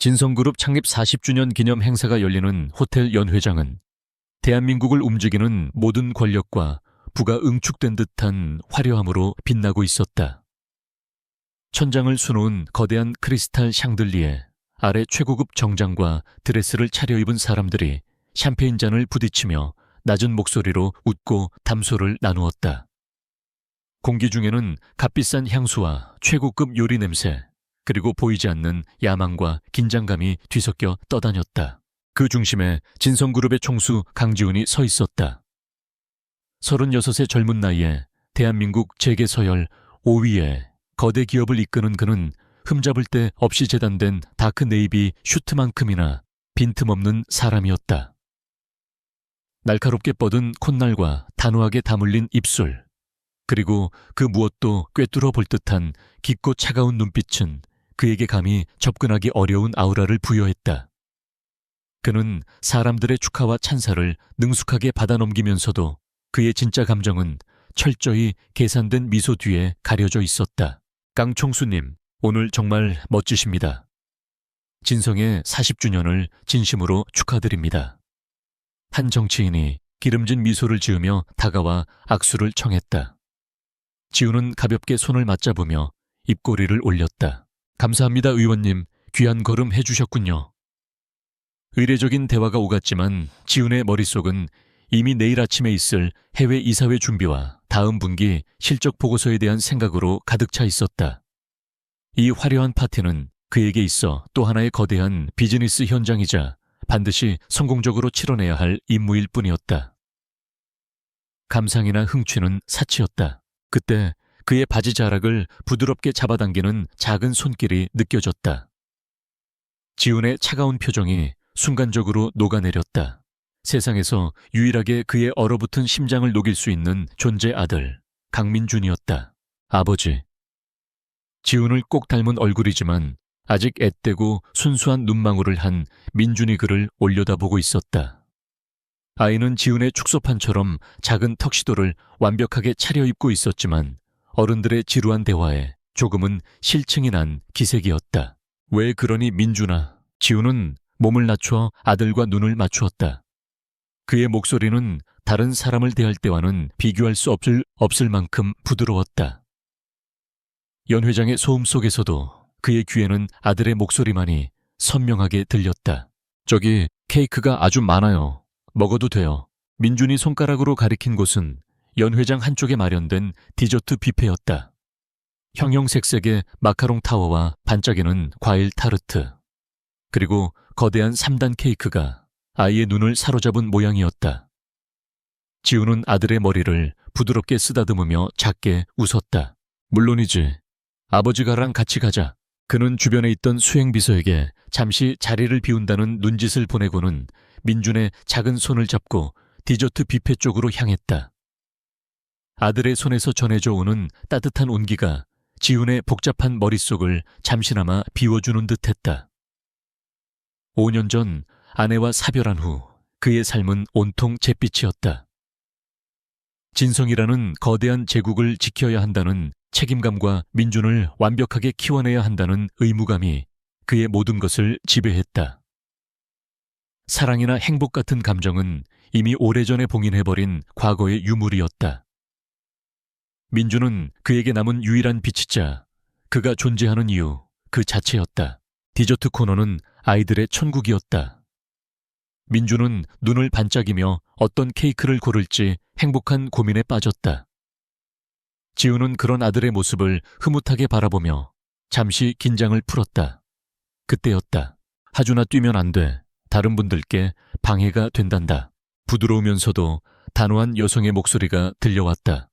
진성그룹 창립 40주년 기념 행사가 열리는 호텔 연회장은 대한민국을 움직이는 모든 권력과 부가 응축된 듯한 화려함으로 빛나고 있었다. 천장을 수놓은 거대한 크리스탈 샹들리에 아래 최고급 정장과 드레스를 차려입은 사람들이 샴페인 잔을 부딪히며 낮은 목소리로 웃고 담소를 나누었다. 공기 중에는 값비싼 향수와 최고급 요리 냄새, 그리고 보이지 않는 야망과 긴장감이 뒤섞여 떠다녔다. 그 중심에 진성그룹의 총수 강지훈이 서 있었다. 36의 젊은 나이에 대한민국 재계서열 5위의 거대 기업을 이끄는 그는 흠잡을 데 없이 재단된 다크 네이비 슈트만큼이나 빈틈없는 사람이었다. 날카롭게 뻗은 콧날과 단호하게 다물린 입술, 그리고 그 무엇도 꿰뚫어 볼 듯한 깊고 차가운 눈빛은 그에게 감히 접근하기 어려운 아우라를 부여했다. 그는 사람들의 축하와 찬사를 능숙하게 받아넘기면서도 그의 진짜 감정은 철저히 계산된 미소 뒤에 가려져 있었다. 강 총수님, 오늘 정말 멋지십니다. 진성의 40주년을 진심으로 축하드립니다. 한 정치인이 기름진 미소를 지으며 다가와 악수를 청했다. 지훈은 가볍게 손을 맞잡으며 입꼬리를 올렸다. 감사합니다, 의원님. 귀한 걸음 해주셨군요. 의례적인 대화가 오갔지만 지훈의 머릿속은 이미 내일 아침에 있을 해외 이사회 준비와 다음 분기 실적 보고서에 대한 생각으로 가득 차 있었다. 이 화려한 파티는 그에게 있어 또 하나의 거대한 비즈니스 현장이자 반드시 성공적으로 치러내야 할 임무일 뿐이었다. 감상이나 흥취는 사치였다. 그때 그의 바지 자락을 부드럽게 잡아당기는 작은 손길이 느껴졌다. 지훈의 차가운 표정이 순간적으로 녹아내렸다. 세상에서 유일하게 그의 얼어붙은 심장을 녹일 수 있는 존재 아들, 강민준이었다. 아버지. 지훈을 꼭 닮은 얼굴이지만 아직 앳되고 순수한 눈망울을 한 민준이 그를 올려다보고 있었다. 아이는 지훈의 축소판처럼 작은 턱시도를 완벽하게 차려입고 있었지만 어른들의 지루한 대화에 조금은 실증이 난 기색이었다. 왜 그러니 민준아? 지훈은 몸을 낮춰 아들과 눈을 맞추었다. 그의 목소리는 다른 사람을 대할 때와는 비교할 수 없을 만큼 부드러웠다. 연 회장의 소음 속에서도 그의 귀에는 아들의 목소리만이 선명하게 들렸다. 저기 케이크가 아주 많아요. 먹어도 돼요. 민준이 손가락으로 가리킨 곳은 연 회장 한쪽에 마련된 디저트 뷔페였다. 형형색색의 마카롱 타워와 반짝이는 과일 타르트, 그리고 거대한 3단 케이크가 아이의 눈을 사로잡은 모양이었다. 지훈은 아들의 머리를 부드럽게 쓰다듬으며 작게 웃었다. 물론이지. 아버지가랑 같이 가자. 그는 주변에 있던 수행비서에게 잠시 자리를 비운다는 눈짓을 보내고는 민준의 작은 손을 잡고 디저트 뷔페 쪽으로 향했다. 아들의 손에서 전해져 오는 따뜻한 온기가 지훈의 복잡한 머릿속을 잠시나마 비워주는 듯했다. 5년 전 아내와 사별한 후 그의 삶은 온통 잿빛이었다. 진성이라는 거대한 제국을 지켜야 한다는 책임감과 민준을 완벽하게 키워내야 한다는 의무감이 그의 모든 것을 지배했다. 사랑이나 행복 같은 감정은 이미 오래전에 봉인해버린 과거의 유물이었다. 민준은 그에게 남은 유일한 빛이자 그가 존재하는 이유 그 자체였다. 디저트 코너는 아이들의 천국이었다. 민준은 눈을 반짝이며 어떤 케이크를 고를지 행복한 고민에 빠졌다. 지훈은 그런 아들의 모습을 흐뭇하게 바라보며 잠시 긴장을 풀었다. 그때였다. 하준아, 뛰면 안 돼. 다른 분들께 방해가 된단다. 부드러우면서도 단호한 여성의 목소리가 들려왔다.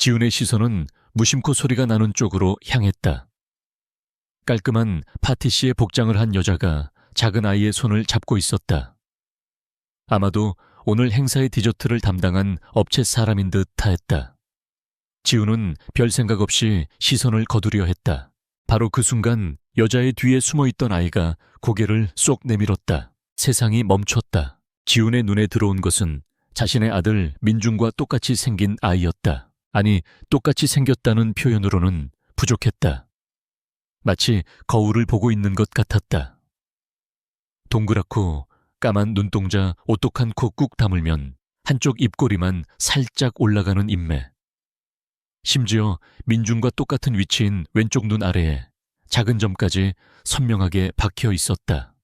지훈의 시선은 무심코 소리가 나는 쪽으로 향했다. 깔끔한 파티시에 복장을 한 여자가 작은 아이의 손을 잡고 있었다. 아마도 오늘 행사의 디저트를 담당한 업체 사람인 듯 하였다. 지훈은 별 생각 없이 시선을 거두려 했다. 바로 그 순간 여자의 뒤에 숨어있던 아이가 고개를 쏙 내밀었다. 세상이 멈췄다. 지훈의 눈에 들어온 것은 자신의 아들 민준과 똑같이 생긴 아이였다. 아니, 똑같이 생겼다는 표현으로는 부족했다. 마치 거울을 보고 있는 것 같았다. 동그랗고 까만 눈동자, 오똑한 코 꾹 다물면 한쪽 입꼬리만 살짝 올라가는 인매. 심지어 민준과 똑같은 위치인 왼쪽 눈 아래에 작은 점까지 선명하게 박혀 있었다.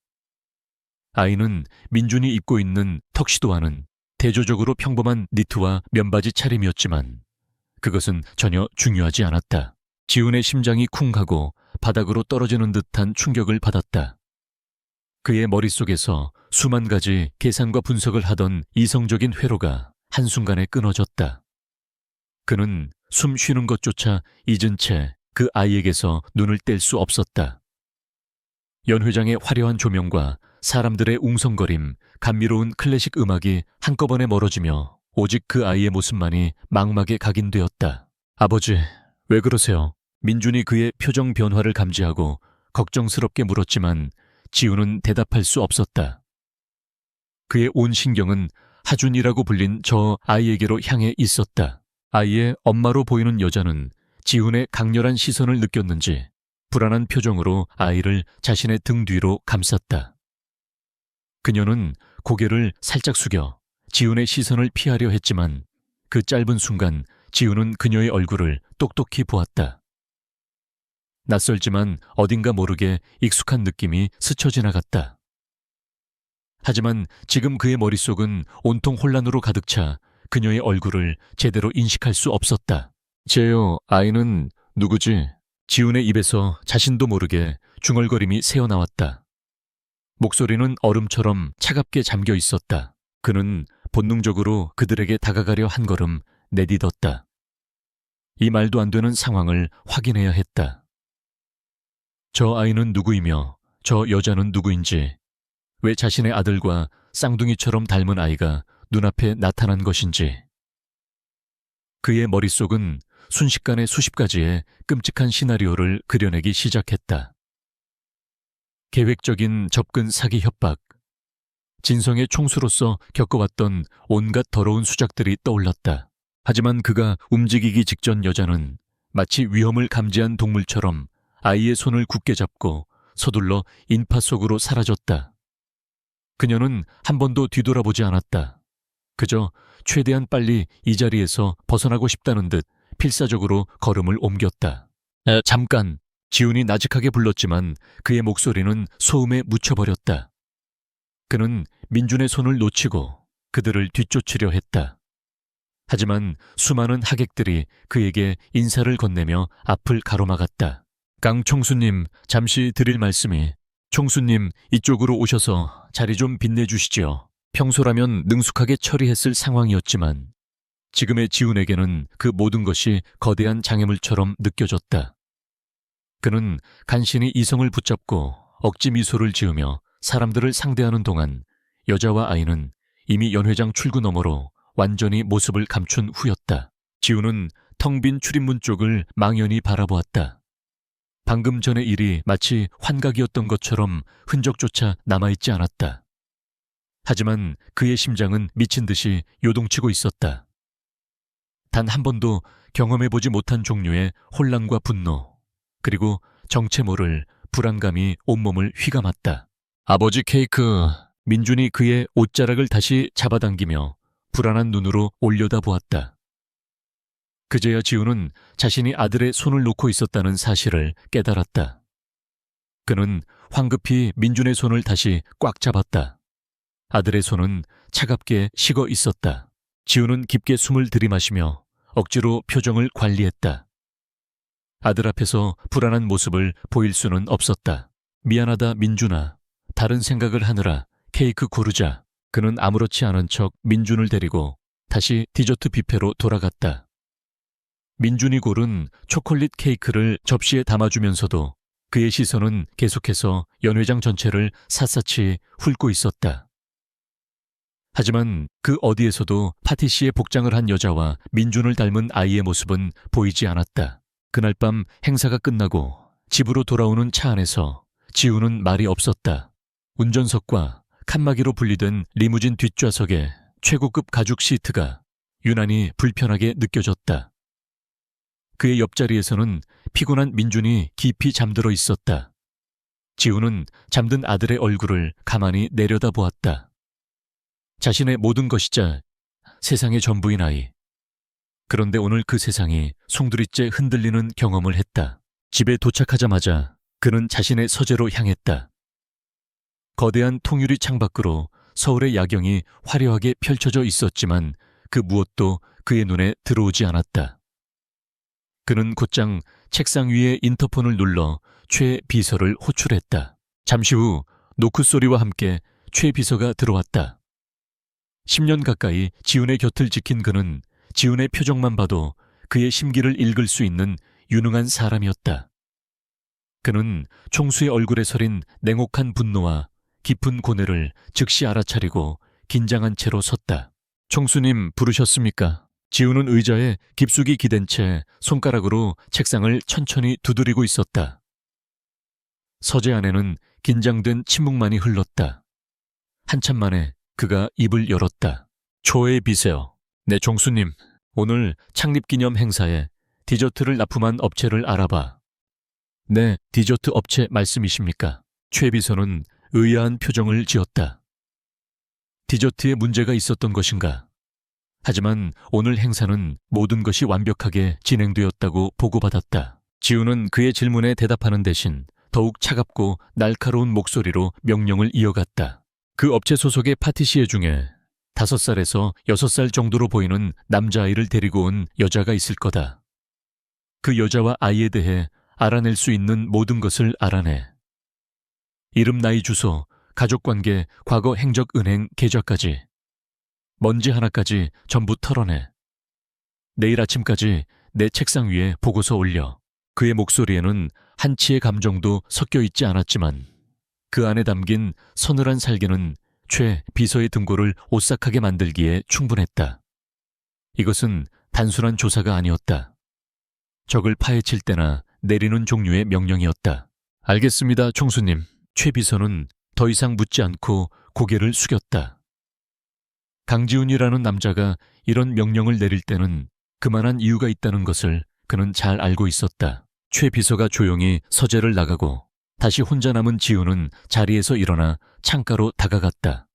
아이는 민준이 입고 있는 턱시도와는 대조적으로 평범한 니트와 면바지 차림이었지만 그것은 전혀 중요하지 않았다. 지훈의 심장이 쿵하고 바닥으로 떨어지는 듯한 충격을 받았다. 그의 머릿속에서 수만 가지 계산과 분석을 하던 이성적인 회로가 한순간에 끊어졌다. 그는 숨 쉬는 것조차 잊은 채 그 아이에게서 눈을 뗄 수 없었다. 연 회장의 화려한 조명과 사람들의 웅성거림, 감미로운 클래식 음악이 한꺼번에 멀어지며 오직 그 아이의 모습만이 망막에 각인되었다. 아버지, 왜 그러세요? 민준이 그의 표정 변화를 감지하고 걱정스럽게 물었지만 지훈은 대답할 수 없었다. 그의 온 신경은 하준이라고 불린 저 아이에게로 향해 있었다. 아이의 엄마로 보이는 여자는 지훈의 강렬한 시선을 느꼈는지 불안한 표정으로 아이를 자신의 등 뒤로 감쌌다. 그녀는 고개를 살짝 숙여 지훈의 시선을 피하려 했지만 그 짧은 순간 지훈은 그녀의 얼굴을 똑똑히 보았다. 낯설지만 어딘가 모르게 익숙한 느낌이 스쳐 지나갔다. 하지만 지금 그의 머릿속은 온통 혼란으로 가득 차 그녀의 얼굴을 제대로 인식할 수 없었다. 제요, 아이는 누구지? 지훈의 입에서 자신도 모르게 중얼거림이 새어나왔다. 목소리는 얼음처럼 차갑게 잠겨 있었다. 그는 본능적으로 그들에게 다가가려 한 걸음 내딛었다. 이 말도 안 되는 상황을 확인해야 했다. 저 아이는 누구이며 저 여자는 누구인지, 왜 자신의 아들과 쌍둥이처럼 닮은 아이가 눈앞에 나타난 것인지. 그의 머릿속은 순식간에 수십 가지의 끔찍한 시나리오를 그려내기 시작했다. 계획적인 접근 사기 협박, 진성의 총수로서 겪어왔던 온갖 더러운 수작들이 떠올랐다. 하지만 그가 움직이기 직전 여자는 마치 위험을 감지한 동물처럼 아이의 손을 굳게 잡고 서둘러 인파 속으로 사라졌다. 그녀는 한 번도 뒤돌아보지 않았다. 그저 최대한 빨리 이 자리에서 벗어나고 싶다는 듯 필사적으로 걸음을 옮겼다. 잠깐! 지훈이 나직하게 불렀지만 그의 목소리는 소음에 묻혀버렸다. 그는 민준의 손을 놓치고 그들을 뒤쫓으려 했다. 하지만 수많은 하객들이 그에게 인사를 건네며 앞을 가로막았다. 강 총수님, 잠시 드릴 말씀이. 총수님, 이쪽으로 오셔서 자리 좀 빛내주시지요. 평소라면 능숙하게 처리했을 상황이었지만 지금의 지훈에게는 그 모든 것이 거대한 장애물처럼 느껴졌다. 그는 간신히 이성을 붙잡고 억지 미소를 지으며 사람들을 상대하는 동안 여자와 아이는 이미 연 회장 출구 너머로 완전히 모습을 감춘 후였다. 지훈은 텅 빈 출입문 쪽을 망연히 바라보았다. 방금 전의 일이 마치 환각이었던 것처럼 흔적조차 남아있지 않았다. 하지만 그의 심장은 미친 듯이 요동치고 있었다. 단 한 번도 경험해보지 못한 종류의 혼란과 분노, 그리고 정체 모를 불안감이 온몸을 휘감았다. 아버지 케이크, 민준이 그의 옷자락을 다시 잡아당기며 불안한 눈으로 올려다보았다. 그제야 지훈은 자신이 아들의 손을 놓고 있었다는 사실을 깨달았다. 그는 황급히 민준의 손을 다시 꽉 잡았다. 아들의 손은 차갑게 식어 있었다. 지훈은 깊게 숨을 들이마시며 억지로 표정을 관리했다. 아들 앞에서 불안한 모습을 보일 수는 없었다. 미안하다 민준아. 다른 생각을 하느라 케이크 고르자. 그는 아무렇지 않은 척 민준을 데리고 다시 디저트 뷔페로 돌아갔다. 민준이 고른 초콜릿 케이크를 접시에 담아주면서도 그의 시선은 계속해서 연 회장 전체를 샅샅이 훑고 있었다. 하지만 그 어디에서도 파티시에 복장을 한 여자와 민준을 닮은 아이의 모습은 보이지 않았다. 그날 밤 행사가 끝나고 집으로 돌아오는 차 안에서 지훈은 말이 없었다. 운전석과 칸막이로 분리된 리무진 뒷좌석에 최고급 가죽 시트가 유난히 불편하게 느껴졌다. 그의 옆자리에서는 피곤한 민준이 깊이 잠들어 있었다. 지우는 잠든 아들의 얼굴을 가만히 내려다보았다. 자신의 모든 것이자 세상의 전부인 아이. 그런데 오늘 그 세상이 송두리째 흔들리는 경험을 했다. 집에 도착하자마자 그는 자신의 서재로 향했다. 거대한 통유리 창밖으로 서울의 야경이 화려하게 펼쳐져 있었지만 그 무엇도 그의 눈에 들어오지 않았다. 그는 곧장 책상 위에 인터폰을 눌러 최 비서를 호출했다. 잠시 후 노크 소리와 함께 최 비서가 들어왔다. 10년 가까이 지훈의 곁을 지킨 그는 지훈의 표정만 봐도 그의 심기를 읽을 수 있는 유능한 사람이었다. 그는 총수의 얼굴에 서린 냉혹한 분노와 깊은 고뇌를 즉시 알아차리고 긴장한 채로 섰다. 총수님 부르셨습니까? 지훈은 의자에 깊숙이 기댄 채 손가락으로 책상을 천천히 두드리고 있었다. 서재 안에는 긴장된 침묵만이 흘렀다. 한참 만에 그가 입을 열었다. 초의 비세요. 네, 총수님. 오늘 창립기념 행사에 디저트를 납품한 업체를 알아봐. 네, 디저트 업체 말씀이십니까? 최 비서는 의아한 표정을 지었다. 디저트에 문제가 있었던 것인가? 하지만 오늘 행사는 모든 것이 완벽하게 진행되었다고 보고받았다. 지우는 그의 질문에 대답하는 대신 더욱 차갑고 날카로운 목소리로 명령을 이어갔다. 그 업체 소속의 파티시에 중에 5살에서 6살 정도로 보이는 남자아이를 데리고 온 여자가 있을 거다. 그 여자와 아이에 대해 알아낼 수 있는 모든 것을 알아내. 이름, 나이, 주소, 가족관계, 과거 행적, 은행, 계좌까지. 먼지 하나까지 전부 털어내. 내일 아침까지 내 책상 위에 보고서 올려. 그의 목소리에는 한치의 감정도 섞여 있지 않았지만 그 안에 담긴 서늘한 살기는 최 비서의 등골을 오싹하게 만들기에 충분했다. 이것은 단순한 조사가 아니었다. 적을 파헤칠 때나 내리는 종류의 명령이었다. 알겠습니다, 총수님. 최 비서는 더 이상 묻지 않고 고개를 숙였다. 강지훈이라는 남자가 이런 명령을 내릴 때는 그만한 이유가 있다는 것을 그는 잘 알고 있었다. 최 비서가 조용히 서재를 나가고 다시 혼자 남은 지훈은 자리에서 일어나 창가로 다가갔다.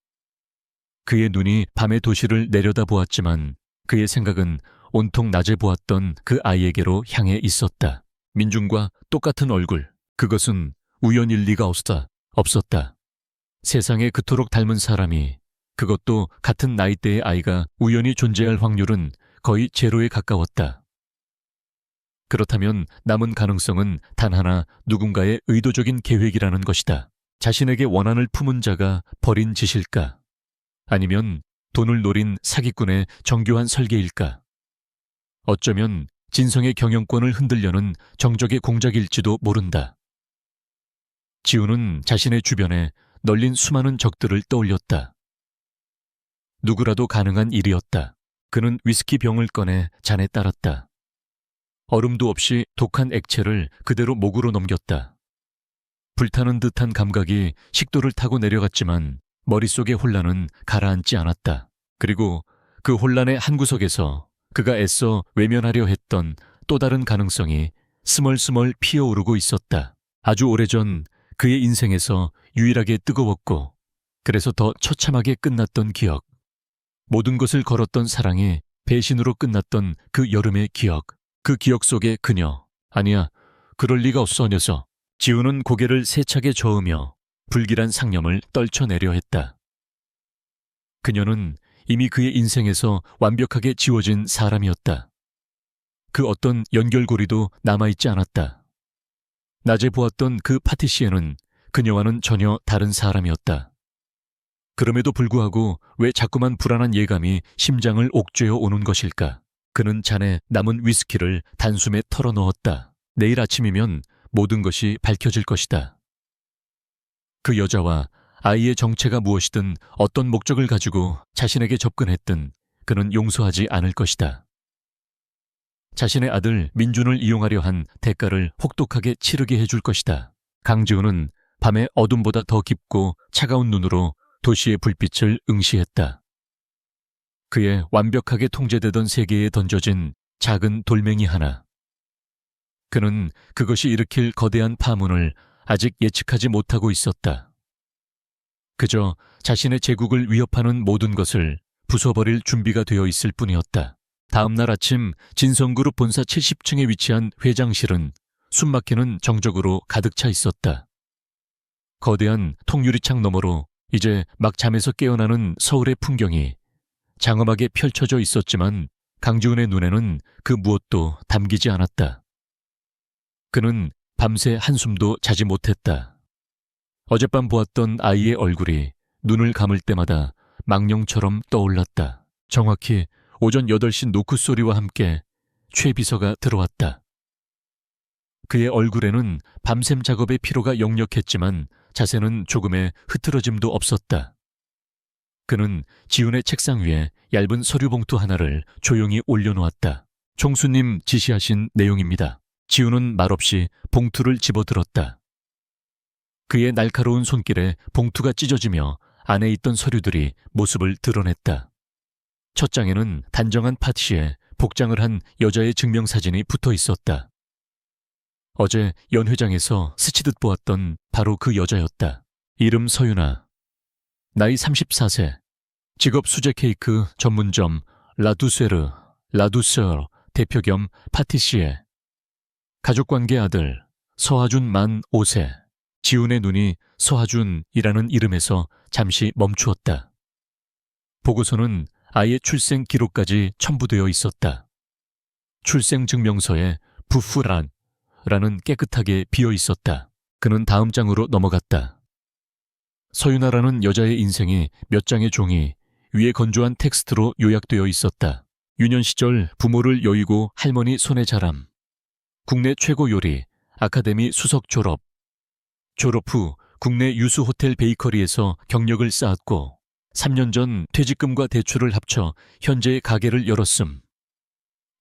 그의 눈이 밤의 도시를 내려다보았지만 그의 생각은 온통 낮에 보았던 그 아이에게로 향해 있었다. 민준과 똑같은 얼굴, 그것은 우연일 리가 없었다. 세상에 그토록 닮은 사람이, 그것도 같은 나이대의 아이가 우연히 존재할 확률은 거의 제로에 가까웠다. 그렇다면 남은 가능성은 단 하나, 누군가의 의도적인 계획이라는 것이다. 자신에게 원한을 품은 자가 벌인 짓일까? 아니면 돈을 노린 사기꾼의 정교한 설계일까? 어쩌면 진성의 경영권을 흔들려는 정적의 공작일지도 모른다. 지훈은 자신의 주변에 널린 수많은 적들을 떠올렸다. 누구라도 가능한 일이었다. 그는 위스키 병을 꺼내 잔에 따랐다. 얼음도 없이 독한 액체를 그대로 목으로 넘겼다. 불타는 듯한 감각이 식도를 타고 내려갔지만 머릿속의 혼란은 가라앉지 않았다. 그리고 그 혼란의 한구석에서 그가 애써 외면하려 했던 또 다른 가능성이 스멀스멀 피어오르고 있었다. 아주 오래전 그의 인생에서 유일하게 뜨거웠고 그래서 더 처참하게 끝났던 기억. 모든 것을 걸었던 사랑이 배신으로 끝났던 그 여름의 기억. 그 기억 속에 그녀. 아니야, 그럴 리가 없어, 녀석. 지우는 고개를 세차게 저으며 불길한 상념을 떨쳐내려 했다. 그녀는 이미 그의 인생에서 완벽하게 지워진 사람이었다. 그 어떤 연결고리도 남아있지 않았다. 낮에 보았던 그 파티시에는 그녀와는 전혀 다른 사람이었다. 그럼에도 불구하고 왜 자꾸만 불안한 예감이 심장을 옥죄어 오는 것일까? 그는 잔에 남은 위스키를 단숨에 털어넣었다. 내일 아침이면 모든 것이 밝혀질 것이다. 그 여자와 아이의 정체가 무엇이든 어떤 목적을 가지고 자신에게 접근했든 그는 용서하지 않을 것이다. 자신의 아들 민준을 이용하려 한 대가를 혹독하게 치르게 해줄 것이다. 강지훈은 밤의 어둠보다 더 깊고 차가운 눈으로 도시의 불빛을 응시했다. 그의 완벽하게 통제되던 세계에 던져진 작은 돌멩이 하나. 그는 그것이 일으킬 거대한 파문을 아직 예측하지 못하고 있었다. 그저 자신의 제국을 위협하는 모든 것을 부숴버릴 준비가 되어 있을 뿐이었다. 다음 날 아침 진성그룹 본사 70층에 위치한 회장실은 숨막히는 정적으로 가득 차 있었다. 거대한 통유리창 너머로 이제 막 잠에서 깨어나는 서울의 풍경이 장엄하게 펼쳐져 있었지만 강지훈의 눈에는 그 무엇도 담기지 않았다. 그는 밤새 한숨도 자지 못했다. 어젯밤 보았던 아이의 얼굴이 눈을 감을 때마다 망령처럼 떠올랐다. 정확히 오전 8시 노크 소리와 함께 최 비서가 들어왔다. 그의 얼굴에는 밤샘 작업의 피로가 역력했지만 자세는 조금의 흐트러짐도 없었다. 그는 지훈의 책상 위에 얇은 서류 봉투 하나를 조용히 올려놓았다. 총수님 지시하신 내용입니다. 지훈은 말없이 봉투를 집어들었다. 그의 날카로운 손길에 봉투가 찢어지며 안에 있던 서류들이 모습을 드러냈다. 첫 장에는 단정한 파티시에 복장을 한 여자의 증명사진이 붙어 있었다. 어제 연 회장에서 스치듯 보았던 바로 그 여자였다. 이름 서윤아. 나이 34세. 직업 수제 케이크 전문점 라두세르 대표 겸 파티시에. 가족관계 아들 서하준 만 5세. 지훈의 눈이 서하준이라는 이름에서 잠시 멈추었다. 보고서는 아이의 출생 기록까지 첨부되어 있었다. 출생증명서에 부프란라는 깨끗하게 비어 있었다. 그는 다음 장으로 넘어갔다. 서윤아라는 여자의 인생이 몇 장의 종이 위에 건조한 텍스트로 요약되어 있었다. 유년 시절 부모를 여의고 할머니 손에 자람. 국내 최고 요리, 아카데미 수석 졸업. 졸업 후 국내 유수 호텔 베이커리에서 경력을 쌓았고 3년 전 퇴직금과 대출을 합쳐 현재 가게를 열었음.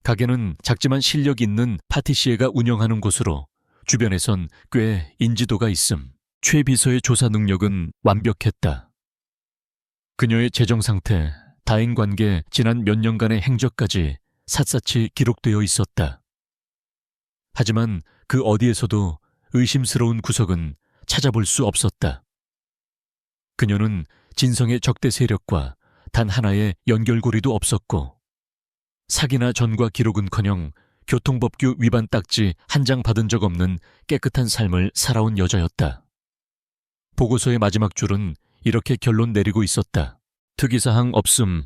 가게는 작지만 실력 있는 파티시에가 운영하는 곳으로 주변에선 꽤 인지도가 있음. 최 비서의 조사 능력은 완벽했다. 그녀의 재정 상태, 다인 관계, 지난 몇 년간의 행적까지 샅샅이 기록되어 있었다. 하지만 그 어디에서도 의심스러운 구석은 찾아볼 수 없었다. 그녀는 진성의 적대 세력과 단 하나의 연결고리도 없었고 사기나 전과 기록은커녕 교통법규 위반 딱지 한 장 받은 적 없는 깨끗한 삶을 살아온 여자였다. 보고서의 마지막 줄은 이렇게 결론 내리고 있었다. 특이사항 없음.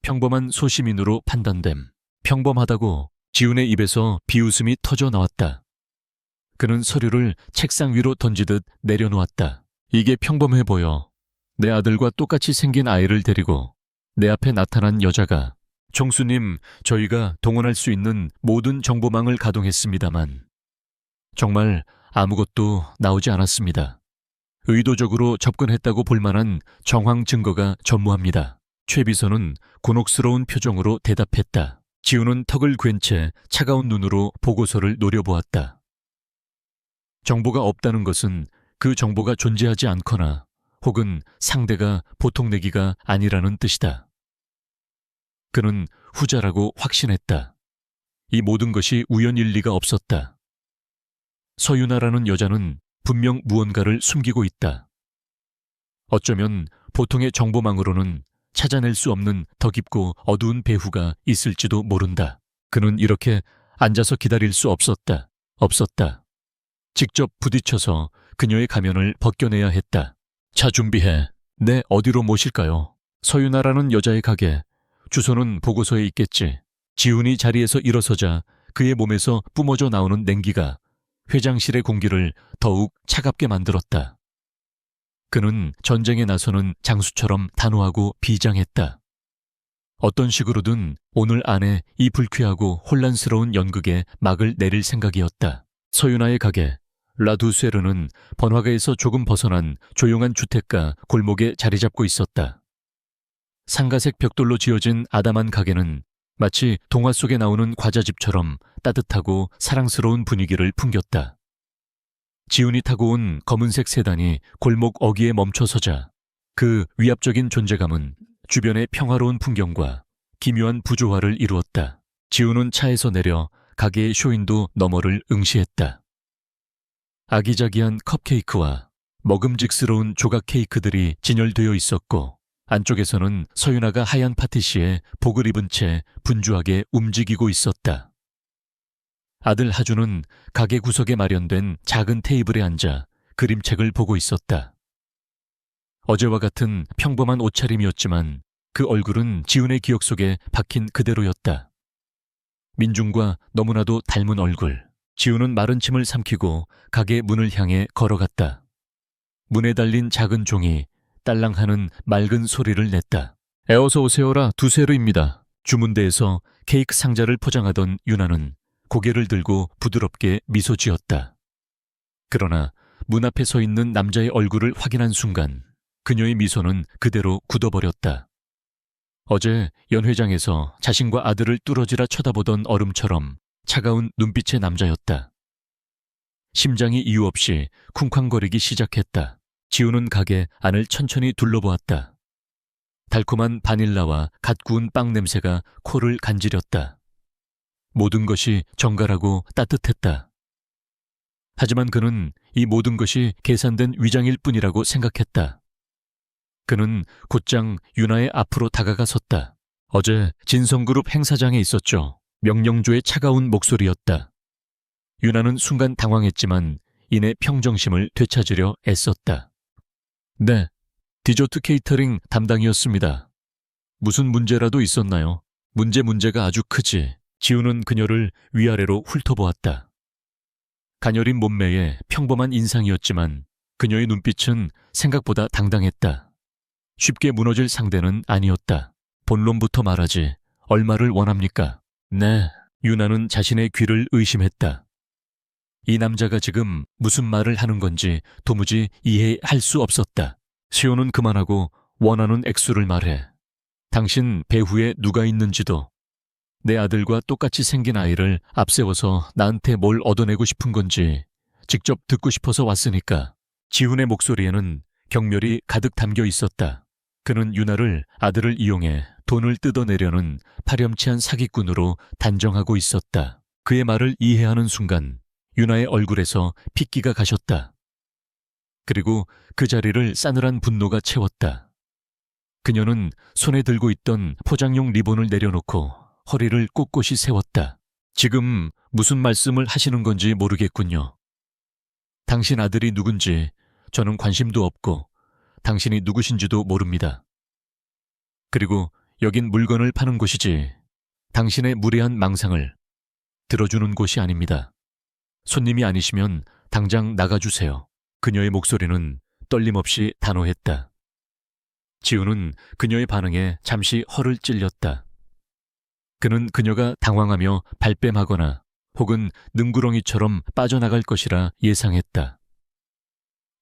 평범한 소시민으로 판단됨. 평범하다고 지훈의 입에서 비웃음이 터져 나왔다. 그는 서류를 책상 위로 던지듯 내려놓았다. 이게 평범해 보여. 내 아들과 똑같이 생긴 아이를 데리고 내 앞에 나타난 여자가 총수님, 저희가 동원할 수 있는 모든 정보망을 가동했습니다만 정말 아무것도 나오지 않았습니다. 의도적으로 접근했다고 볼 만한 정황 증거가 전무합니다. 최 비서는 곤혹스러운 표정으로 대답했다. 지훈은 턱을 괜 채 차가운 눈으로 보고서를 노려보았다. 정보가 없다는 것은 그 정보가 존재하지 않거나 혹은 상대가 보통 내기가 아니라는 뜻이다. 그는 후자라고 확신했다. 이 모든 것이 우연일 리가 없었다. 서윤아라는 여자는 분명 무언가를 숨기고 있다. 어쩌면 보통의 정보망으로는 찾아낼 수 없는 더 깊고 어두운 배후가 있을지도 모른다. 그는 이렇게 앉아서 기다릴 수 없었다. 직접 부딪혀서 그녀의 가면을 벗겨내야 했다. 차 준비해. 네, 어디로 모실까요? 서윤아라는 여자의 가게. 주소는 보고서에 있겠지. 지훈이 자리에서 일어서자 그의 몸에서 뿜어져 나오는 냉기가 회장실의 공기를 더욱 차갑게 만들었다. 그는 전쟁에 나서는 장수처럼 단호하고 비장했다. 어떤 식으로든 오늘 안에 이 불쾌하고 혼란스러운 연극에 막을 내릴 생각이었다. 서윤아의 가게 라두세르는 번화가에서 조금 벗어난 조용한 주택가 골목에 자리 잡고 있었다. 상가색 벽돌로 지어진 아담한 가게는 마치 동화 속에 나오는 과자집처럼 따뜻하고 사랑스러운 분위기를 풍겼다. 지훈이 타고 온 검은색 세단이 골목 어귀에 멈춰서자 그 위압적인 존재감은 주변의 평화로운 풍경과 기묘한 부조화를 이루었다. 지훈은 차에서 내려 가게의 쇼인도 너머를 응시했다. 아기자기한 컵케이크와 먹음직스러운 조각 케이크들이 진열되어 있었고 안쪽에서는 서윤아가 하얀 파티시에 복을 입은 채 분주하게 움직이고 있었다. 아들 하준은 가게 구석에 마련된 작은 테이블에 앉아 그림책을 보고 있었다. 어제와 같은 평범한 옷차림이었지만 그 얼굴은 지훈의 기억 속에 박힌 그대로였다. 민중과 너무나도 닮은 얼굴. 지훈은 마른 침을 삼키고 가게 문을 향해 걸어갔다. 문에 달린 작은 종이 딸랑하는 맑은 소리를 냈다. 어서 오세요라 두세르입니다. 주문대에서 케이크 상자를 포장하던 유나는 고개를 들고 부드럽게 미소 지었다. 그러나 문 앞에 서 있는 남자의 얼굴을 확인한 순간 그녀의 미소는 그대로 굳어버렸다. 어제 연회장에서 자신과 아들을 뚫어지라 쳐다보던 얼음처럼 차가운 눈빛의 남자였다. 심장이 이유 없이 쿵쾅거리기 시작했다. 지우는 가게 안을 천천히 둘러보았다. 달콤한 바닐라와 갓 구운 빵 냄새가 코를 간지렸다. 모든 것이 정갈하고 따뜻했다. 하지만 그는 이 모든 것이 계산된 위장일 뿐이라고 생각했다. 그는 곧장 유나의 앞으로 다가가 섰다. 어제 진성그룹 행사장에 있었죠. 명령조의 차가운 목소리였다. 유나는 순간 당황했지만 이내 평정심을 되찾으려 애썼다. 네, 디저트 케이터링 담당이었습니다. 무슨 문제라도 있었나요? 문제가 아주 크지. 지우는 그녀를 위아래로 훑어보았다. 가녀린 몸매에 평범한 인상이었지만 그녀의 눈빛은 생각보다 당당했다. 쉽게 무너질 상대는 아니었다. 본론부터 말하지. 얼마를 원합니까? 네, 유나는 자신의 귀를 의심했다. 이 남자가 지금 무슨 말을 하는 건지 도무지 이해할 수 없었다. 시호는 그만하고 원하는 액수를 말해. 당신 배후에 누가 있는지도. 내 아들과 똑같이 생긴 아이를 앞세워서 나한테 뭘 얻어내고 싶은 건지 직접 듣고 싶어서 왔으니까. 지훈의 목소리에는 경멸이 가득 담겨 있었다. 그는 유나를 아들을 이용해 돈을 뜯어내려는 파렴치한 사기꾼으로 단정하고 있었다. 그의 말을 이해하는 순간 유나의 얼굴에서 핏기가 가셨다. 그리고 그 자리를 싸늘한 분노가 채웠다. 그녀는 손에 들고 있던 포장용 리본을 내려놓고 허리를 꼿꼿이 세웠다. 지금 무슨 말씀을 하시는 건지 모르겠군요. 당신 아들이 누군지 저는 관심도 없고 당신이 누구신지도 모릅니다. 그리고 여긴 물건을 파는 곳이지 당신의 무례한 망상을 들어주는 곳이 아닙니다. 손님이 아니시면 당장 나가주세요. 그녀의 목소리는 떨림없이 단호했다. 지우는 그녀의 반응에 잠시 허를 찔렸다. 그는 그녀가 당황하며 발뺌하거나 혹은 능구렁이처럼 빠져나갈 것이라 예상했다.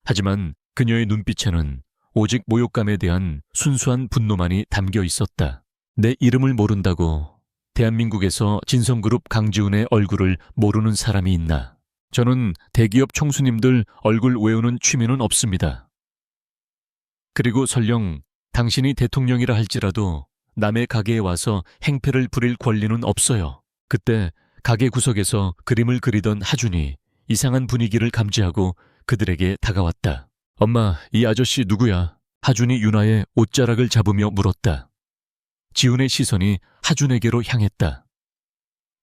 하지만 그녀의 눈빛에는 오직 모욕감에 대한 순수한 분노만이 담겨 있었다. 내 이름을 모른다고 대한민국에서 진성그룹 강지훈의 얼굴을 모르는 사람이 있나? 저는 대기업 총수님들 얼굴 외우는 취미는 없습니다. 그리고 설령 당신이 대통령이라 할지라도 남의 가게에 와서 행패를 부릴 권리는 없어요. 그때 가게 구석에서 그림을 그리던 하준이 이상한 분위기를 감지하고 그들에게 다가왔다. 엄마, 이 아저씨 누구야? 하준이 유나의 옷자락을 잡으며 물었다. 지훈의 시선이 하준에게로 향했다.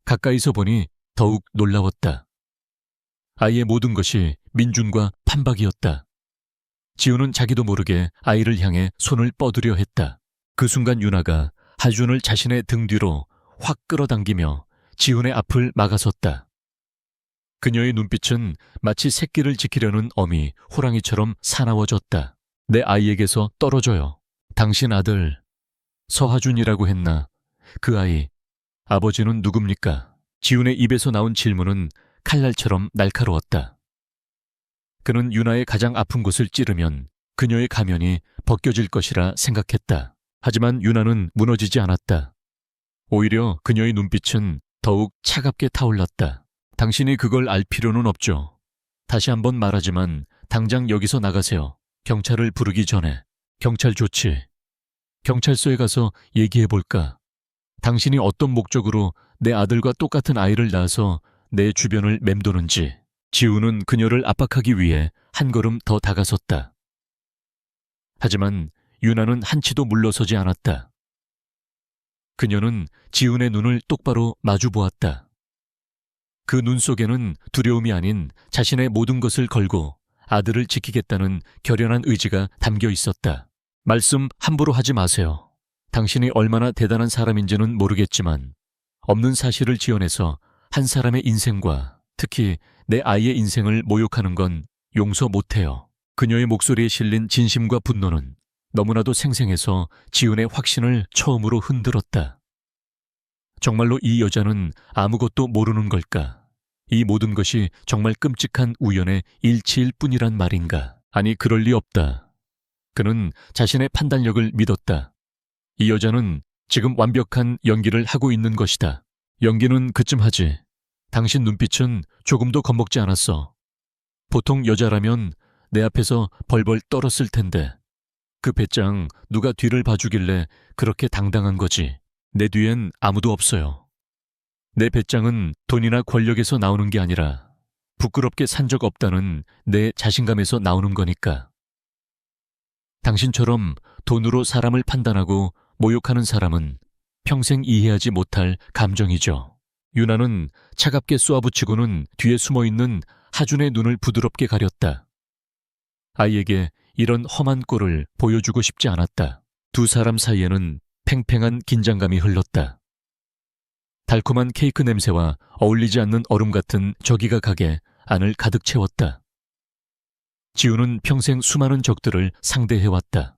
가까이서 보니 더욱 놀라웠다. 아이의 모든 것이 민준과 판박이었다. 지훈은 자기도 모르게 아이를 향해 손을 뻗으려 했다. 그 순간 유나가 하준을 자신의 등 뒤로 확 끌어당기며 지훈의 앞을 막아섰다. 그녀의 눈빛은 마치 새끼를 지키려는 어미, 호랑이처럼 사나워졌다. 내 아이에게서 떨어져요. 당신 아들 서하준이라고 했나? 그 아이, 아버지는 누굽니까? 지훈의 입에서 나온 질문은 칼날처럼 날카로웠다. 그는 유나의 가장 아픈 곳을 찌르면 그녀의 가면이 벗겨질 것이라 생각했다. 하지만 유나는 무너지지 않았다. 오히려 그녀의 눈빛은 더욱 차갑게 타올랐다. 당신이 그걸 알 필요는 없죠. 다시 한번 말하지만 당장 여기서 나가세요. 경찰을 부르기 전에. 경찰 좋지. 경찰서에 가서 얘기해볼까? 당신이 어떤 목적으로 내 아들과 똑같은 아이를 낳아서 내 주변을 맴도는지. 지우는 그녀를 압박하기 위해 한 걸음 더 다가섰다. 하지만 유나는 한치도 물러서지 않았다. 그녀는 지훈의 눈을 똑바로 마주 보았다. 그 눈 속에는 두려움이 아닌 자신의 모든 것을 걸고 아들을 지키겠다는 결연한 의지가 담겨 있었다. 말씀 함부로 하지 마세요. 당신이 얼마나 대단한 사람인지는 모르겠지만 없는 사실을 지어내서 한 사람의 인생과 특히 내 아이의 인생을 모욕하는 건 용서 못해요. 그녀의 목소리에 실린 진심과 분노는 너무나도 생생해서 지훈의 확신을 처음으로 흔들었다. 정말로 이 여자는 아무것도 모르는 걸까? 이 모든 것이 정말 끔찍한 우연의 일치일 뿐이란 말인가? 아니, 그럴 리 없다. 그는 자신의 판단력을 믿었다. 이 여자는 지금 완벽한 연기를 하고 있는 것이다. 연기는 그쯤 하지. 당신 눈빛은 조금도 겁먹지 않았어. 보통 여자라면 내 앞에서 벌벌 떨었을 텐데. 그 배짱 누가 뒤를 봐주길래 그렇게 당당한 거지. 내 뒤엔 아무도 없어요. 내 배짱은 돈이나 권력에서 나오는 게 아니라 부끄럽게 산 적 없다는 내 자신감에서 나오는 거니까. 당신처럼 돈으로 사람을 판단하고 모욕하는 사람은 평생 이해하지 못할 감정이죠. 유나는 차갑게 쏘아붙이고는 뒤에 숨어있는 하준의 눈을 부드럽게 가렸다. 아이에게 이런 험한 꼴을 보여주고 싶지 않았다. 두 사람 사이에는 팽팽한 긴장감이 흘렀다. 달콤한 케이크 냄새와 어울리지 않는 얼음 같은 저기가각에 안을 가득 채웠다. 지우는 평생 수많은 적들을 상대해왔다.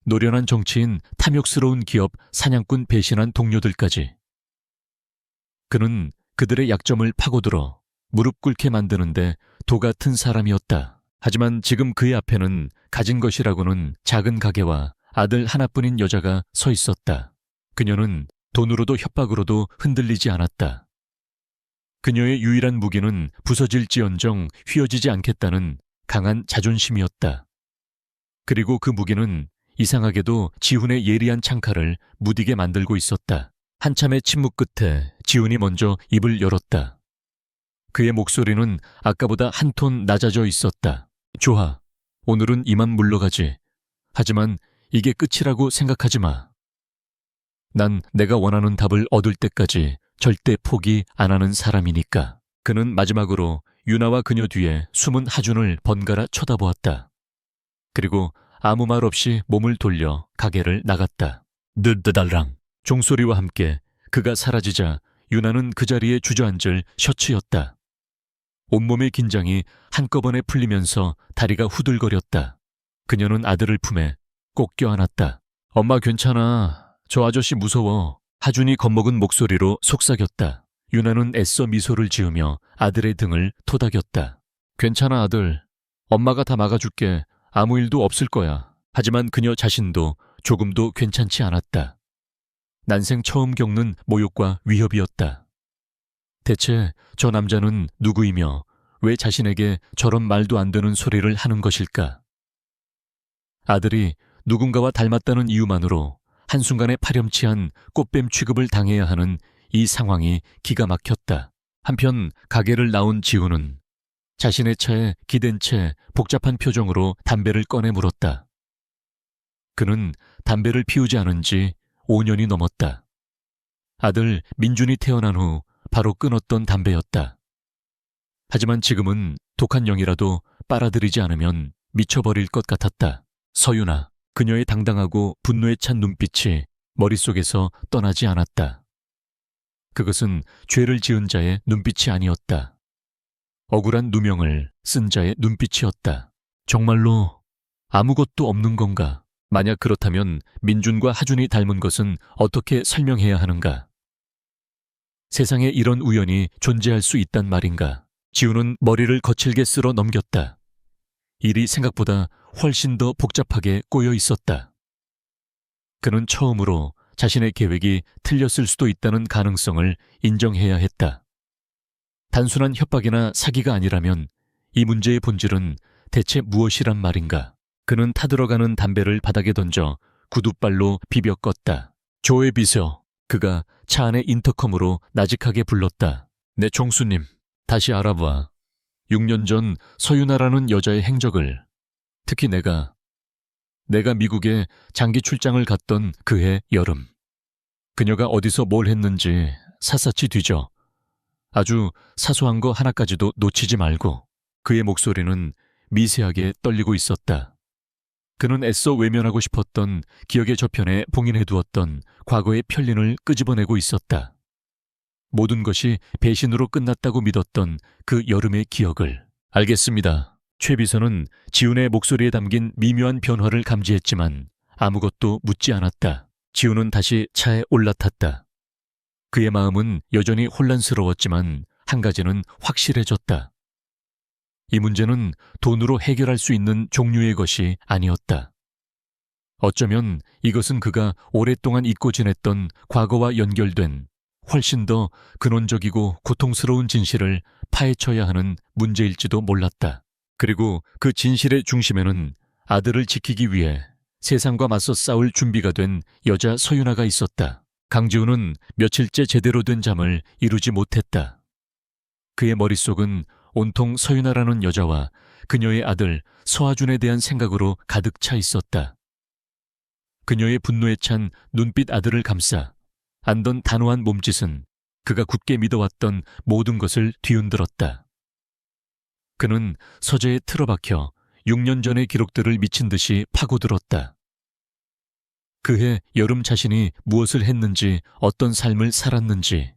노련한 정치인, 탐욕스러운 기업, 사냥꾼 배신한 동료들까지. 그는 그들의 약점을 파고들어 무릎 꿇게 만드는데 도 같은 사람이었다. 하지만 지금 그의 앞에는 가진 것이라고는 작은 가게와 아들 하나뿐인 여자가 서 있었다. 그녀는 돈으로도 협박으로도 흔들리지 않았다. 그녀의 유일한 무기는 부서질지언정 휘어지지 않겠다는 강한 자존심이었다. 그리고 그 무기는 이상하게도 지훈의 예리한 창칼을 무디게 만들고 있었다. 한참의 침묵 끝에 지훈이 먼저 입을 열었다. 그의 목소리는 아까보다 한 톤 낮아져 있었다. 좋아, 오늘은 이만 물러가지. 하지만 이게 끝이라고 생각하지 마. 난 내가 원하는 답을 얻을 때까지 절대 포기 안 하는 사람이니까. 그는 마지막으로 유나와 그녀 뒤에 숨은 하준을 번갈아 쳐다보았다. 그리고 아무 말 없이 몸을 돌려 가게를 나갔다. 느드달랑 종소리와 함께 그가 사라지자 유나는 그 자리에 주저앉을 셔츠였다. 온몸의 긴장이 한꺼번에 풀리면서 다리가 후들거렸다. 그녀는 아들을 품에 꼭 껴안았다. 엄마 괜찮아. 저 아저씨 무서워. 하준이 겁먹은 목소리로 속삭였다. 유나는 애써 미소를 지으며 아들의 등을 토닥였다. 괜찮아 아들. 엄마가 다 막아줄게. 아무 일도 없을 거야. 하지만 그녀 자신도 조금도 괜찮지 않았다. 난생 처음 겪는 모욕과 위협이었다. 대체 저 남자는 누구이며 왜 자신에게 저런 말도 안 되는 소리를 하는 것일까? 아들이 누군가와 닮았다는 이유만으로 한순간에 파렴치한 꽃뱀 취급을 당해야 하는 이 상황이 기가 막혔다. 한편 가게를 나온 지우는 자신의 차에 기댄 채 복잡한 표정으로 담배를 꺼내 물었다. 그는 담배를 피우지 않은 지 5년이 넘었다. 아들 민준이 태어난 후 바로 끊었던 담배였다. 하지만 지금은 독한 영이라도 빨아들이지 않으면 미쳐버릴 것 같았다. 서윤아, 그녀의 당당하고 분노에 찬 눈빛이 머릿속에서 떠나지 않았다. 그것은 죄를 지은 자의 눈빛이 아니었다. 억울한 누명을 쓴 자의 눈빛이었다. 정말로 아무것도 없는 건가? 만약 그렇다면 민준과 하준이 닮은 것은 어떻게 설명해야 하는가? 세상에 이런 우연이 존재할 수 있단 말인가? 지우는 머리를 거칠게 쓸어 넘겼다. 일이 생각보다 훨씬 더 복잡하게 꼬여 있었다. 그는 처음으로 자신의 계획이 틀렸을 수도 있다는 가능성을 인정해야 했다. 단순한 협박이나 사기가 아니라면 이 문제의 본질은 대체 무엇이란 말인가? 그는 타들어가는 담배를 바닥에 던져 구둣발로 비벼 껐다. 조의 비서. 그가 차 안의 인터컴으로 나직하게 불렀다. 네, 총수님. 다시 알아봐. 6년 전 서윤아라는 여자의 행적을. 특히 내가 미국에 장기 출장을 갔던 그해 여름. 그녀가 어디서 뭘 했는지 샅샅이 뒤져. 아주 사소한 거 하나까지도 놓치지 말고. 그의 목소리는 미세하게 떨리고 있었다. 그는 애써 외면하고 싶었던 기억의 저편에 봉인해두었던 과거의 편린을 끄집어내고 있었다. 모든 것이 배신으로 끝났다고 믿었던 그 여름의 기억을. 알겠습니다. 최 비서는 지훈의 목소리에 담긴 미묘한 변화를 감지했지만 아무것도 묻지 않았다. 지훈은 다시 차에 올라탔다. 그의 마음은 여전히 혼란스러웠지만 한 가지는 확실해졌다. 이 문제는 돈으로 해결할 수 있는 종류의 것이 아니었다. 어쩌면 이것은 그가 오랫동안 잊고 지냈던 과거와 연결된 훨씬 더 근원적이고 고통스러운 진실을 파헤쳐야 하는 문제일지도 몰랐다. 그리고 그 진실의 중심에는 아들을 지키기 위해 세상과 맞서 싸울 준비가 된 여자 서윤아가 있었다. 강지훈은 며칠째 제대로 된 잠을 이루지 못했다. 그의 머릿속은 온통 서윤아라는 여자와 그녀의 아들 서아준에 대한 생각으로 가득 차 있었다. 그녀의 분노에 찬 눈빛 아들을 감싸 안던 단호한 몸짓은 그가 굳게 믿어왔던 모든 것을 뒤흔들었다. 그는 서재에 틀어박혀 6년 전의 기록들을 미친 듯이 파고들었다. 그해 여름 자신이 무엇을 했는지, 어떤 삶을 살았는지,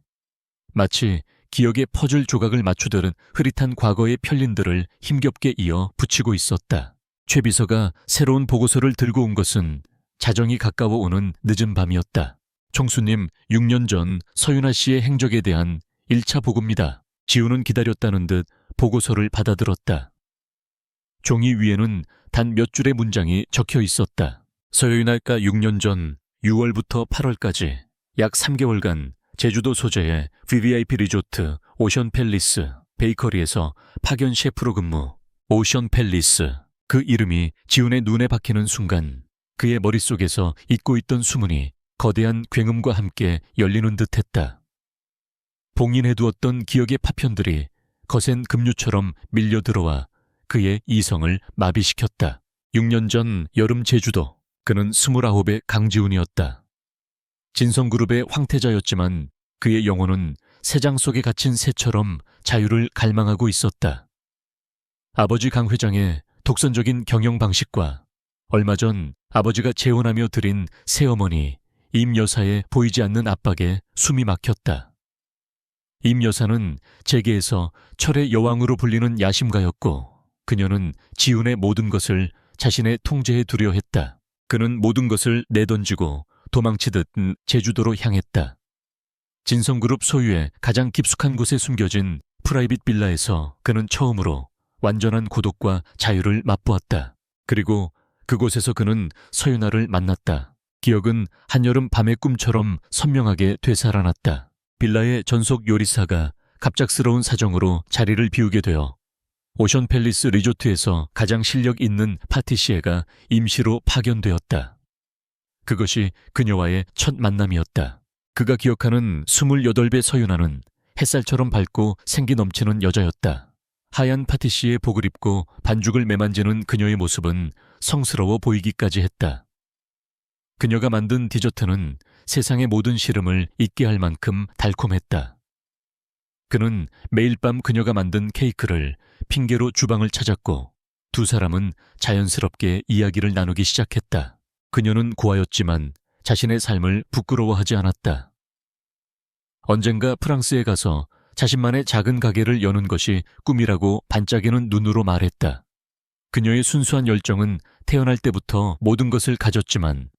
마치 기억의 퍼즐 조각을 맞추듯 흐릿한 과거의 편린들을 힘겹게 이어 붙이고 있었다. 최 비서가 새로운 보고서를 들고 온 것은 자정이 가까워 오는 늦은 밤이었다. 총수님, 6년 전 서윤아 씨의 행적에 대한 1차 보고입니다. 지훈은 기다렸다는 듯 보고서를 받아들었다. 종이 위에는 단 몇 줄의 문장이 적혀 있었다. 서윤아가 6년 전 6월부터 8월까지 약 3개월간 제주도 소재의 VVIP 리조트 오션 팰리스 베이커리에서 파견 셰프로 근무. 오션 팰리스. 그 이름이 지훈의 눈에 박히는 순간 그의 머릿속에서 잊고 있던 수문이 거대한 굉음과 함께 열리는 듯했다. 봉인해두었던 기억의 파편들이 거센 급류처럼 밀려들어와 그의 이성을 마비시켰다. 6년 전 여름 제주도. 그는 29의 강지훈이었다. 진성그룹의 황태자였지만 그의 영혼은 새장 속에 갇힌 새처럼 자유를 갈망하고 있었다. 아버지 강 회장의 독선적인 경영 방식과 얼마 전 아버지가 재혼하며 들인 새어머니 임 여사의 보이지 않는 압박에 숨이 막혔다. 임 여사는 재계에서 철의 여왕으로 불리는 야심가였고 그녀는 지훈의 모든 것을 자신의 통제에 두려 했다. 그는 모든 것을 내던지고 도망치듯 제주도로 향했다. 진성그룹 소유의 가장 깊숙한 곳에 숨겨진 프라이빗 빌라에서 그는 처음으로 완전한 고독과 자유를 맛보았다. 그리고 그곳에서 그는 서윤아를 만났다. 기억은 한여름 밤의 꿈처럼 선명하게 되살아났다. 빌라의 전속 요리사가 갑작스러운 사정으로 자리를 비우게 되어 오션 팰리스 리조트에서 가장 실력 있는 파티시에가 임시로 파견되었다. 그것이 그녀와의 첫 만남이었다. 그가 기억하는 28배 서윤아는 햇살처럼 밝고 생기 넘치는 여자였다. 하얀 파티시에 복을 입고 반죽을 매만지는 그녀의 모습은 성스러워 보이기까지 했다. 그녀가 만든 디저트는 세상의 모든 시름을 잊게 할 만큼 달콤했다. 그는 매일 밤 그녀가 만든 케이크를 핑계로 주방을 찾았고 두 사람은 자연스럽게 이야기를 나누기 시작했다. 그녀는 고아였지만 자신의 삶을 부끄러워하지 않았다. 언젠가 프랑스에 가서 자신만의 작은 가게를 여는 것이 꿈이라고 반짝이는 눈으로 말했다. 그녀의 순수한 열정은 태어날 때부터 모든 것을 가졌지만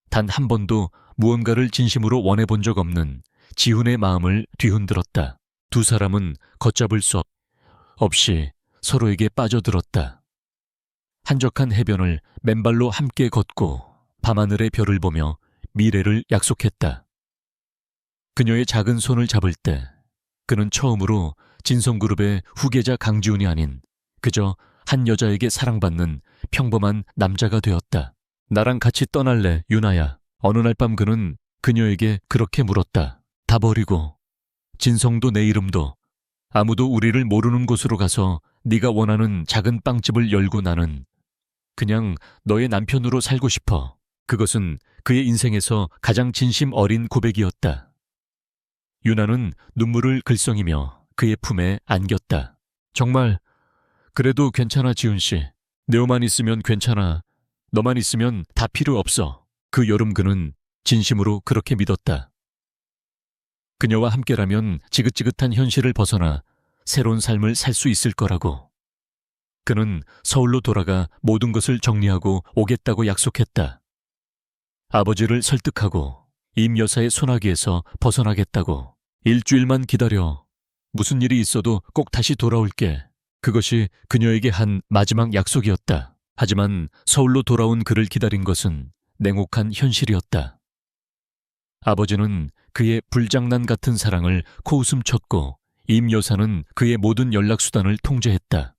단 한 번도 무언가를 진심으로 원해본 적 없는 지훈의 마음을 뒤흔들었다. 두 사람은 걷잡을 수 없이 서로에게 빠져들었다. 한적한 해변을 맨발로 함께 걷고 밤하늘의 별을 보며 미래를 약속했다. 그녀의 작은 손을 잡을 때 그는 처음으로 진성그룹의 후계자 강지훈이 아닌 그저 한 여자에게 사랑받는 평범한 남자가 되었다. 나랑 같이 떠날래, 유나야. 어느 날 밤 그는 그녀에게 그렇게 물었다. 다 버리고 진성도 내 이름도 아무도 우리를 모르는 곳으로 가서 네가 원하는 작은 빵집을 열고 나는 그냥 너의 남편으로 살고 싶어. 그것은 그의 인생에서 가장 진심 어린 고백이었다. 유나는 눈물을 글썽이며 그의 품에 안겼다. 정말 그래도 괜찮아 지훈 씨. 네오만 있으면 괜찮아. 너만 있으면 다 필요 없어. 그 여름 그는 진심으로 그렇게 믿었다. 그녀와 함께라면 지긋지긋한 현실을 벗어나 새로운 삶을 살 수 있을 거라고. 그는 서울로 돌아가 모든 것을 정리하고 오겠다고 약속했다. 아버지를 설득하고 임 여사의 소나기에서 벗어나겠다고. 일주일만 기다려. 무슨 일이 있어도 꼭 다시 돌아올게. 그것이 그녀에게 한 마지막 약속이었다. 하지만 서울로 돌아온 그를 기다린 것은 냉혹한 현실이었다. 아버지는 그의 불장난 같은 사랑을 코웃음 쳤고 임 여사는 그의 모든 연락수단을 통제했다.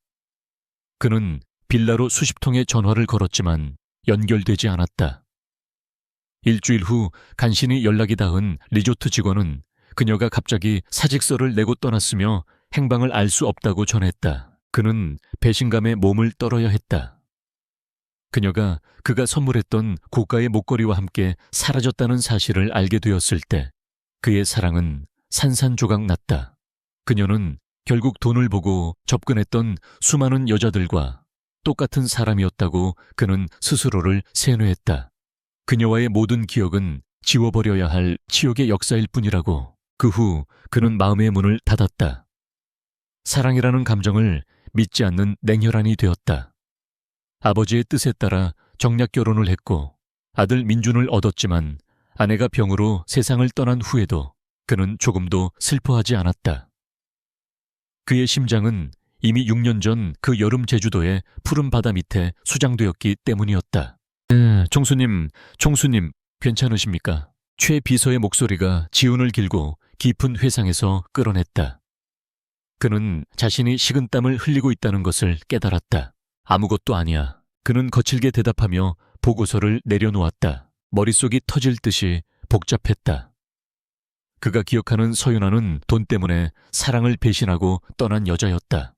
그는 빌라로 수십 통의 전화를 걸었지만 연결되지 않았다. 일주일 후 간신히 연락이 닿은 리조트 직원은 그녀가 갑자기 사직서를 내고 떠났으며 행방을 알 수 없다고 전했다. 그는 배신감에 몸을 떨어야 했다. 그가 선물했던 고가의 목걸이와 함께 사라졌다는 사실을 알게 되었을 때 그의 사랑은 산산조각 났다. 그녀는 결국 돈을 보고 접근했던 수많은 여자들과 똑같은 사람이었다고 그는 스스로를 세뇌했다. 그녀와의 모든 기억은 지워버려야 할 치욕의 역사일 뿐이라고. 그 후 그는 마음의 문을 닫았다. 사랑이라는 감정을 믿지 않는 냉혈한이 되었다. 아버지의 뜻에 따라 정략 결혼을 했고 아들 민준을 얻었지만 아내가 병으로 세상을 떠난 후에도 그는 조금도 슬퍼하지 않았다. 그의 심장은 이미 6년 전 그 여름 제주도의 푸른 바다 밑에 수장되었기 때문이었다. 총수님, 괜찮으십니까? 최 비서의 목소리가 지훈을 길고 깊은 회상에서 끌어냈다. 그는 자신이 식은땀을 흘리고 있다는 것을 깨달았다. 아무것도 아니야. 그는 거칠게 대답하며 보고서를 내려놓았다. 머릿속이 터질 듯이 복잡했다. 그가 기억하는 서윤아는 돈 때문에 사랑을 배신하고 떠난 여자였다.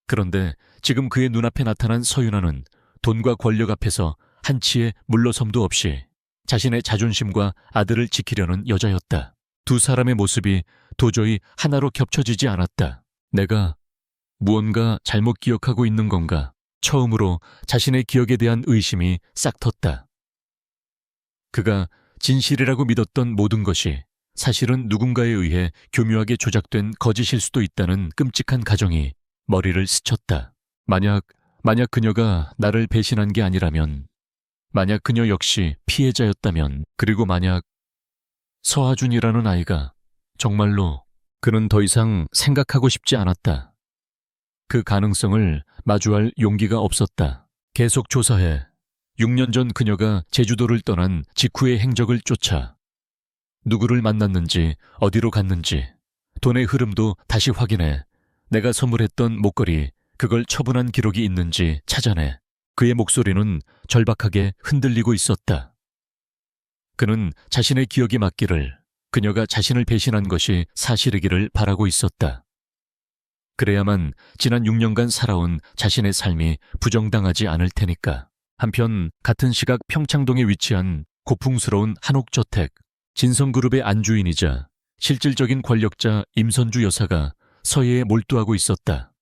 그런데 지금 그의 눈앞에 나타난 서윤아는 돈과 권력 앞에서 한치의 물러섬도 없이 자신의 자존심과 아들을 지키려는 여자였다. 두 사람의 모습이 도저히 하나로 겹쳐지지 않았다. 내가 무언가 잘못 기억하고 있는 건가? 처음으로 자신의 기억에 대한 의심이 싹 텄다. 그가 진실이라고 믿었던 모든 것이 사실은 누군가에 의해 교묘하게 조작된 거짓일 수도 있다는 끔찍한 가정이 머리를 스쳤다. 만약 그녀가 나를 배신한 게 아니라면, 만약 그녀 역시 피해자였다면, 그리고 만약 서하준이라는 아이가 정말로. 그는 더 이상 생각하고 싶지 않았다. 그 가능성을 마주할 용기가 없었다. 계속 조사해. 6년 전 그녀가 제주도를 떠난 직후의 행적을 쫓아 누구를 만났는지, 어디로 갔는지, 돈의 흐름도 다시 확인해. 내가 선물했던 목걸이, 그걸 처분한 기록이 있는지 찾아내. 그의 목소리는 절박하게 흔들리고 있었다. 그는 자신의 기억이 맞기를, 그녀가 자신을 배신한 것이 사실이기를 바라고 있었다. 그래야만 지난 6년간 살아온 자신의 삶이 부정당하지 않을 테니까. 한편 같은 시각 평창동에 위치한 고풍스러운 한옥저택, 진성그룹의 안주인이자 실질적인 권력자 임선주 여사가 서예에 몰두하고 있었다.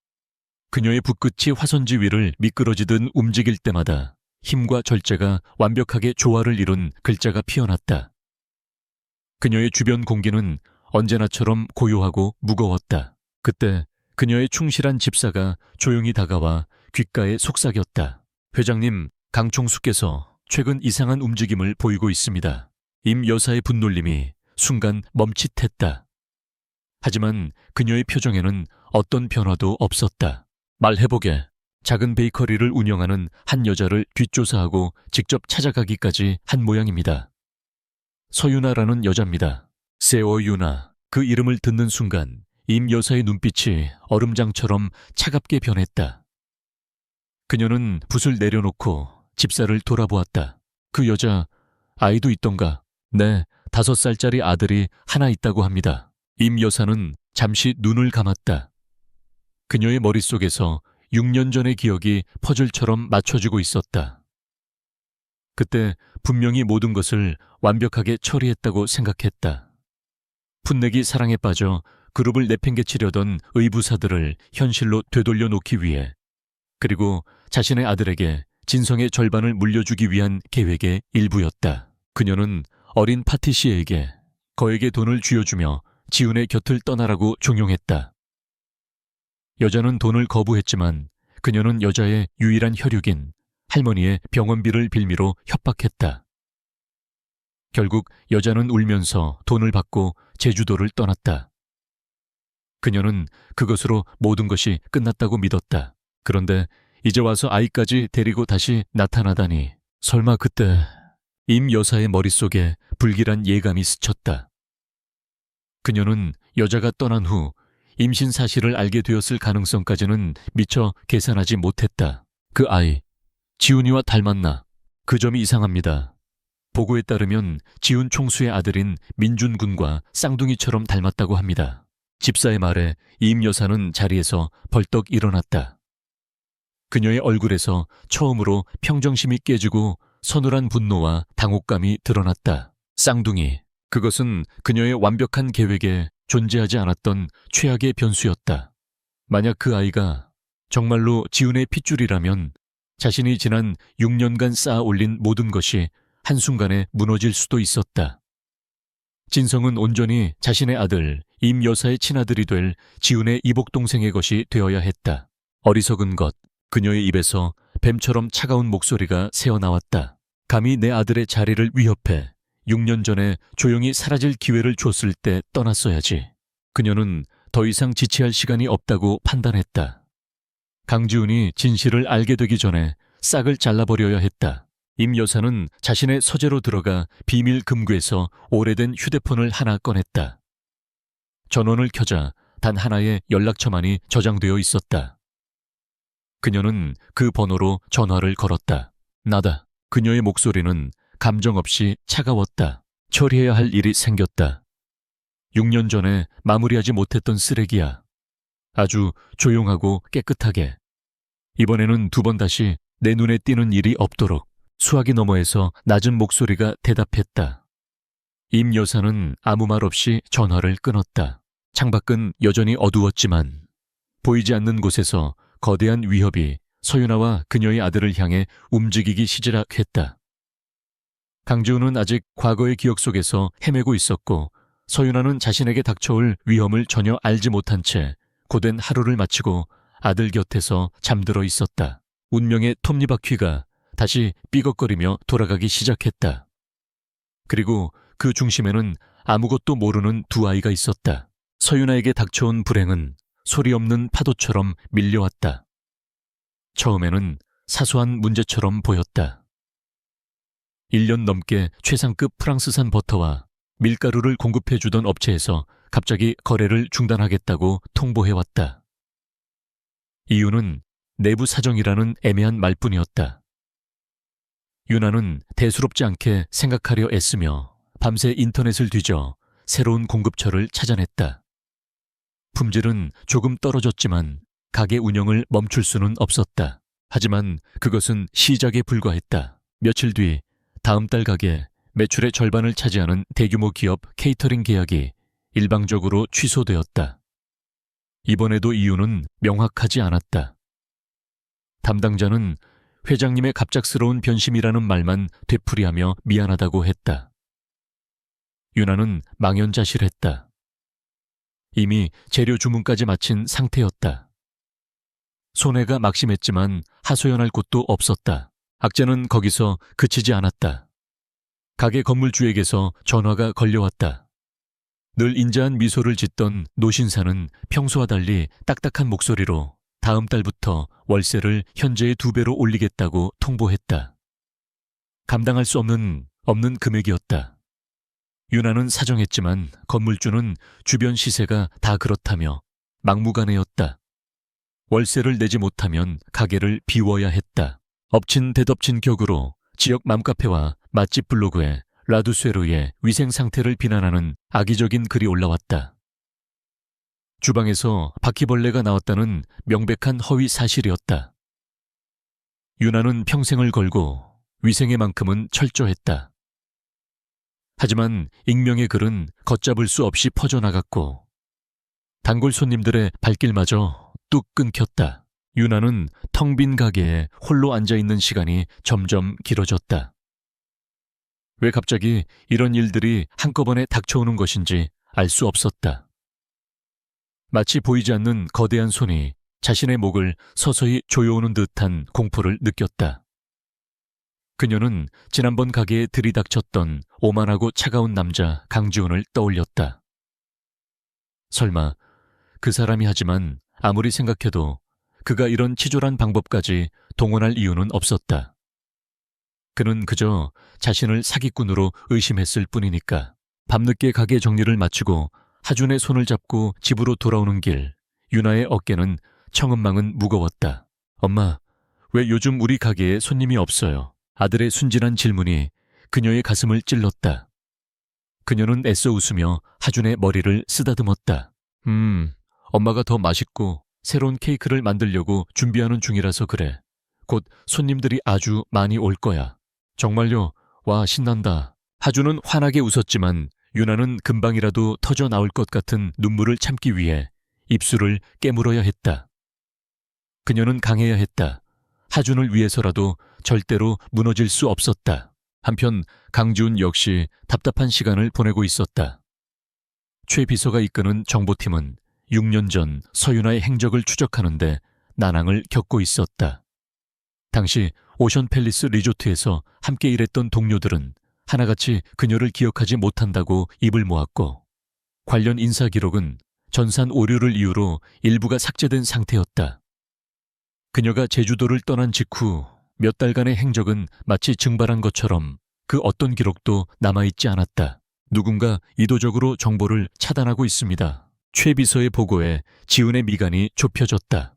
그녀의 붓끝이 화선지 위를 미끄러지듯 움직일 때마다 힘과 절제가 완벽하게 조화를 이룬 글자가 피어났다. 그녀의 주변 공기는 언제나처럼 고요하고 무거웠다. 그때 그녀의 충실한 집사가 조용히 다가와 귓가에 속삭였다. 회장님, 강총수께서 최근 이상한 움직임을 보이고 있습니다. 임 여사의 분놀림이 순간 멈칫했다. 하지만 그녀의 표정에는 어떤 변화도 없었다. 말해보게. 작은 베이커리를 운영하는 한 여자를 뒷조사하고 직접 찾아가기까지 한 모양입니다. 서윤아라는 여자입니다. 세어유나. 그 이름을 듣는 순간 임 여사의 눈빛이 얼음장처럼 차갑게 변했다. 그녀는 붓을 내려놓고 집사를 돌아보았다. 그 여자, 아이도 있던가? 네, 5살짜리 아들이 하나 있다고 합니다. 임 여사는 잠시 눈을 감았다. 그녀의 머릿속에서 6년 전의 기억이 퍼즐처럼 맞춰지고 있었다. 그때 분명히 모든 것을 완벽하게 처리했다고 생각했다. 풋내기 사랑에 빠져 그룹을 내팽개치려던 의부사들을 현실로 되돌려 놓기 위해, 그리고 자신의 아들에게 진성의 절반을 물려주기 위한 계획의 일부였다. 그녀는 어린 파티시에게 거액의 돈을 쥐어주며 지훈의 곁을 떠나라고 종용했다. 여자는 돈을 거부했지만 그녀는 여자의 유일한 혈육인 할머니의 병원비를 빌미로 협박했다. 결국 여자는 울면서 돈을 받고 제주도를 떠났다. 그녀는 그것으로 모든 것이 끝났다고 믿었다. 그런데 이제 와서 아이까지 데리고 다시 나타나다니, 설마 그때 임 여사의 머릿속에 불길한 예감이 스쳤다. 그녀는 여자가 떠난 후 임신 사실을 알게 되었을 가능성까지는 미처 계산하지 못했다. 그 아이, 지훈이와 닮았나? 그 점이 이상합니다. 보고에 따르면 지훈 총수의 아들인 민준 군과 쌍둥이처럼 닮았다고 합니다. 집사의 말에 임 여사는 자리에서 벌떡 일어났다. 그녀의 얼굴에서 처음으로 평정심이 깨지고 서늘한 분노와 당혹감이 드러났다. 쌍둥이, 그것은 그녀의 완벽한 계획에 존재하지 않았던 최악의 변수였다. 만약 그 아이가 정말로 지훈의 핏줄이라면 자신이 지난 6년간 쌓아 올린 모든 것이 한순간에 무너질 수도 있었다. 진성은 온전히 자신의 아들 임 여사의 친아들이 될 지훈의 이복동생의 것이 되어야 했다. 어리석은 것, 그녀의 입에서 뱀처럼 차가운 목소리가 새어나왔다. 감히 내 아들의 자리를 위협해 6년 전에 조용히 사라질 기회를 줬을 때 떠났어야지. 그녀는 더 이상 지체할 시간이 없다고 판단했다. 강지훈이 진실을 알게 되기 전에 싹을 잘라버려야 했다. 임 여사는 자신의 서재로 들어가 비밀 금고에서 오래된 휴대폰을 하나 꺼냈다. 전원을 켜자 단 하나의 연락처만이 저장되어 있었다. 그녀는 그 번호로 전화를 걸었다. 나다. 그녀의 목소리는 감정 없이 차가웠다. 처리해야 할 일이 생겼다. 6년 전에 마무리하지 못했던 쓰레기야. 아주 조용하고 깨끗하게. 이번에는 2번 다시 내 눈에 띄는 일이 없도록. 수화기 너머에서 낮은 목소리가 대답했다. 임 여사는 아무 말 없이 전화를 끊었다. 창밖은 여전히 어두웠지만 보이지 않는 곳에서 거대한 위협이 서윤아와 그녀의 아들을 향해 움직이기 시작했다. 강지훈은 아직 과거의 기억 속에서 헤매고 있었고, 서윤아는 자신에게 닥쳐올 위험을 전혀 알지 못한 채 고된 하루를 마치고 아들 곁에서 잠들어 있었다. 운명의 톱니바퀴가 다시 삐걱거리며 돌아가기 시작했다. 그리고 그 중심에는 아무것도 모르는 2아이가 있었다. 서윤아에게 닥쳐온 불행은 소리 없는 파도처럼 밀려왔다. 처음에는 사소한 문제처럼 보였다. 1년 넘게 최상급 프랑스산 버터와 밀가루를 공급해주던 업체에서 갑자기 거래를 중단하겠다고 통보해왔다. 이유는 내부 사정이라는 애매한 말뿐이었다. 유나는 대수롭지 않게 생각하려 애쓰며 밤새 인터넷을 뒤져 새로운 공급처를 찾아냈다. 품질은 조금 떨어졌지만 가게 운영을 멈출 수는 없었다. 하지만 그것은 시작에 불과했다. 며칠 뒤 다음 달 가게 매출의 절반을 차지하는 대규모 기업 케이터링 계약이 일방적으로 취소되었다. 이번에도 이유는 명확하지 않았다. 담당자는 회장님의 갑작스러운 변심이라는 말만 되풀이하며 미안하다고 했다. 유나는 망연자실했다. 이미 재료 주문까지 마친 상태였다. 손해가 막심했지만 하소연할 곳도 없었다. 악재는 거기서 그치지 않았다. 가게 건물주에게서 전화가 걸려왔다. 늘 인자한 미소를 짓던 노신사는 평소와 달리 딱딱한 목소리로 다음 달부터 월세를 현재의 2배로 올리겠다고 통보했다. 감당할 수 없는 금액이었다. 유나는 사정했지만 건물주는 주변 시세가 다 그렇다며 막무가내였다. 월세를 내지 못하면 가게를 비워야 했다. 엎친 대덮친 격으로 지역 맘카페와 맛집 블로그에 라두쇠르의 위생 상태를 비난하는 악의적인 글이 올라왔다. 주방에서 바퀴벌레가 나왔다는 명백한 허위 사실이었다. 유나는 평생을 걸고 위생의 만큼은 철저했다. 하지만 익명의 글은 걷잡을 수 없이 퍼져나갔고 단골 손님들의 발길마저 뚝 끊겼다. 유나는 텅 빈 가게에 홀로 앉아있는 시간이 점점 길어졌다. 왜 갑자기 이런 일들이 한꺼번에 닥쳐오는 것인지 알 수 없었다. 마치 보이지 않는 거대한 손이 자신의 목을 서서히 조여오는 듯한 공포를 느꼈다. 그녀는 지난번 가게에 들이닥쳤던 오만하고 차가운 남자 강지훈을 떠올렸다. 설마 그 사람이 하지만 아무리 생각해도 그가 이런 치졸한 방법까지 동원할 이유는 없었다. 그는 그저 자신을 사기꾼으로 의심했을 뿐이니까. 밤늦게 가게 정리를 마치고 하준의 손을 잡고 집으로 돌아오는 길, 유나의 어깨는 청은망은 무거웠다. 엄마, 왜 요즘 우리 가게에 손님이 없어요? 아들의 순진한 질문이 그녀의 가슴을 찔렀다. 그녀는 애써 웃으며 하준의 머리를 쓰다듬었다. 엄마가 더 맛있고 새로운 케이크를 만들려고 준비하는 중이라서 그래. 곧 손님들이 아주 많이 올 거야. 정말요? 와, 신난다. 하준은 환하게 웃었지만 유나는 금방이라도 터져 나올 것 같은 눈물을 참기 위해 입술을 깨물어야 했다. 그녀는 강해야 했다. 하준을 위해서라도 절대로 무너질 수 없었다. 한편 강지훈 역시 답답한 시간을 보내고 있었다. 최 비서가 이끄는 정보팀은 6년 전 서윤아의 행적을 추적하는데 난항을 겪고 있었다. 당시 오션팰리스 리조트에서 함께 일했던 동료들은 하나같이 그녀를 기억하지 못한다고 입을 모았고 관련 인사 기록은 전산 오류를 이유로 일부가 삭제된 상태였다. 그녀가 제주도를 떠난 직후 몇 달간의 행적은 마치 증발한 것처럼 그 어떤 기록도 남아있지 않았다. 누군가 의도적으로 정보를 차단하고 있습니다. 최 비서의 보고에 지훈의 미간이 좁혀졌다.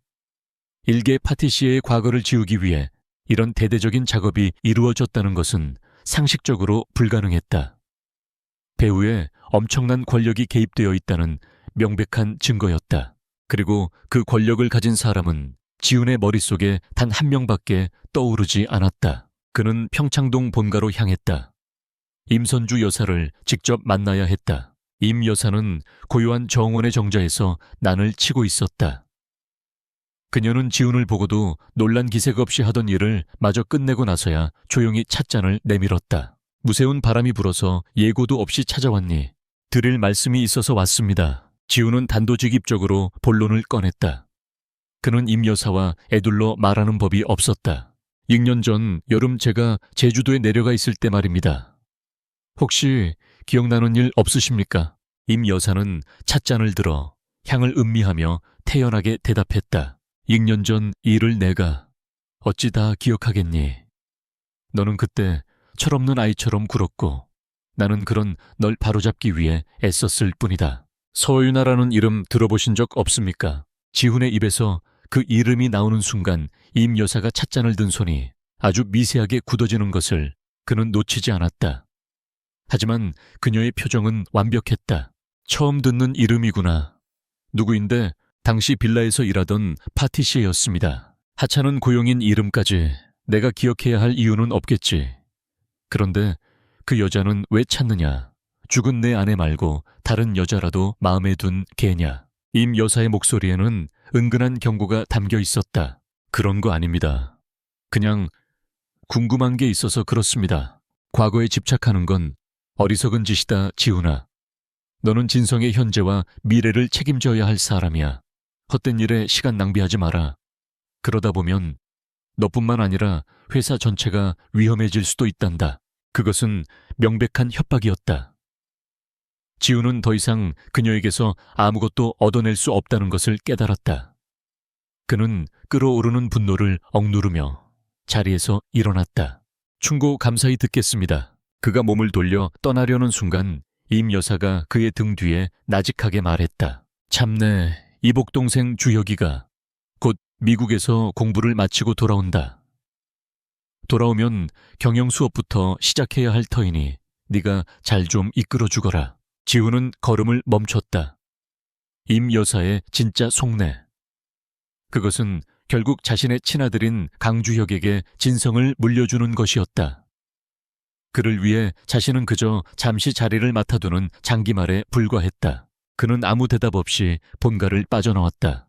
일개 파티시에의 과거를 지우기 위해 이런 대대적인 작업이 이루어졌다는 것은 상식적으로 불가능했다. 배우에 엄청난 권력이 개입되어 있다는 명백한 증거였다. 그리고 그 권력을 가진 사람은 지훈의 머릿속에 단 한 명밖에 떠오르지 않았다. 그는 평창동 본가로 향했다. 임선주 여사를 직접 만나야 했다. 임 여사는 고요한 정원의 정자에서 난을 치고 있었다. 그녀는 지훈을 보고도 놀란 기색 없이 하던 일을 마저 끝내고 나서야 조용히 찻잔을 내밀었다. 무세운 바람이 불어서 예고도 없이 찾아왔니? 드릴 말씀이 있어서 왔습니다. 지훈은 단도직입적으로 본론을 꺼냈다. 그는 임 여사와 애둘러 말하는 법이 없었다. 6년 전 여름 제가 제주도에 내려가 있을 때 말입니다. 혹시 기억나는 일 없으십니까? 임 여사는 찻잔을 들어 향을 음미하며 태연하게 대답했다. 6년 전 일을 내가 어찌 다 기억하겠니? 너는 그때 철없는 아이처럼 굴었고 나는 그런 널 바로잡기 위해 애썼을 뿐이다. 서윤아라는 이름 들어보신 적 없습니까? 지훈의 입에서 그 이름이 나오는 순간 임 여사가 찻잔을 든 손이 아주 미세하게 굳어지는 것을 그는 놓치지 않았다. 하지만 그녀의 표정은 완벽했다. 처음 듣는 이름이구나. 누구인데 당시 빌라에서 일하던 파티시에였습니다. 하찮은 고용인 이름까지 내가 기억해야 할 이유는 없겠지. 그런데 그 여자는 왜 찾느냐? 죽은 내 아내 말고 다른 여자라도 마음에 둔 개냐? 임 여사의 목소리에는 은근한 경고가 담겨 있었다. 그런 거 아닙니다. 그냥 궁금한 게 있어서 그렇습니다. 과거에 집착하는 건 어리석은 짓이다, 지훈아. 너는 진성의 현재와 미래를 책임져야 할 사람이야. 헛된 일에 시간 낭비하지 마라. 그러다 보면 너뿐만 아니라 회사 전체가 위험해질 수도 있단다. 그것은 명백한 협박이었다. 지훈은 더 이상 그녀에게서 아무것도 얻어낼 수 없다는 것을 깨달았다. 그는 끓어오르는 분노를 억누르며 자리에서 일어났다. 충고 감사히 듣겠습니다. 그가 몸을 돌려 떠나려는 순간 임 여사가 그의 등 뒤에 나직하게 말했다. 참내, 이복 동생 주혁이가 곧 미국에서 공부를 마치고 돌아온다. 돌아오면 경영 수업부터 시작해야 할 터이니 네가 잘 좀 이끌어 주거라. 지훈은 걸음을 멈췄다. 임 여사의 진짜 속내. 그것은 결국 자신의 친아들인 강주혁에게 진성을 물려주는 것이었다. 그를 위해 자신은 그저 잠시 자리를 맡아두는 장기말에 불과했다. 그는 아무 대답 없이 본가를 빠져나왔다.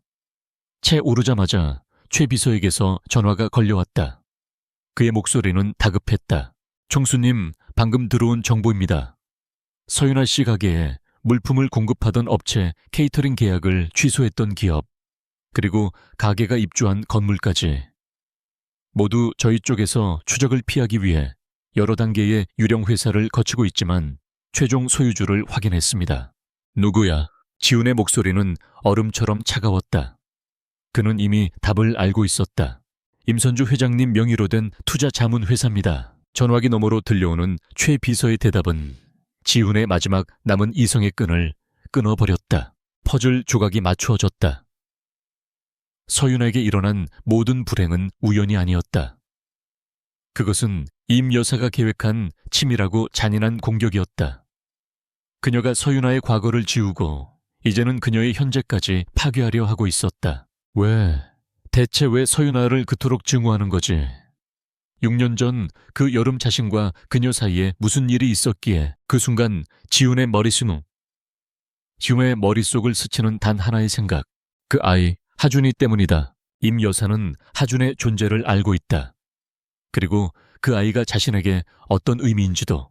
채 오르자마자 최 비서에게서 전화가 걸려왔다. 그의 목소리는 다급했다. 총수님, 방금 들어온 정보입니다. 서윤아 씨 가게에 물품을 공급하던 업체 케이터링 계약을 취소했던 기업, 그리고 가게가 입주한 건물까지 모두 저희 쪽에서 추적을 피하기 위해 여러 단계의 유령 회사를 거치고 있지만 최종 소유주를 확인했습니다. 누구야? 지훈의 목소리는 얼음처럼 차가웠다. 그는 이미 답을 알고 있었다. 임선주 회장님 명의로 된 투자 자문 회사입니다. 전화기 너머로 들려오는 최 비서의 대답은 지훈의 마지막 남은 이성의 끈을 끊어버렸다. 퍼즐 조각이 맞추어졌다. 서윤에게 일어난 모든 불행은 우연이 아니었다. 그것은 임 여사가 계획한 치밀하고 잔인한 공격이었다. 그녀가 서윤아의 과거를 지우고 이제는 그녀의 현재까지 파괴하려 하고 있었다. 대체 왜 서윤아를 그토록 증오하는 거지? 6년 전 그 여름 자신과 그녀 사이에 무슨 일이 있었기에 그 순간 지훈의 흉의 머릿속을 스치는 단 하나의 생각. 그 아이 하준이 때문이다. 임 여사는 하준의 존재를 알고 있다. 그리고 그 아이가 자신에게 어떤 의미인지도.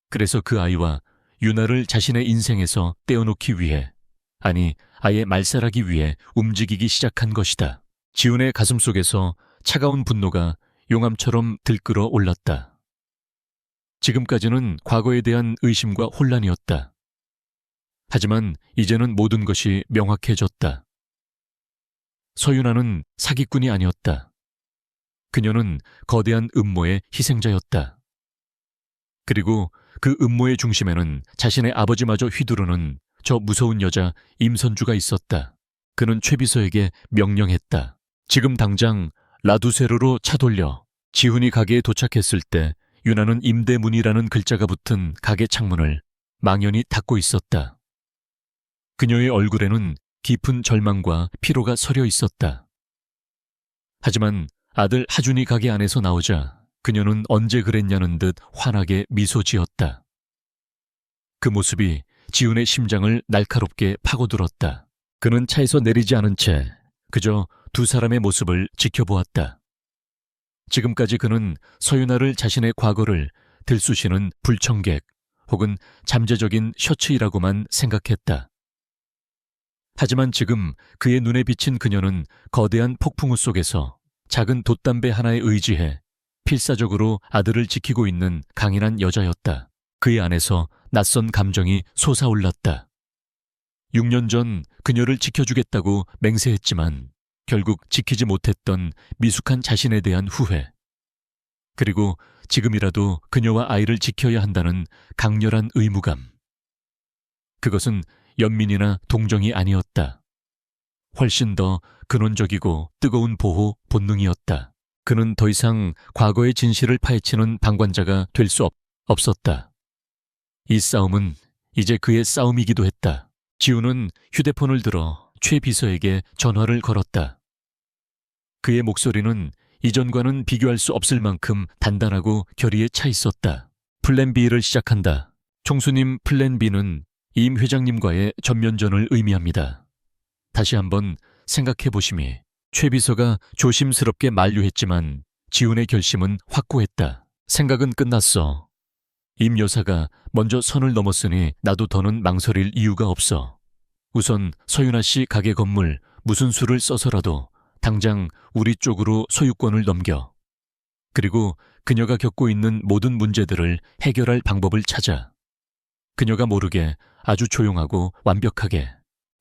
그래서 그 아이와 유나를 자신의 인생에서 떼어놓기 위해, 아니 아예 말살하기 위해 움직이기 시작한 것이다. 지훈의 가슴속에서 차가운 분노가 용암처럼 들끓어 올랐다. 지금까지는 과거에 대한 의심과 혼란이었다. 하지만 이제는 모든 것이 명확해졌다. 서윤아는 사기꾼이 아니었다. 그녀는 거대한 음모의 희생자였다. 그리고 그 음모의 중심에는 자신의 아버지마저 휘두르는 저 무서운 여자 임선주가 있었다. 그는 최 비서에게 명령했다. 지금 당장 라두세르로 차 돌려. 지훈이 가게에 도착했을 때 유나는 임대문이라는 글자가 붙은 가게 창문을 망연히 닫고 있었다. 그녀의 얼굴에는 깊은 절망과 피로가 서려 있었다. 하지만 아들 하준이 가게 안에서 나오자 그녀는 언제 그랬냐는 듯 환하게 미소 지었다. 그 모습이 지훈의 심장을 날카롭게 파고들었다. 그는 차에서 내리지 않은 채 그저 두 사람의 모습을 지켜보았다. 지금까지 그는 서윤아를 자신의 과거를 들쑤시는 불청객 혹은 잠재적인 셔츠이라고만 생각했다. 하지만 지금 그의 눈에 비친 그녀는 거대한 폭풍우 속에서 작은 돛담배 하나에 의지해 필사적으로 아들을 지키고 있는 강인한 여자였다. 그의 안에서 낯선 감정이 솟아올랐다. 6년 전 그녀를 지켜주겠다고 맹세했지만 결국 지키지 못했던 미숙한 자신에 대한 후회. 그리고 지금이라도 그녀와 아이를 지켜야 한다는 강렬한 의무감. 그것은 연민이나 동정이 아니었다. 훨씬 더 근원적이고 뜨거운 보호 본능이었다. 그는 더 이상 과거의 진실을 파헤치는 방관자가 될 수 없었다. 이 싸움은 이제 그의 싸움이기도 했다. 지훈은 휴대폰을 들어 최 비서에게 전화를 걸었다. 그의 목소리는 이전과는 비교할 수 없을 만큼 단단하고 결의에 차 있었다. 플랜 B를 시작한다. 총수님, 플랜 B는 임 회장님과의 전면전을 의미합니다. 다시 한번 생각해 보심이. 최 비서가 조심스럽게 만류했지만 지훈의 결심은 확고했다. 생각은 끝났어. 임 여사가 먼저 선을 넘었으니 나도 더는 망설일 이유가 없어. 우선 서윤아 씨 가게 건물 무슨 수를 써서라도 당장 우리 쪽으로 소유권을 넘겨. 그리고 그녀가 겪고 있는 모든 문제들을 해결할 방법을 찾아. 그녀가 모르게 아주 조용하고 완벽하게.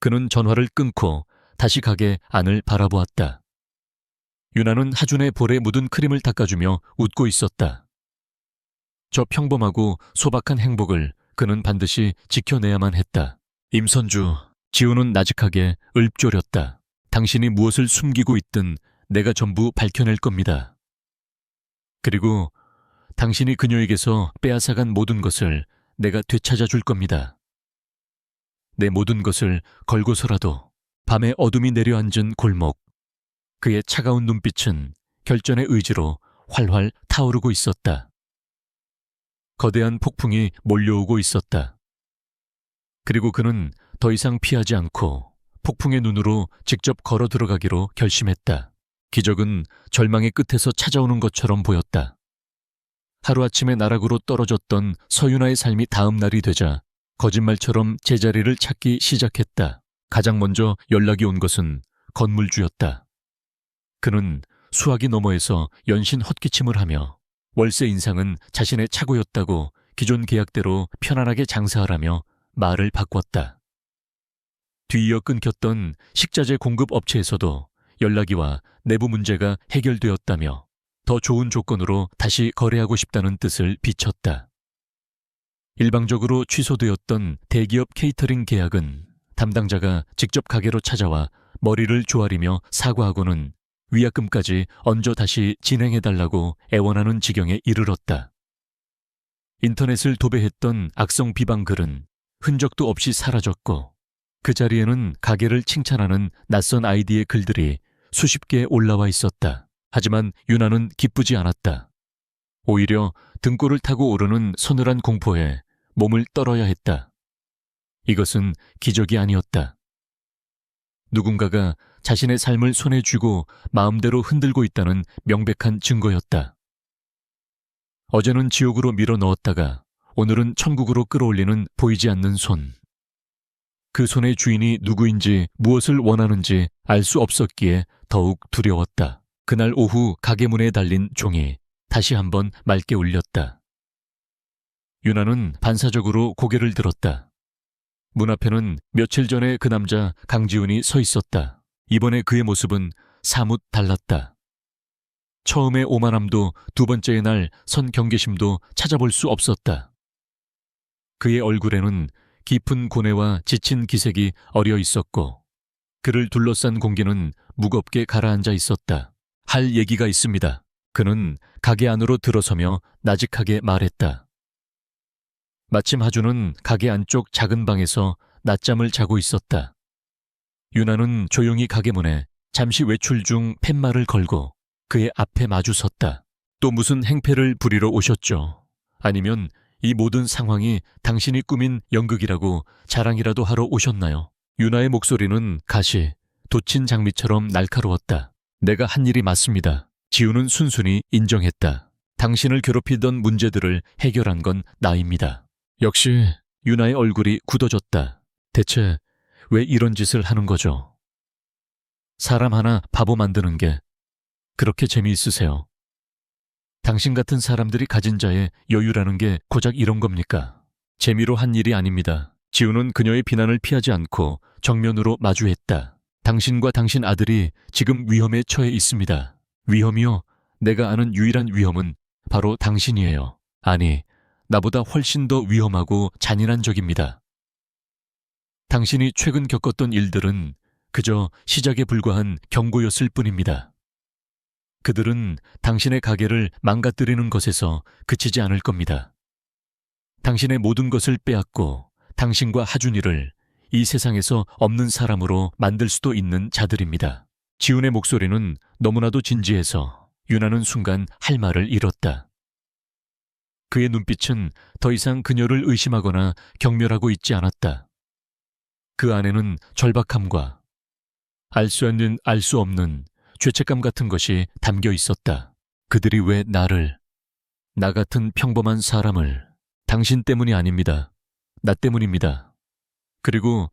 그는 전화를 끊고 다시 가게 안을 바라보았다. 유나는 하준의 볼에 묻은 크림을 닦아주며 웃고 있었다. 저 평범하고 소박한 행복을 그는 반드시 지켜내야만 했다. 임선주, 지훈은 나직하게 읊조렸다. 당신이 무엇을 숨기고 있든 내가 전부 밝혀낼 겁니다. 그리고 당신이 그녀에게서 빼앗아간 모든 것을 내가 되찾아 줄 겁니다. 내 모든 것을 걸고서라도. 밤에 어둠이 내려앉은 골목. 그의 차가운 눈빛은 결전의 의지로 활활 타오르고 있었다. 거대한 폭풍이 몰려오고 있었다. 그리고 그는 더 이상 피하지 않고 폭풍의 눈으로 직접 걸어 들어가기로 결심했다. 기적은 절망의 끝에서 찾아오는 것처럼 보였다. 하루아침에 나락으로 떨어졌던 서윤아의 삶이 다음 날이 되자 거짓말처럼 제자리를 찾기 시작했다. 가장 먼저 연락이 온 것은 건물주였다. 그는 수화기 너머에서 연신 헛기침을 하며 월세 인상은 자신의 착오였다고 기존 계약대로 편안하게 장사하라며 말을 바꿨다. 뒤이어 끊겼던 식자재 공급 업체에서도 연락이 와 내부 문제가 해결되었다며 더 좋은 조건으로 다시 거래하고 싶다는 뜻을 비췄다. 일방적으로 취소되었던 대기업 케이터링 계약은 담당자가 직접 가게로 찾아와 머리를 조아리며 사과하고는 위약금까지 얹어 다시 진행해달라고 애원하는 지경에 이르렀다. 인터넷을 도배했던 악성 비방 글은 흔적도 없이 사라졌고 그 자리에는 가게를 칭찬하는 낯선 아이디의 글들이 수십 개 올라와 있었다. 하지만 윤아는 기쁘지 않았다. 오히려 등골을 타고 오르는 서늘한 공포에 몸을 떨어야 했다. 이것은 기적이 아니었다. 누군가가 자신의 삶을 손에 쥐고 마음대로 흔들고 있다는 명백한 증거였다. 어제는 지옥으로 밀어 넣었다가 오늘은 천국으로 끌어올리는 보이지 않는 손. 그 손의 주인이 누구인지 무엇을 원하는지 알 수 없었기에 더욱 두려웠다. 그날 오후 가게 문에 달린 종이 다시 한번 맑게 울렸다. 윤아는 반사적으로 고개를 들었다. 문 앞에는 며칠 전에 그 남자 강지훈이 서 있었다. 이번에 그의 모습은 사뭇 달랐다. 처음의 오만함도 두 번째의 날 선 경계심도 찾아볼 수 없었다. 그의 얼굴에는 깊은 고뇌와 지친 기색이 어려 있었고 그를 둘러싼 공기는 무겁게 가라앉아 있었다. 할 얘기가 있습니다. 그는 가게 안으로 들어서며 나직하게 말했다. 마침 하주는 가게 안쪽 작은 방에서 낮잠을 자고 있었다. 윤아는 조용히 가게 문에 잠시 외출 중 팻말을 걸고 그의 앞에 마주 섰다. 또 무슨 행패를 부리러 오셨죠? 아니면 이 모든 상황이 당신이 꾸민 연극이라고 자랑이라도 하러 오셨나요? 윤아의 목소리는 가시, 돋친 장미처럼 날카로웠다. 내가 한 일이 맞습니다. 지우는 순순히 인정했다. 당신을 괴롭히던 문제들을 해결한 건 나입니다. 역시 윤아의 얼굴이 굳어졌다. 대체 왜 이런 짓을 하는 거죠? 사람 하나 바보 만드는 게 그렇게 재미있으세요? 당신 같은 사람들이 가진 자의 여유라는 게 고작 이런 겁니까? 재미로 한 일이 아닙니다. 지우는 그녀의 비난을 피하지 않고 정면으로 마주했다. 당신과 당신 아들이 지금 위험에 처해 있습니다. 위험이요? 내가 아는 유일한 위험은 바로 당신이에요. 아니, 나보다 훨씬 더 위험하고 잔인한 적입니다. 당신이 최근 겪었던 일들은 그저 시작에 불과한 경고였을 뿐입니다. 그들은 당신의 가게를 망가뜨리는 것에서 그치지 않을 겁니다. 당신의 모든 것을 빼앗고 당신과 하준이를 이 세상에서 없는 사람으로 만들 수도 있는 자들입니다. 지훈의 목소리는 너무나도 진지해서 윤아는 순간 할 말을 잃었다. 그의 눈빛은 더 이상 그녀를 의심하거나 경멸하고 있지 않았다. 그 안에는 절박함과 알 수 없는 죄책감 같은 것이 담겨 있었다. 그들이 왜 나를, 나 같은 평범한 사람을, 당신 때문이 아닙니다. 나 때문입니다. 그리고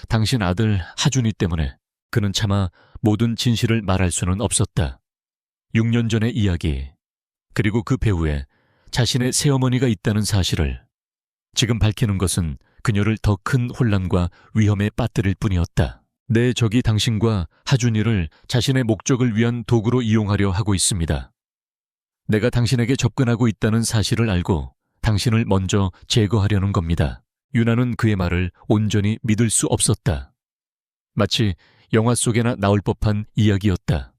당신 아들 하준이 때문에. 그는 차마 모든 진실을 말할 수는 없었다. 6년 전의 이야기, 그리고 그 배후에 자신의 새어머니가 있다는 사실을 지금 밝히는 것은 그녀를 더 큰 혼란과 위험에 빠뜨릴 뿐이었다. 내 적이 당신과 하준이를 자신의 목적을 위한 도구로 이용하려 하고 있습니다. 내가 당신에게 접근하고 있다는 사실을 알고 당신을 먼저 제거하려는 겁니다. 윤아는 그의 말을 온전히 믿을 수 없었다. 마치 영화 속에나 나올 법한 이야기였다.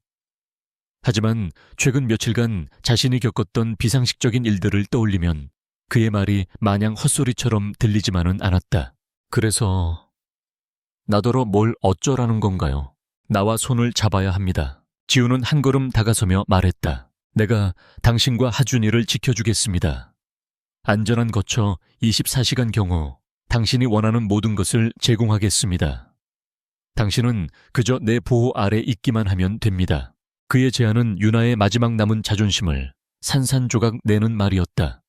하지만 최근 며칠간 자신이 겪었던 비상식적인 일들을 떠올리면 그의 말이 마냥 헛소리처럼 들리지만은 않았다. 그래서 나더러 뭘 어쩌라는 건가요? 나와 손을 잡아야 합니다. 지우는 한 걸음 다가서며 말했다. 내가 당신과 하준이를 지켜주겠습니다. 안전한 거처 24시간 경호, 당신이 원하는 모든 것을 제공하겠습니다. 당신은 그저 내 보호 아래 있기만 하면 됩니다. 그의 제안은 유나의 마지막 남은 자존심을 산산조각 내는 말이었다.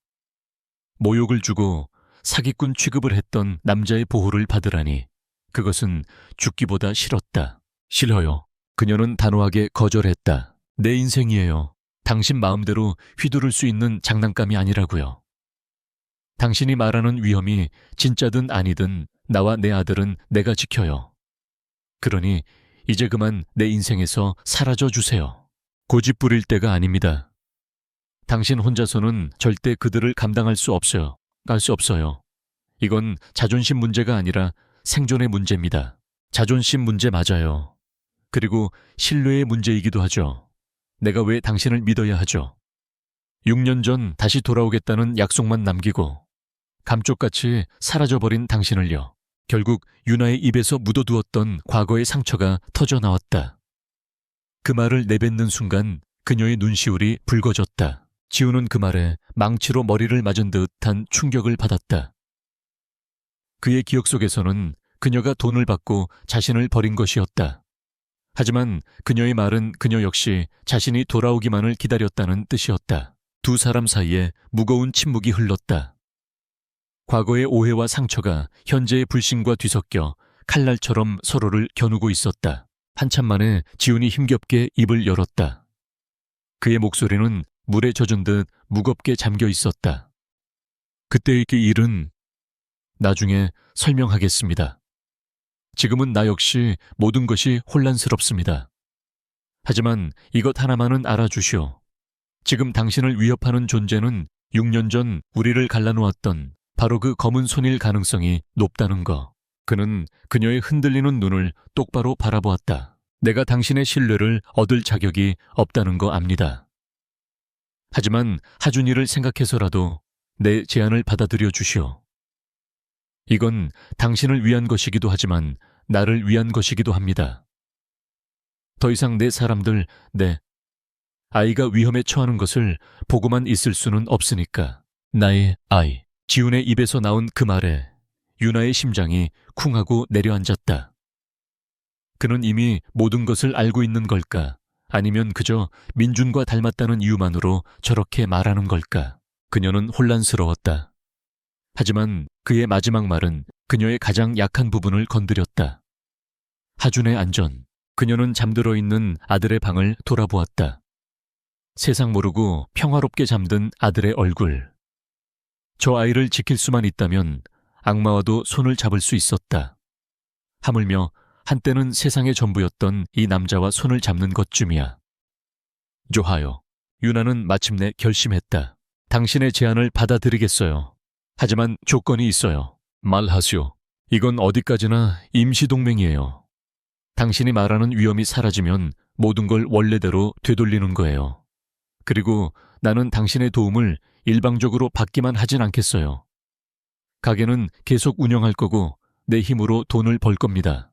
모욕을 주고 사기꾼 취급을 했던 남자의 보호를 받으라니 그것은 죽기보다 싫었다. 싫어요. 그녀는 단호하게 거절했다. 내 인생이에요. 당신 마음대로 휘두를 수 있는 장난감이 아니라고요. 당신이 말하는 위험이 진짜든 아니든 나와 내 아들은 내가 지켜요. 그러니 이제 그만 내 인생에서 사라져 주세요. 고집 부릴 때가 아닙니다. 당신 혼자서는 절대 그들을 감당할 수 없어요. 갈 수 없어요. 이건 자존심 문제가 아니라 생존의 문제입니다. 자존심 문제 맞아요. 그리고 신뢰의 문제이기도 하죠. 내가 왜 당신을 믿어야 하죠? 6년 전 다시 돌아오겠다는 약속만 남기고 감쪽같이 사라져버린 당신을요. 결국 유나의 입에서 묻어두었던 과거의 상처가 터져나왔다. 그 말을 내뱉는 순간 그녀의 눈시울이 붉어졌다. 지우는 그 말에 망치로 머리를 맞은 듯한 충격을 받았다. 그의 기억 속에서는 그녀가 돈을 받고 자신을 버린 것이었다. 하지만 그녀의 말은 그녀 역시 자신이 돌아오기만을 기다렸다는 뜻이었다. 두 사람 사이에 무거운 침묵이 흘렀다. 과거의 오해와 상처가 현재의 불신과 뒤섞여 칼날처럼 서로를 겨누고 있었다. 한참 만에 지훈이 힘겹게 입을 열었다. 그의 목소리는 물에 젖은 듯 무겁게 잠겨 있었다. 그때의 그 일은 나중에 설명하겠습니다. 지금은 나 역시 모든 것이 혼란스럽습니다. 하지만 이것 하나만은 알아주시오. 지금 당신을 위협하는 존재는 6년 전 우리를 갈라놓았던 바로 그 검은 손일 가능성이 높다는 거. 그는 그녀의 흔들리는 눈을 똑바로 바라보았다. 내가 당신의 신뢰를 얻을 자격이 없다는 거 압니다. 하지만 하준이를 생각해서라도 내 제안을 받아들여 주시오. 이건 당신을 위한 것이기도 하지만 나를 위한 것이기도 합니다. 더 이상 내 사람들, 내 아이가 위험에 처하는 것을 보고만 있을 수는 없으니까. 나의 아이. 지훈의 입에서 나온 그 말에 유나의 심장이 쿵 하고 내려앉았다. 그는 이미 모든 것을 알고 있는 걸까? 아니면 그저 민준과 닮았다는 이유만으로 저렇게 말하는 걸까? 그녀는 혼란스러웠다. 하지만 그의 마지막 말은 그녀의 가장 약한 부분을 건드렸다. 하준의 안전. 그녀는 잠들어 있는 아들의 방을 돌아보았다. 세상 모르고 평화롭게 잠든 아들의 얼굴. 저 아이를 지킬 수만 있다면 악마와도 손을 잡을 수 있었다. 하물며 한때는 세상의 전부였던 이 남자와 손을 잡는 것쯤이야. 좋아요. 유나는 마침내 결심했다. 당신의 제안을 받아들이겠어요. 하지만 조건이 있어요. 말하시오. 이건 어디까지나 임시동맹이에요. 당신이 말하는 위험이 사라지면 모든 걸 원래대로 되돌리는 거예요. 그리고 나는 당신의 도움을 일방적으로 받기만 하진 않겠어요. 가게는 계속 운영할 거고 내 힘으로 돈을 벌 겁니다.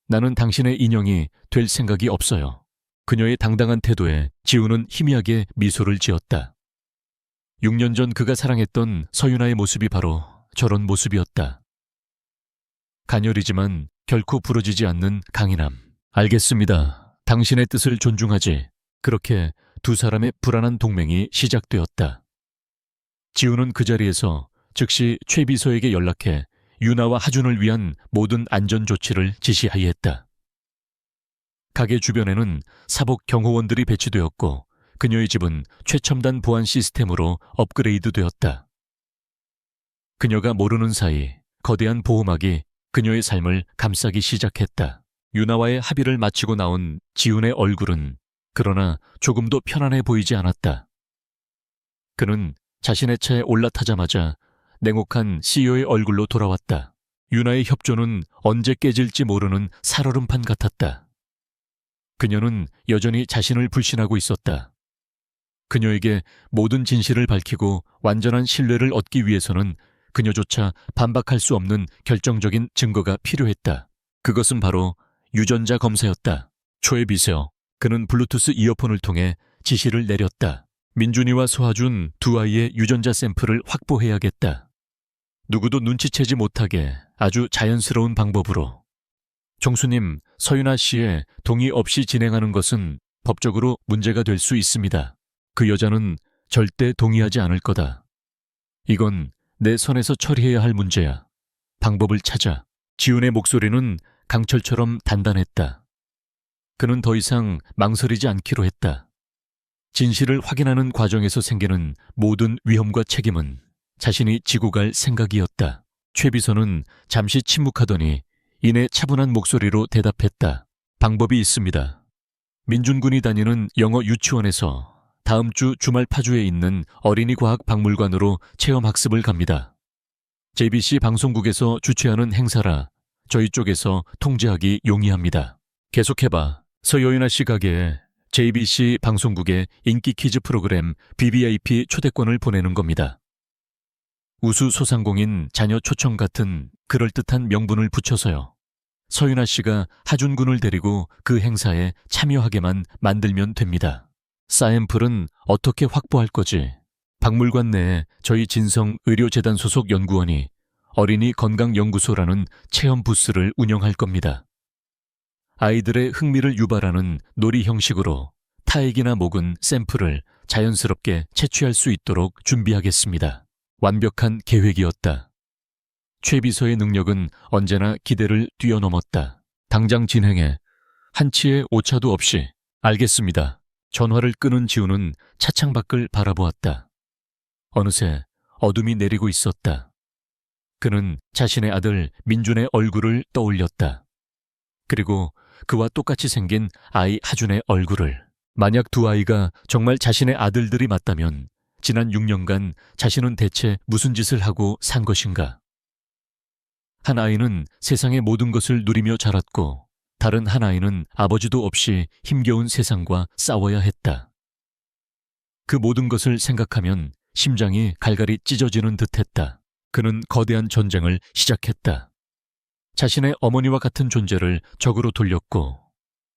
나는 당신의 인형이 될 생각이 없어요. 그녀의 당당한 태도에 지우는 희미하게 미소를 지었다. 6년 전 그가 사랑했던 서윤아의 모습이 바로 저런 모습이었다. 가녀리지만 결코 부러지지 않는 강인함. 알겠습니다. 당신의 뜻을 존중하지. 그렇게 두 사람의 불안한 동맹이 시작되었다. 지우는 그 자리에서 즉시 최 비서에게 연락해 유나와 하준을 위한 모든 안전 조치를 지시하였다. 가게 주변에는 사복 경호원들이 배치되었고 그녀의 집은 최첨단 보안 시스템으로 업그레이드되었다. 그녀가 모르는 사이 거대한 보호막이 그녀의 삶을 감싸기 시작했다. 유나와의 합의를 마치고 나온 지훈의 얼굴은 그러나 조금도 편안해 보이지 않았다. 그는 자신의 차에 올라타자마자 냉혹한 CEO의 얼굴로 돌아왔다. 유나의 협조는 언제 깨질지 모르는 살얼음판 같았다. 그녀는 여전히 자신을 불신하고 있었다. 그녀에게 모든 진실을 밝히고 완전한 신뢰를 얻기 위해서는 그녀조차 반박할 수 없는 결정적인 증거가 필요했다. 그것은 바로 유전자 검사였다. 초에 비세어 그는 블루투스 이어폰을 통해 지시를 내렸다. 민준이와 소하준 두 아이의 유전자 샘플을 확보해야겠다. 누구도 눈치채지 못하게 아주 자연스러운 방법으로. 종수님, 서윤아 씨의 동의 없이 진행하는 것은 법적으로 문제가 될 수 있습니다. 그 여자는 절대 동의하지 않을 거다. 이건 내 선에서 처리해야 할 문제야. 방법을 찾아. 지훈의 목소리는 강철처럼 단단했다. 그는 더 이상 망설이지 않기로 했다. 진실을 확인하는 과정에서 생기는 모든 위험과 책임은 자신이 지고 갈 생각이었다. 최 비서는 잠시 침묵하더니 이내 차분한 목소리로 대답했다. 방법이 있습니다. 민준군이 다니는 영어 유치원에서 다음 주 주말 파주에 있는 어린이과학박물관으로 체험학습을 갑니다. JBC 방송국에서 주최하는 행사라 저희 쪽에서 통제하기 용이합니다. 계속해봐. 서여윤아 씨 가게에 JBC 방송국의 인기 퀴즈 프로그램 BBIP 초대권을 보내는 겁니다. 우수소상공인 자녀 초청 같은 그럴듯한 명분을 붙여서요. 서윤아 씨가 하준군을 데리고 그 행사에 참여하게만 만들면 됩니다. 사앰플은 어떻게 확보할 거지? 박물관 내에 저희 진성 의료재단 소속 연구원이 어린이 건강연구소라는 체험 부스를 운영할 겁니다. 아이들의 흥미를 유발하는 놀이 형식으로 타액이나 목은 샘플을 자연스럽게 채취할 수 있도록 준비하겠습니다. 완벽한 계획이었다. 최 비서의 능력은 언제나 기대를 뛰어넘었다. 당장 진행해. 한치의 오차도 없이. 알겠습니다. 전화를 끊은 지훈은 차창 밖을 바라보았다. 어느새 어둠이 내리고 있었다. 그는 자신의 아들 민준의 얼굴을 떠올렸다. 그리고 그와 똑같이 생긴 아이 하준의 얼굴을. 만약 두 아이가 정말 자신의 아들들이 맞다면 지난 6년간 자신은 대체 무슨 짓을 하고 산 것인가? 한 아이는 세상의 모든 것을 누리며 자랐고 다른 한 아이는 아버지도 없이 힘겨운 세상과 싸워야 했다. 그 모든 것을 생각하면 심장이 갈갈이 찢어지는 듯했다. 그는 거대한 전쟁을 시작했다. 자신의 어머니와 같은 존재를 적으로 돌렸고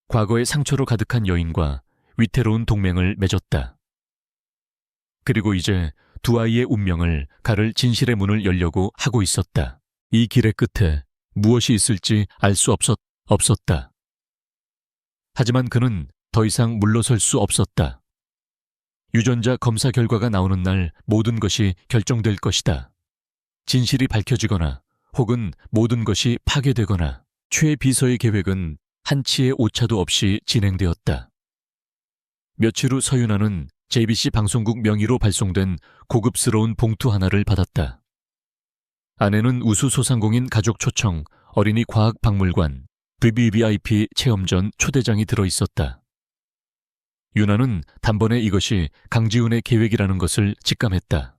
과거의 상처로 가득한 여인과 위태로운 동맹을 맺었다. 그리고 이제 두 아이의 운명을 가를 진실의 문을 열려고 하고 있었다. 이 길의 끝에 무엇이 있을지 알 수 없었다. 하지만 그는 더 이상 물러설 수 없었다. 유전자 검사 결과가 나오는 날 모든 것이 결정될 것이다. 진실이 밝혀지거나 혹은 모든 것이 파괴되거나. 최 비서의 계획은 한치의 오차도 없이 진행되었다. 며칠 후 서윤아는 JBC 방송국 명의로 발송된 고급스러운 봉투 하나를 받았다. 안에는 우수소상공인 가족 초청 어린이 과학박물관 BBIP 체험 전 초대장이 들어있었다. 윤아는 단번에 이것이 강지훈의 계획이라는 것을 직감했다.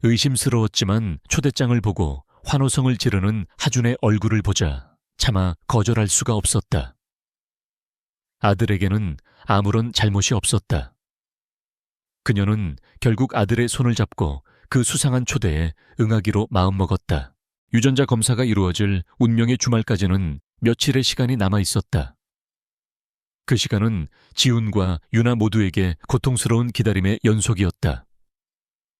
의심스러웠지만 초대장을 보고 환호성을 지르는 하준의 얼굴을 보자 차마 거절할 수가 없었다. 아들에게는 아무런 잘못이 없었다. 그녀는 결국 아들의 손을 잡고 그 수상한 초대에 응하기로 마음먹었다. 유전자 검사가 이루어질 운명의 주말까지는 며칠의 시간이 남아 있었다. 그 시간은 지훈과 윤아 모두에게 고통스러운 기다림의 연속이었다.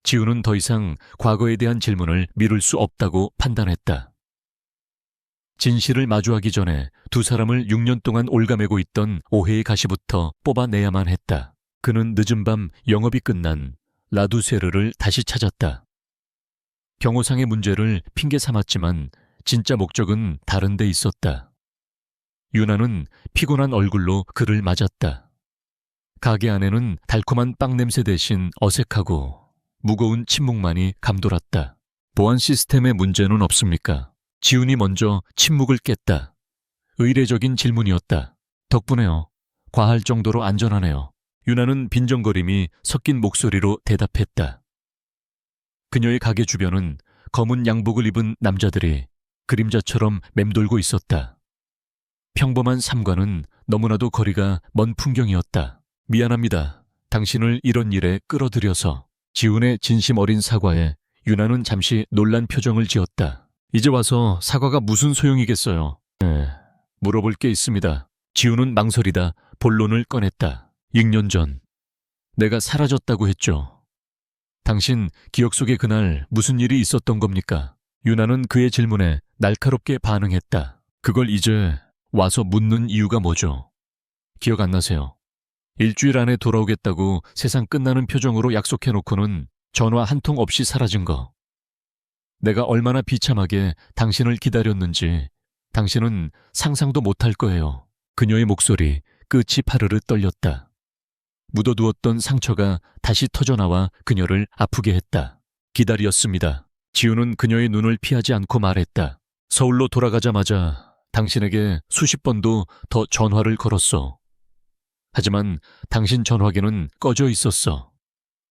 지훈은 더 이상 과거에 대한 질문을 미룰 수 없다고 판단했다. 진실을 마주하기 전에 두 사람을 6년 동안 올가매고 있던 오해의 가시부터 뽑아내야만 했다. 그는 늦은 밤 영업이 끝난 라두세르를 다시 찾았다. 경호상의 문제를 핑계 삼았지만 진짜 목적은 다른 데 있었다. 윤아는 피곤한 얼굴로 그를 맞았다. 가게 안에는 달콤한 빵 냄새 대신 어색하고 무거운 침묵만이 감돌았다. 보안 시스템에 문제는 없습니까? 지훈이 먼저 침묵을 깼다. 의례적인 질문이었다. 덕분에요. 과할 정도로 안전하네요. 윤아는 빈정거림이 섞인 목소리로 대답했다. 그녀의 가게 주변은 검은 양복을 입은 남자들이 그림자처럼 맴돌고 있었다. 평범한 삶과는 너무나도 거리가 먼 풍경이었다. 미안합니다. 당신을 이런 일에 끌어들여서. 지훈의 진심 어린 사과에 유나는 잠시 놀란 표정을 지었다. 이제 와서 사과가 무슨 소용이겠어요. 네, 물어볼 게 있습니다. 지훈은 망설이다 본론을 꺼냈다. 6년 전 내가 사라졌다고 했죠. 당신 기억 속에 그날 무슨 일이 있었던 겁니까? 유나는 그의 질문에 날카롭게 반응했다. 그걸 이제 와서 묻는 이유가 뭐죠? 기억 안 나세요? 일주일 안에 돌아오겠다고 세상 끝나는 표정으로 약속해놓고는 전화 한 통 없이 사라진 거. 내가 얼마나 비참하게 당신을 기다렸는지 당신은 상상도 못할 거예요. 그녀의 목소리 끝이 파르르 떨렸다. 묻어두었던 상처가 다시 터져나와 그녀를 아프게 했다. 기다렸습니다. 지우는 그녀의 눈을 피하지 않고 말했다. 서울로 돌아가자마자 당신에게 수십 번도 더 전화를 걸었어. 하지만 당신 전화기는 꺼져 있었어.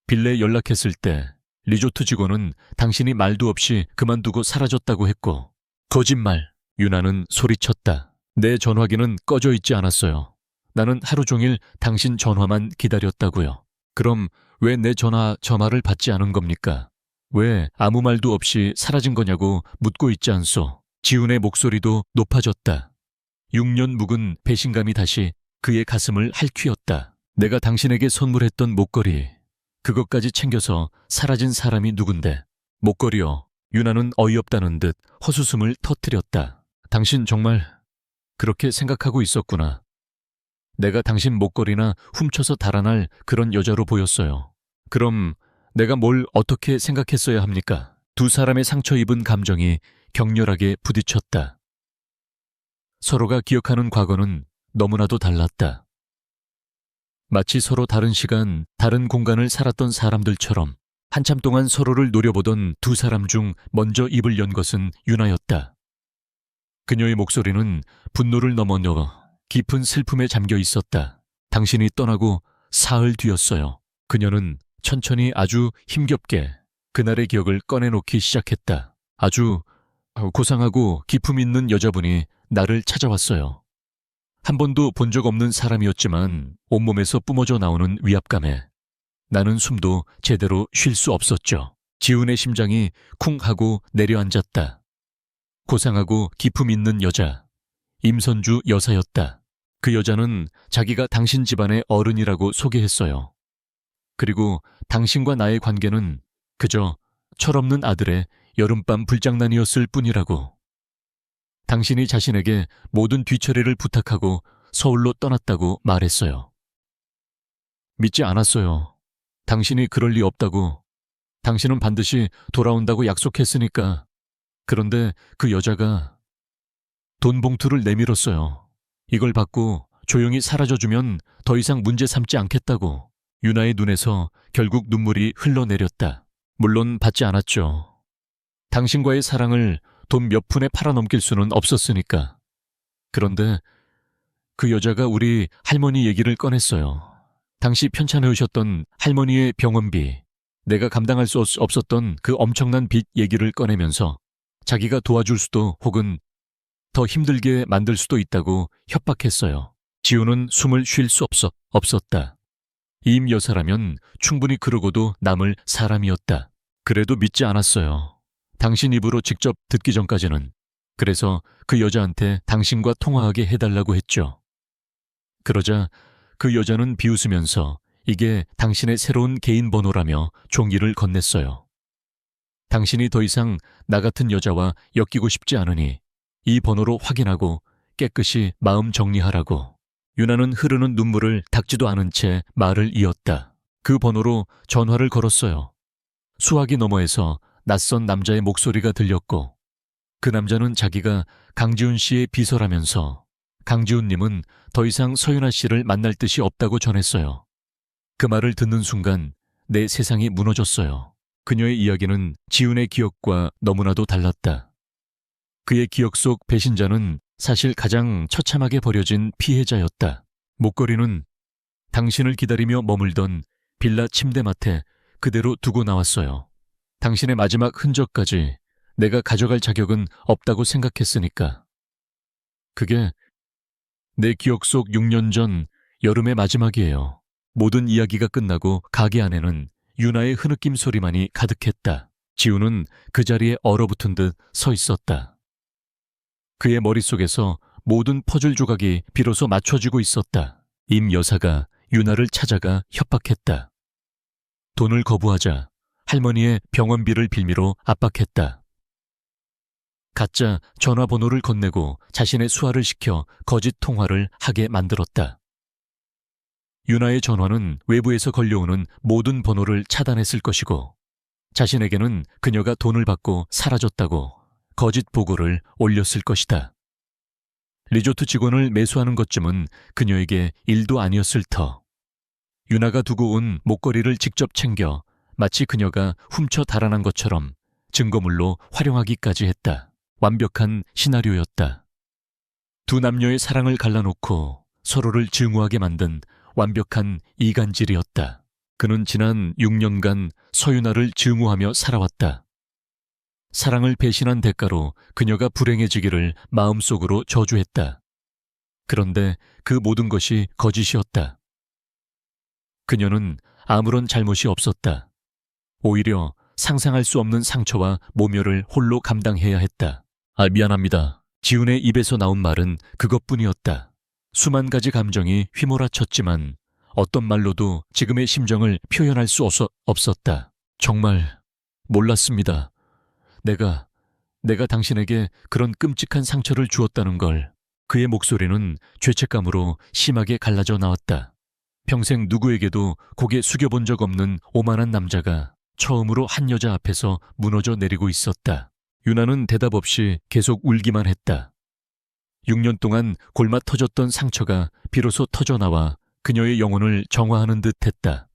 빌레에 연락했을 때 리조트 직원은 당신이 말도 없이 그만두고 사라졌다고 했고. 거짓말! 유나는 소리쳤다. 내 전화기는 꺼져 있지 않았어요. 나는 하루 종일 당신 전화만 기다렸다고요. 그럼 왜 내 전화 저 말을 받지 않은 겁니까? 왜 아무 말도 없이 사라진 거냐고 묻고 있지 않소. 지훈의 목소리도 높아졌다. 6년 묵은 배신감이 다시 그의 가슴을 핥히었다. 내가 당신에게 선물했던 목걸이, 그것까지 챙겨서 사라진 사람이 누군데? 목걸이요. 유나는 어이없다는 듯 헛웃음을 터뜨렸다. 당신 정말 그렇게 생각하고 있었구나. 내가 당신 목걸이나 훔쳐서 달아날 그런 여자로 보였어요. 그럼 내가 뭘 어떻게 생각했어야 합니까? 두 사람의 상처 입은 감정이 격렬하게 부딪혔다. 서로가 기억하는 과거는 너무나도 달랐다. 마치 서로 다른 시간, 다른 공간을 살았던 사람들처럼 한참 동안 서로를 노려보던 두 사람 중 먼저 입을 연 것은 유나였다. 그녀의 목소리는 분노를 넘어서 깊은 슬픔에 잠겨 있었다. 당신이 떠나고 사흘 뒤였어요. 그녀는 천천히 아주 힘겹게 그날의 기억을 꺼내놓기 시작했다. 아주 고상하고 기품 있는 여자분이 나를 찾아왔어요. 한 번도 본 적 없는 사람이었지만 온몸에서 뿜어져 나오는 위압감에 나는 숨도 제대로 쉴 수 없었죠. 지훈의 심장이 쿵 하고 내려앉았다. 고상하고 기품 있는 여자, 임선주 여사였다. 그 여자는 자기가 당신 집안의 어른이라고 소개했어요. 그리고 당신과 나의 관계는 그저 철없는 아들의 여름밤 불장난이었을 뿐이라고. 당신이 자신에게 모든 뒤처리를 부탁하고 서울로 떠났다고 말했어요. 믿지 않았어요. 당신이 그럴 리 없다고. 당신은 반드시 돌아온다고 약속했으니까. 그런데 그 여자가 돈 봉투를 내밀었어요. 이걸 받고 조용히 사라져주면 더 이상 문제 삼지 않겠다고. 유나의 눈에서 결국 눈물이 흘러내렸다. 물론 받지 않았죠. 당신과의 사랑을 돈 몇 푼에 팔아넘길 수는 없었으니까. 그런데 그 여자가 우리 할머니 얘기를 꺼냈어요. 당시 편찮아 오셨던 할머니의 병원비, 내가 감당할 수 없었던 그 엄청난 빚 얘기를 꺼내면서 자기가 도와줄 수도 혹은 더 힘들게 만들 수도 있다고 협박했어요. 지우는 숨을 쉴 수 없었다. 임 여사라면 충분히 그러고도 남을 사람이었다. 그래도 믿지 않았어요. 당신 입으로 직접 듣기 전까지는. 그래서 그 여자한테 당신과 통화하게 해달라고 했죠. 그러자 그 여자는 비웃으면서 이게 당신의 새로운 개인 번호라며 종이를 건넸어요. 당신이 더 이상 나 같은 여자와 엮이고 싶지 않으니 이 번호로 확인하고 깨끗이 마음 정리하라고. 유나는 흐르는 눈물을 닦지도 않은 채 말을 이었다. 그 번호로 전화를 걸었어요. 수화기 너머에서 낯선 남자의 목소리가 들렸고 그 남자는 자기가 강지훈 씨의 비서라면서 강지훈님은 더 이상 서윤아 씨를 만날 뜻이 없다고 전했어요. 그 말을 듣는 순간 내 세상이 무너졌어요. 그녀의 이야기는 지훈의 기억과 너무나도 달랐다. 그의 기억 속 배신자는 사실 가장 처참하게 버려진 피해자였다. 목걸이는 당신을 기다리며 머물던 빌라 침대맡에 그대로 두고 나왔어요. 당신의 마지막 흔적까지 내가 가져갈 자격은 없다고 생각했으니까. 그게 내 기억 속 6년 전 여름의 마지막이에요. 모든 이야기가 끝나고 가게 안에는 유나의 흐느낌 소리만이 가득했다. 지우는 그 자리에 얼어붙은 듯 서 있었다. 그의 머릿속에서 모든 퍼즐 조각이 비로소 맞춰지고 있었다. 임 여사가 유나를 찾아가 협박했다. 돈을 거부하자 할머니의 병원비를 빌미로 압박했다. 가짜 전화번호를 건네고 자신의 수화를 시켜 거짓 통화를 하게 만들었다. 유나의 전화는 외부에서 걸려오는 모든 번호를 차단했을 것이고 자신에게는 그녀가 돈을 받고 사라졌다고 거짓 보고를 올렸을 것이다. 리조트 직원을 매수하는 것쯤은 그녀에게 일도 아니었을 터. 유나가 두고 온 목걸이를 직접 챙겨 마치 그녀가 훔쳐 달아난 것처럼 증거물로 활용하기까지 했다. 완벽한 시나리오였다. 두 남녀의 사랑을 갈라놓고 서로를 증오하게 만든 완벽한 이간질이었다. 그는 지난 6년간 서유나를 증오하며 살아왔다. 사랑을 배신한 대가로 그녀가 불행해지기를 마음속으로 저주했다. 그런데 그 모든 것이 거짓이었다. 그녀는 아무런 잘못이 없었다. 오히려 상상할 수 없는 상처와 모멸을 홀로 감당해야 했다. 미안합니다. 지훈의 입에서 나온 말은 그것뿐이었다. 수만 가지 감정이 휘몰아쳤지만 어떤 말로도 지금의 심정을 표현할 수 없었다. 정말 몰랐습니다. 내가 당신에게 그런 끔찍한 상처를 주었다는 걸. 그의 목소리는 죄책감으로 심하게 갈라져 나왔다. 평생 누구에게도 고개 숙여본 적 없는 오만한 남자가 처음으로 한 여자 앞에서 무너져 내리고 있었다. 유나는 대답 없이 계속 울기만 했다. 6년 동안 골마 터졌던 상처가 비로소 터져나와 그녀의 영혼을 정화하는 듯 했다.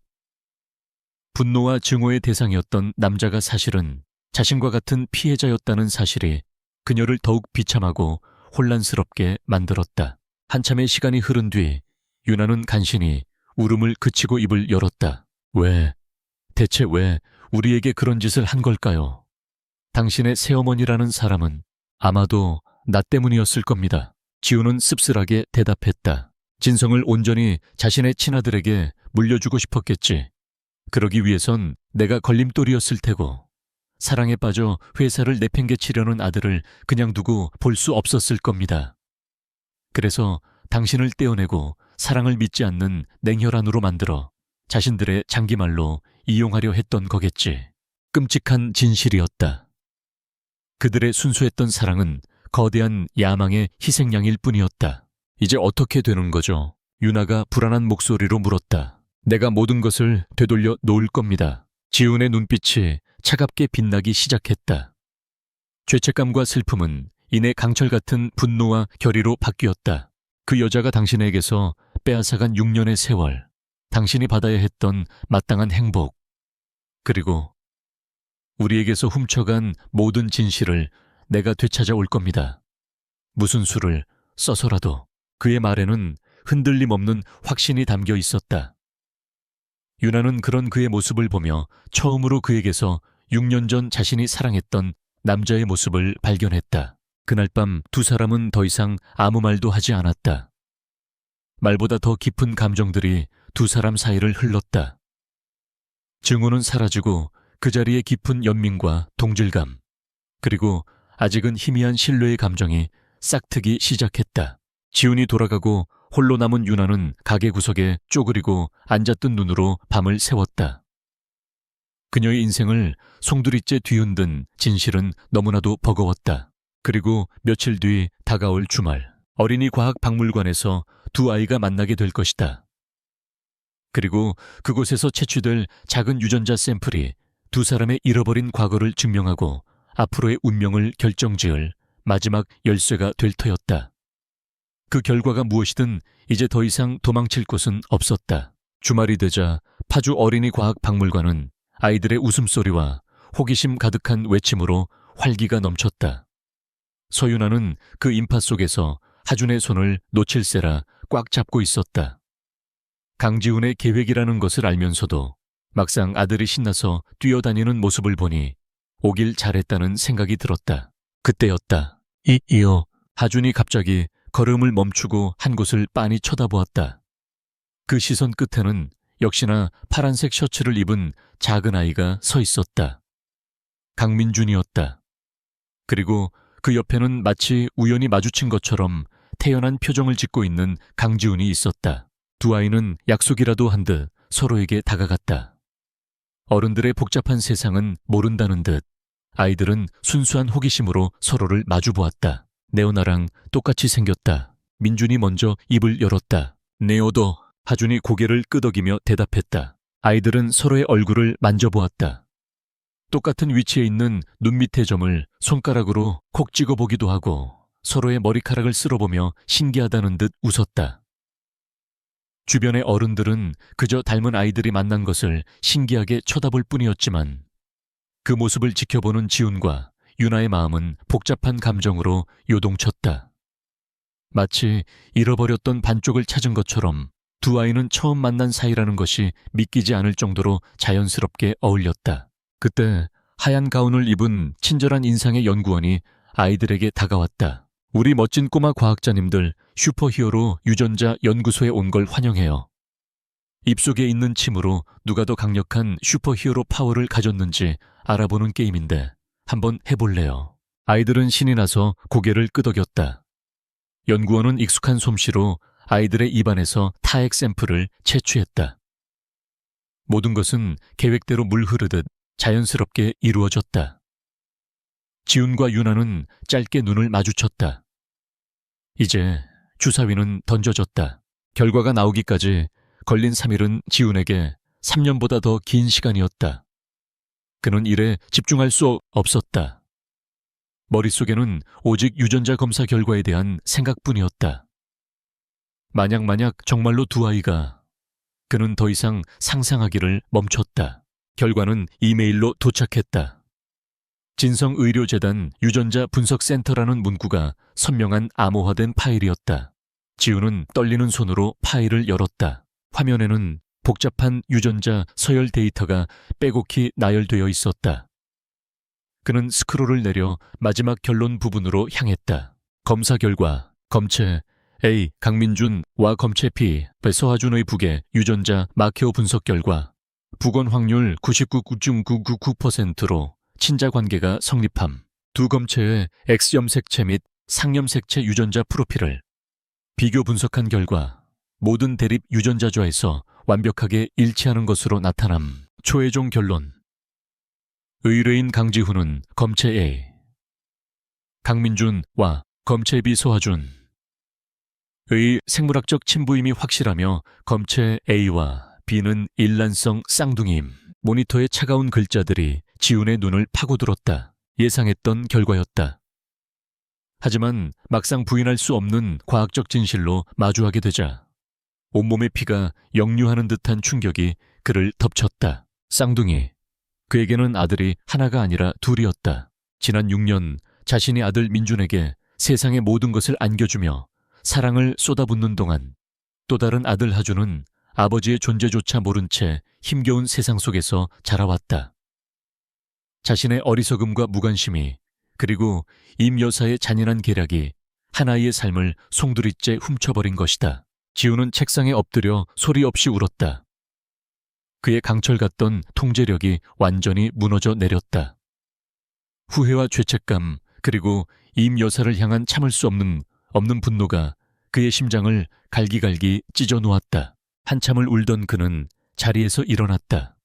분노와 증오의 대상이었던 남자가 사실은 자신과 같은 피해자였다는 사실이 그녀를 더욱 비참하고 혼란스럽게 만들었다. 한참의 시간이 흐른 뒤 유나는 간신히 울음을 그치고 입을 열었다. 대체 왜 우리에게 그런 짓을 한 걸까요? 당신의 새어머니라는 사람은 아마도 나 때문이었을 겁니다. 지우는 씁쓸하게 대답했다. 진성을 온전히 자신의 친아들에게 물려주고 싶었겠지. 그러기 위해선 내가 걸림돌이었을 테고 사랑에 빠져 회사를 내팽개치려는 아들을 그냥 두고 볼 수 없었을 겁니다. 그래서 당신을 떼어내고 사랑을 믿지 않는 냉혈한으로 만들어 자신들의 장기말로 이용하려 했던 거겠지. 끔찍한 진실이었다. 그들의 순수했던 사랑은 거대한 야망의 희생양일 뿐이었다. 이제 어떻게 되는 거죠? 유나가 불안한 목소리로 물었다. 내가 모든 것을 되돌려 놓을 겁니다. 지훈의 눈빛이 차갑게 빛나기 시작했다. 죄책감과 슬픔은 이내 강철 같은 분노와 결의로 바뀌었다. 그 여자가 당신에게서 빼앗아간 6년의 세월, 당신이 받아야 했던 마땅한 행복, 그리고 우리에게서 훔쳐간 모든 진실을 내가 되찾아올 겁니다. 무슨 수를 써서라도. 그의 말에는 흔들림 없는 확신이 담겨 있었다. 유나는 그런 그의 모습을 보며 처음으로 그에게서 6년 전 자신이 사랑했던 남자의 모습을 발견했다. 그날 밤 두 사람은 더 이상 아무 말도 하지 않았다. 말보다 더 깊은 감정들이 두 사람 사이를 흘렀다. 증오는 사라지고 그 자리에 깊은 연민과 동질감, 그리고 아직은 희미한 신뢰의 감정이 싹트기 시작했다. 지훈이 돌아가고 홀로 남은 유나는 가게 구석에 쪼그리고 앉았던 눈으로 밤을 새웠다. 그녀의 인생을 송두리째 뒤흔든 진실은 너무나도 버거웠다. 그리고 며칠 뒤 다가올 주말, 어린이 과학박물관에서 두 아이가 만나게 될 것이다. 그리고 그곳에서 채취될 작은 유전자 샘플이 두 사람의 잃어버린 과거를 증명하고 앞으로의 운명을 결정지을 마지막 열쇠가 될 터였다. 그 결과가 무엇이든 이제 더 이상 도망칠 곳은 없었다. 주말이 되자 파주 어린이 과학박물관은 아이들의 웃음소리와 호기심 가득한 외침으로 활기가 넘쳤다. 서유나는 그 인파 속에서 하준의 손을 놓칠세라 꽉 잡고 있었다. 강지훈의 계획이라는 것을 알면서도 막상 아들이 신나서 뛰어다니는 모습을 보니 오길 잘했다는 생각이 들었다. 그때였다. 이어 하준이 갑자기 걸음을 멈추고 한 곳을 빤히 쳐다보았다. 그 시선 끝에는 역시나 파란색 셔츠를 입은 작은 아이가 서 있었다. 강민준이었다. 그리고 그 옆에는 마치 우연히 마주친 것처럼 태연한 표정을 짓고 있는 강지훈이 있었다. 두 아이는 약속이라도 한 듯 서로에게 다가갔다. 어른들의 복잡한 세상은 모른다는 듯 아이들은 순수한 호기심으로 서로를 마주보았다. 네오나랑 똑같이 생겼다. 민준이 먼저 입을 열었다. 네오도. 하준이 고개를 끄덕이며 대답했다. 아이들은 서로의 얼굴을 만져보았다. 똑같은 위치에 있는 눈 밑의 점을 손가락으로 콕 찍어보기도 하고 서로의 머리카락을 쓸어보며 신기하다는 듯 웃었다. 주변의 어른들은 그저 닮은 아이들이 만난 것을 신기하게 쳐다볼 뿐이었지만 그 모습을 지켜보는 지훈과 유나의 마음은 복잡한 감정으로 요동쳤다. 마치 잃어버렸던 반쪽을 찾은 것처럼 두 아이는 처음 만난 사이라는 것이 믿기지 않을 정도로 자연스럽게 어울렸다. 그때 하얀 가운을 입은 친절한 인상의 연구원이 아이들에게 다가왔다. 우리 멋진 꼬마 과학자님들 슈퍼히어로 유전자 연구소에 온 걸 환영해요. 입속에 있는 침으로 누가 더 강력한 슈퍼히어로 파워를 가졌는지 알아보는 게임인데 한번 해볼래요. 아이들은 신이 나서 고개를 끄덕였다. 연구원은 익숙한 솜씨로 아이들의 입안에서 타액 샘플을 채취했다. 모든 것은 계획대로 물 흐르듯 자연스럽게 이루어졌다. 지훈과 유나는 짧게 눈을 마주쳤다. 이제 주사위는 던져졌다. 결과가 나오기까지 걸린 3일은 지훈에게 3년보다 더 긴 시간이었다. 그는 일에 집중할 수 없었다. 머릿속에는 오직 유전자 검사 결과에 대한 생각뿐이었다. 만약 정말로 두 아이가, 그는 더 이상 상상하기를 멈췄다. 결과는 이메일로 도착했다. 진성의료재단 유전자 분석센터라는 문구가 선명한 암호화된 파일이었다. 지훈은 떨리는 손으로 파일을 열었다. 화면에는 복잡한 유전자 서열 데이터가 빼곡히 나열되어 있었다. 그는 스크롤을 내려 마지막 결론 부분으로 향했다. 검사 결과, 검체 A. 강민준과 검체 B. 서하준의 북의 유전자 마케오 분석 결과 북원 확률 99.999%로 친자 관계가 성립함. 두 검체의 X염색체 및 상염색체 유전자 프로필을 비교 분석한 결과 모든 대립 유전자좌에서 완벽하게 일치하는 것으로 나타남. 최종 결론. 의뢰인 강지훈은 검체 A, 강민준과 검체 B 서하준. 의 생물학적 친부임이 확실하며 검체 A와 B는 일란성 쌍둥이임. 모니터의 차가운 글자들이 지훈의 눈을 파고들었다. 예상했던 결과였다. 하지만 막상 부인할 수 없는 과학적 진실로 마주하게 되자 온몸의 피가 역류하는 듯한 충격이 그를 덮쳤다. 쌍둥이. 그에게는 아들이 하나가 아니라 둘이었다. 지난 6년 자신이 아들 민준에게 세상의 모든 것을 안겨주며 사랑을 쏟아붓는 동안 또 다른 아들 하준은 아버지의 존재조차 모른 채 힘겨운 세상 속에서 자라왔다. 자신의 어리석음과 무관심이 그리고 임 여사의 잔인한 계략이 한 아이의 삶을 송두리째 훔쳐버린 것이다. 지훈은 책상에 엎드려 소리 없이 울었다. 그의 강철 같던 통제력이 완전히 무너져 내렸다. 후회와 죄책감 그리고 임 여사를 향한 참을 수 없는 분노가 그의 심장을 갈기갈기 찢어 놓았다. 한참을 울던 그는 자리에서 일어났다.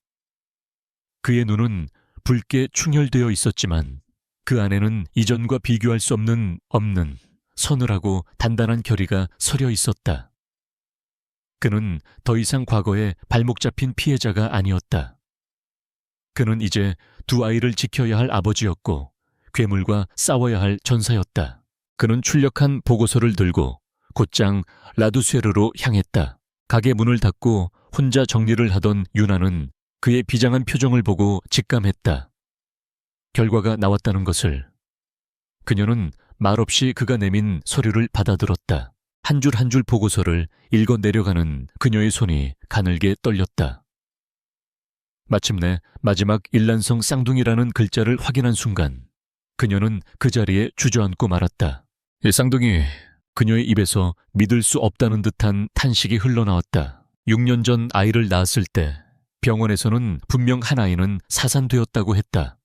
그의 눈은 붉게 충혈되어 있었지만 그 안에는 이전과 비교할 수 없는 서늘하고 단단한 결의가 서려 있었다. 그는 더 이상 과거에 발목 잡힌 피해자가 아니었다. 그는 이제 두 아이를 지켜야 할 아버지였고 괴물과 싸워야 할 전사였다. 그는 출력한 보고서를 들고 곧장 라두세르로 향했다. 가게 문을 닫고 혼자 정리를 하던 유나는 그의 비장한 표정을 보고 직감했다. 결과가 나왔다는 것을. 그녀는 말없이 그가 내민 서류를 받아들었다. 한 줄 한 줄 보고서를 읽어 내려가는 그녀의 손이 가늘게 떨렸다. 마침내 마지막 일란성 쌍둥이라는 글자를 확인한 순간 그녀는 그 자리에 주저앉고 말았다. 이 쌍둥이, 그녀의 입에서 믿을 수 없다는 듯한 탄식이 흘러나왔다. 6년 전 아이를 낳았을 때 병원에서는 분명 한 아이는 사산되었다고 했다.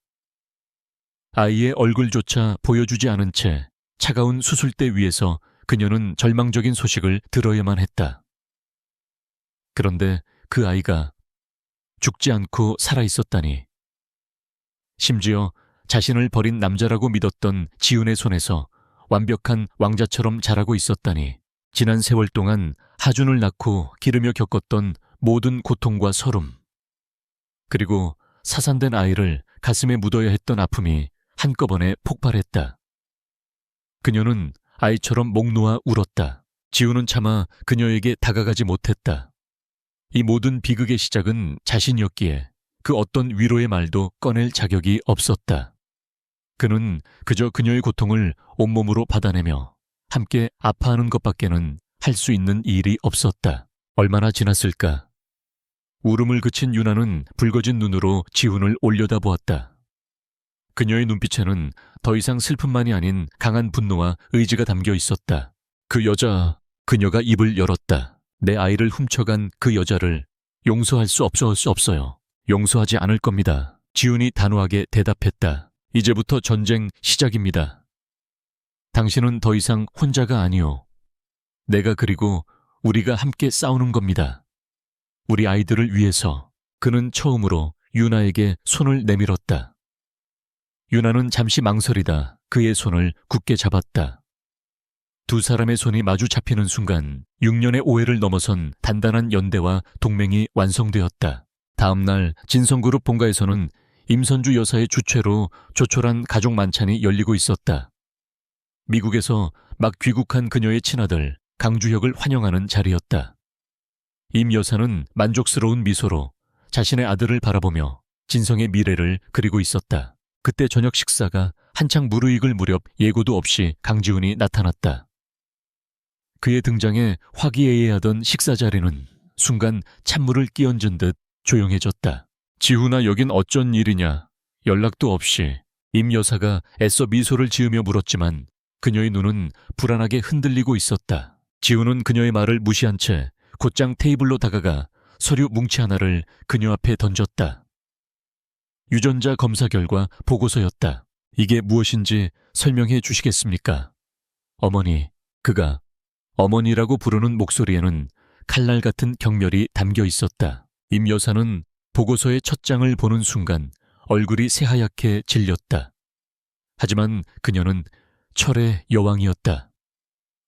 아이의 얼굴조차 보여주지 않은 채 차가운 수술대 위에서 그녀는 절망적인 소식을 들어야만 했다. 그런데 그 아이가 죽지 않고 살아있었다니. 심지어 자신을 버린 남자라고 믿었던 지훈의 손에서 완벽한 왕자처럼 자라고 있었다니. 지난 세월 동안 하준을 낳고 기르며 겪었던 모든 고통과 서름, 그리고 사산된 아이를 가슴에 묻어야 했던 아픔이 한꺼번에 폭발했다. 그녀는 아이처럼 목 놓아 울었다. 지훈은 차마 그녀에게 다가가지 못했다. 이 모든 비극의 시작은 자신이었기에 그 어떤 위로의 말도 꺼낼 자격이 없었다. 그는 그저 그녀의 고통을 온몸으로 받아내며 함께 아파하는 것밖에는 할 수 있는 일이 없었다. 얼마나 지났을까? 울음을 그친 유나는 붉어진 눈으로 지훈을 올려다보았다. 그녀의 눈빛에는 더 이상 슬픔만이 아닌 강한 분노와 의지가 담겨 있었다. 그녀가 입을 열었다. 내 아이를 훔쳐간 그 여자를 용서할 수 없어요. 용서하지 않을 겁니다. 지훈이 단호하게 대답했다. 이제부터 전쟁 시작입니다. 당신은 더 이상 혼자가 아니오. 내가 그리고 우리가 함께 싸우는 겁니다. 우리 아이들을 위해서. 그는 처음으로 유나에게 손을 내밀었다. 유나는 잠시 망설이다 그의 손을 굳게 잡았다. 두 사람의 손이 마주 잡히는 순간 6년의 오해를 넘어선 단단한 연대와 동맹이 완성되었다. 다음 날 진성그룹 본가에서는 임선주 여사의 주최로 조촐한 가족 만찬이 열리고 있었다. 미국에서 막 귀국한 그녀의 친아들 강주혁을 환영하는 자리였다. 임 여사는 만족스러운 미소로 자신의 아들을 바라보며 진성의 미래를 그리고 있었다. 그때 저녁 식사가 한창 무르익을 무렵 예고도 없이 강지훈이 나타났다. 그의 등장에 화기애애하던 식사 자리는 순간 찬물을 끼얹은 듯 조용해졌다. 지훈아, 여긴 어쩐 일이냐? 연락도 없이. 임 여사가 애써 미소를 지으며 물었지만 그녀의 눈은 불안하게 흔들리고 있었다. 지훈은 그녀의 말을 무시한 채 곧장 테이블로 다가가 서류 뭉치 하나를 그녀 앞에 던졌다. 유전자 검사 결과 보고서였다. 이게 무엇인지 설명해 주시겠습니까? 어머니, 그가 어머니라고 부르는 목소리에는 칼날 같은 경멸이 담겨 있었다. 임 여사는 보고서의 첫 장을 보는 순간 얼굴이 새하얗게 질렸다. 하지만 그녀는 철의 여왕이었다.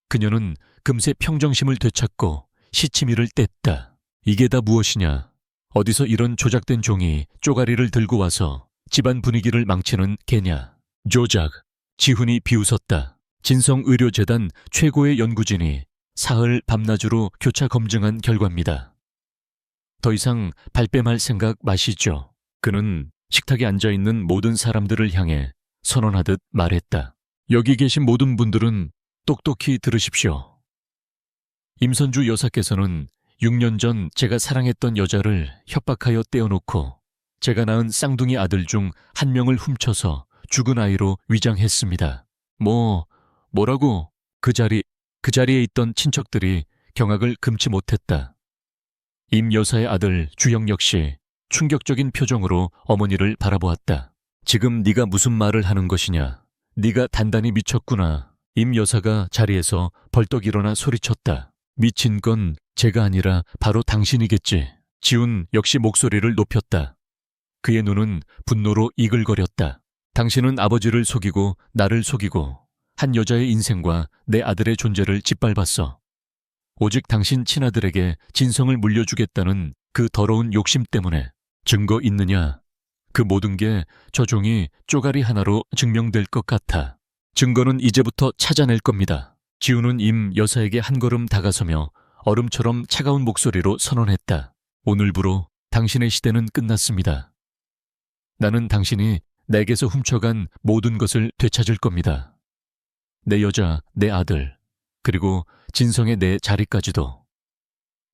그녀는 금세 평정심을 되찾고 시치미를 뗐다. 이게 다 무엇이냐? 어디서 이런 조작된 종이 쪼가리를 들고 와서 집안 분위기를 망치는 개냐? 조작. 지훈이 비웃었다. 진성의료재단 최고의 연구진이 사흘 밤낮으로 교차 검증한 결과입니다. 더 이상 발뺌할 생각 마시죠. 그는 식탁에 앉아있는 모든 사람들을 향해 선언하듯 말했다. 여기 계신 모든 분들은 똑똑히 들으십시오. 임선주 여사께서는 6년 전 제가 사랑했던 여자를 협박하여 떼어놓고 제가 낳은 쌍둥이 아들 중 한 명을 훔쳐서 죽은 아이로 위장했습니다. 뭐라고? 그 자리에 있던 친척들이 경악을 금치 못했다. 임 여사의 아들 주영 역시 충격적인 표정으로 어머니를 바라보았다. 지금 네가 무슨 말을 하는 것이냐? 네가 단단히 미쳤구나. 임 여사가 자리에서 벌떡 일어나 소리쳤다. 미친 건 제가 아니라 바로 당신이겠지. 지훈 역시 목소리를 높였다. 그의 눈은 분노로 이글거렸다. 당신은 아버지를 속이고 나를 속이고 한 여자의 인생과 내 아들의 존재를 짓밟았어. 오직 당신 친아들에게 진성을 물려주겠다는 그 더러운 욕심 때문에. 증거 있느냐? 그 모든 게 저 종이 쪼가리 하나로 증명될 것 같아. 증거는 이제부터 찾아낼 겁니다. 지훈은 임 여사에게 한 걸음 다가서며 얼음처럼 차가운 목소리로 선언했다. 오늘부로 당신의 시대는 끝났습니다. 나는 당신이 내게서 훔쳐간 모든 것을 되찾을 겁니다. 내 여자, 내 아들, 그리고 진성의 내 자리까지도.